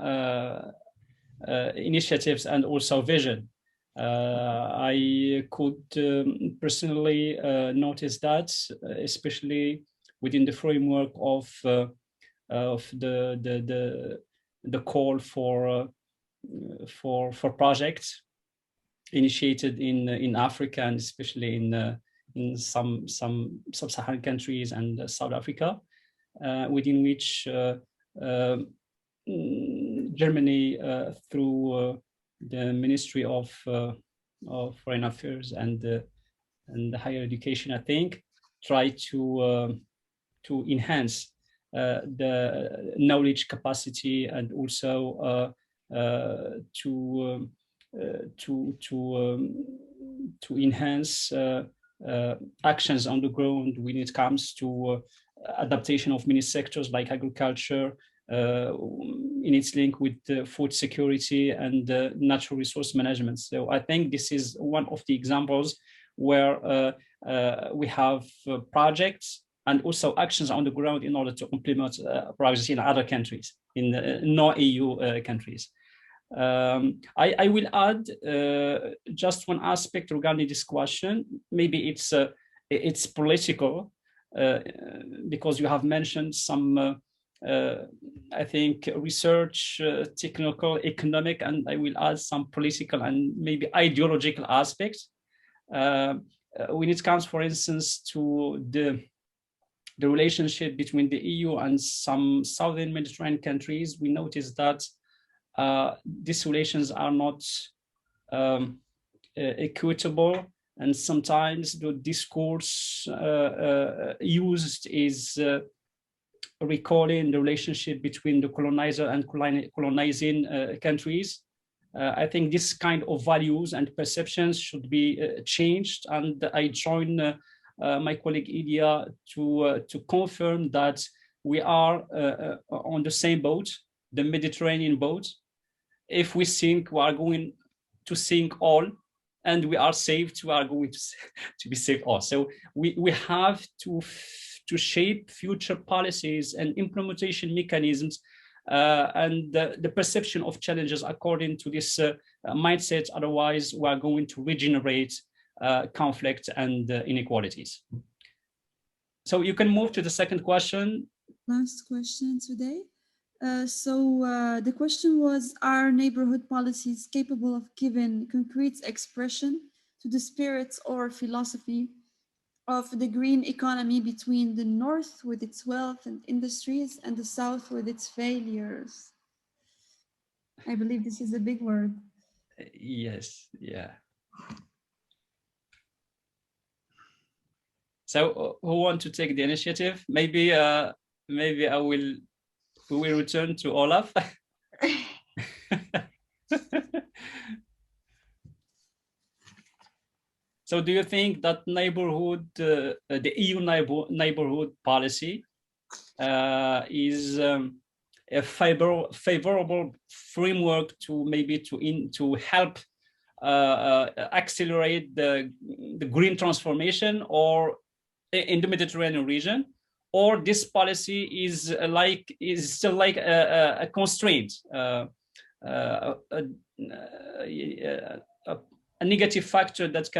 initiatives and also vision. I could personally notice that, especially within the framework of the call for projects initiated in Africa, and especially in some sub-Saharan countries and South Africa, within which Germany, through the Ministry of Foreign Affairs and Higher Education, I think, try to enhance the knowledge capacity, and also to enhance actions on the ground when it comes to adaptation of many sectors like agriculture, in its link with food security and natural resource management. So I think this is one of the examples where we have projects and also actions on the ground in order to implement projects in other countries, in non-EU countries. I will add just one aspect regarding this question. Maybe it's political, because you have mentioned some I think research, technical, economic, and I will add some political and maybe ideological aspects. When it comes, for instance, to the relationship between the EU and some Southern Mediterranean countries, we notice that these relations are not equitable, and sometimes the discourse used is recalling the relationship between the colonizer and colonizing countries. I think this kind of values and perceptions should be changed, and I join my colleague Idia to confirm that we are on the same boat, the Mediterranean boat. If we sink, we are going to sink all, and we are saved, we are going to be saved all. So we have to shape future policies and implementation mechanisms and the perception of challenges according to this mindset. Otherwise, we are going to regenerate conflict and inequalities. So you can move to the second question. Last question today. The question was, are neighborhood policies capable of giving concrete expression to the spirit or philosophy of the green economy between the North with its wealth and industries and the South with its failures? I believe this is a big word. Yes, yeah. So who want to take the initiative? Maybe we will return to Olaf. So do you think that the EU neighborhood policy is a favorable framework to help accelerate the green transformation or in the Mediterranean region, or this policy is still like a constraint, a negative factor that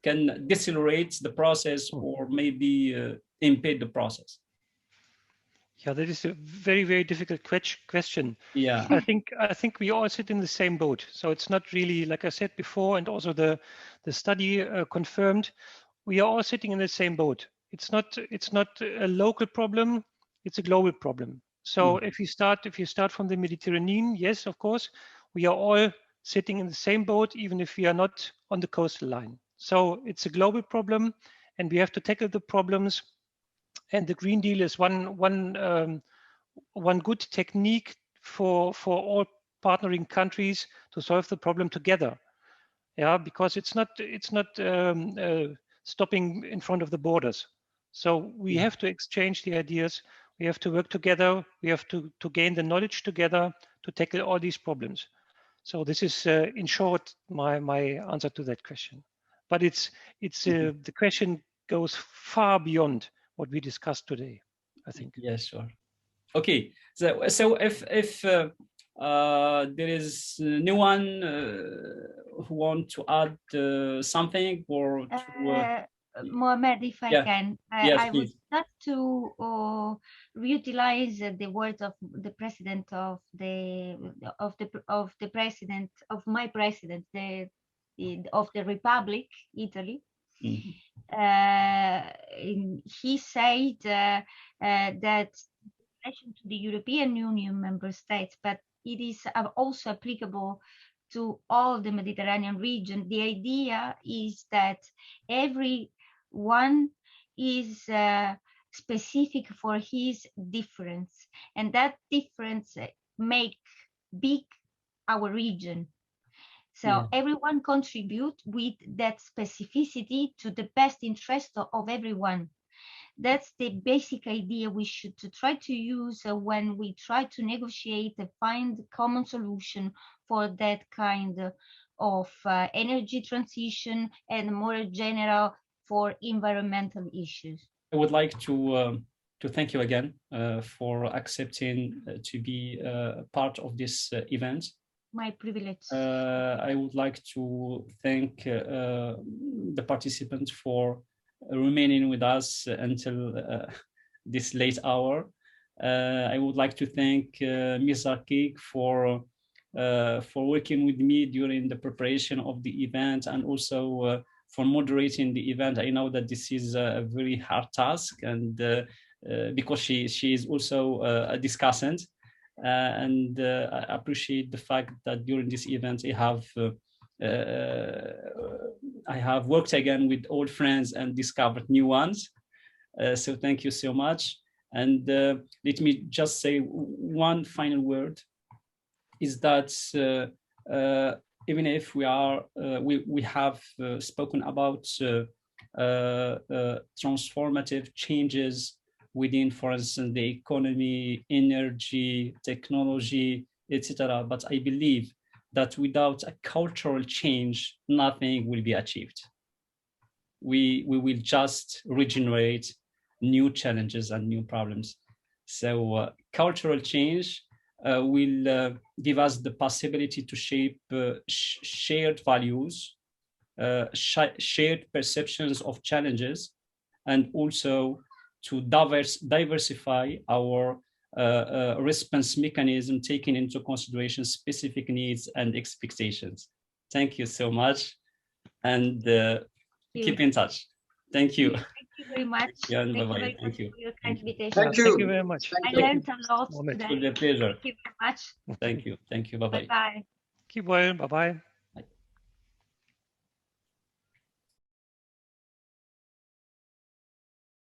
can decelerate the process or maybe impede the process? Yeah, that is a very, very difficult question. Yeah, I think we all sit in the same boat. So it's not really, like I said before, and also the study confirmed, we are all sitting in the same boat. It's not a local problem, it's a global problem. So if you start from the Mediterranean, yes, of course, we are all sitting in the same boat, even if we are not on the coastal line. So it's a global problem, and we have to tackle the problems. And the Green Deal is one good technique for all partnering countries to solve the problem together. Yeah, because it's not stopping in front of the borders. So we have to exchange the ideas. We have to work together. We have to gain the knowledge together to tackle all these problems. So this is, in short, my answer to that question. But the question goes far beyond what we discussed today, I think. Yes, sure. Okay, so if there is no one who want to add something or to, Mohamed, if I yeah. can, Yes, I would please. like to reutilize the words of the president of my president, of the Republic, Italy. Mhm. He said that in relation to the European Union member states, but it is also applicable to all the Mediterranean region. The idea is that everyone is specific for his difference, and that difference make big our region. So Yeah. everyone contribute with that specificity to the best interest of everyone. That's the basic idea we should try to use when we try to negotiate and find common solution for that kind of energy transition and more general for environmental issues. I would like to thank you again for accepting to be part of this event. My privilege. I would like to thank the participants for remaining with us until this late hour. I would like to thank Ms. Arkik for working with me during the preparation of the event and also for moderating the event. I know that this is a very hard task, and because she is also a discussant. And I appreciate the fact that during this event I have worked again with old friends and discovered new ones. So thank you so much. And let me just say one final word, is that even if we have spoken about transformative changes within, for instance, the economy, energy, technology, etc. But I believe that without a cultural change, nothing will be achieved. We will just regenerate new challenges and new problems. So cultural change will give us the possibility to shape shared values, shared perceptions of challenges, and also to diversify our response mechanism, taking into consideration specific needs and expectations. Thank you so much, and keep in touch. Thank you. Thank you very much. Yeah, Thank bye-bye. you Thank you. for your kind invitation. Thank you. Thank you very much. I learned a lot Mohamed. today. It was a pleasure. Thank you very much. Thank you. Thank you. Bye-bye. Bye-bye. Keep well. Bye-bye.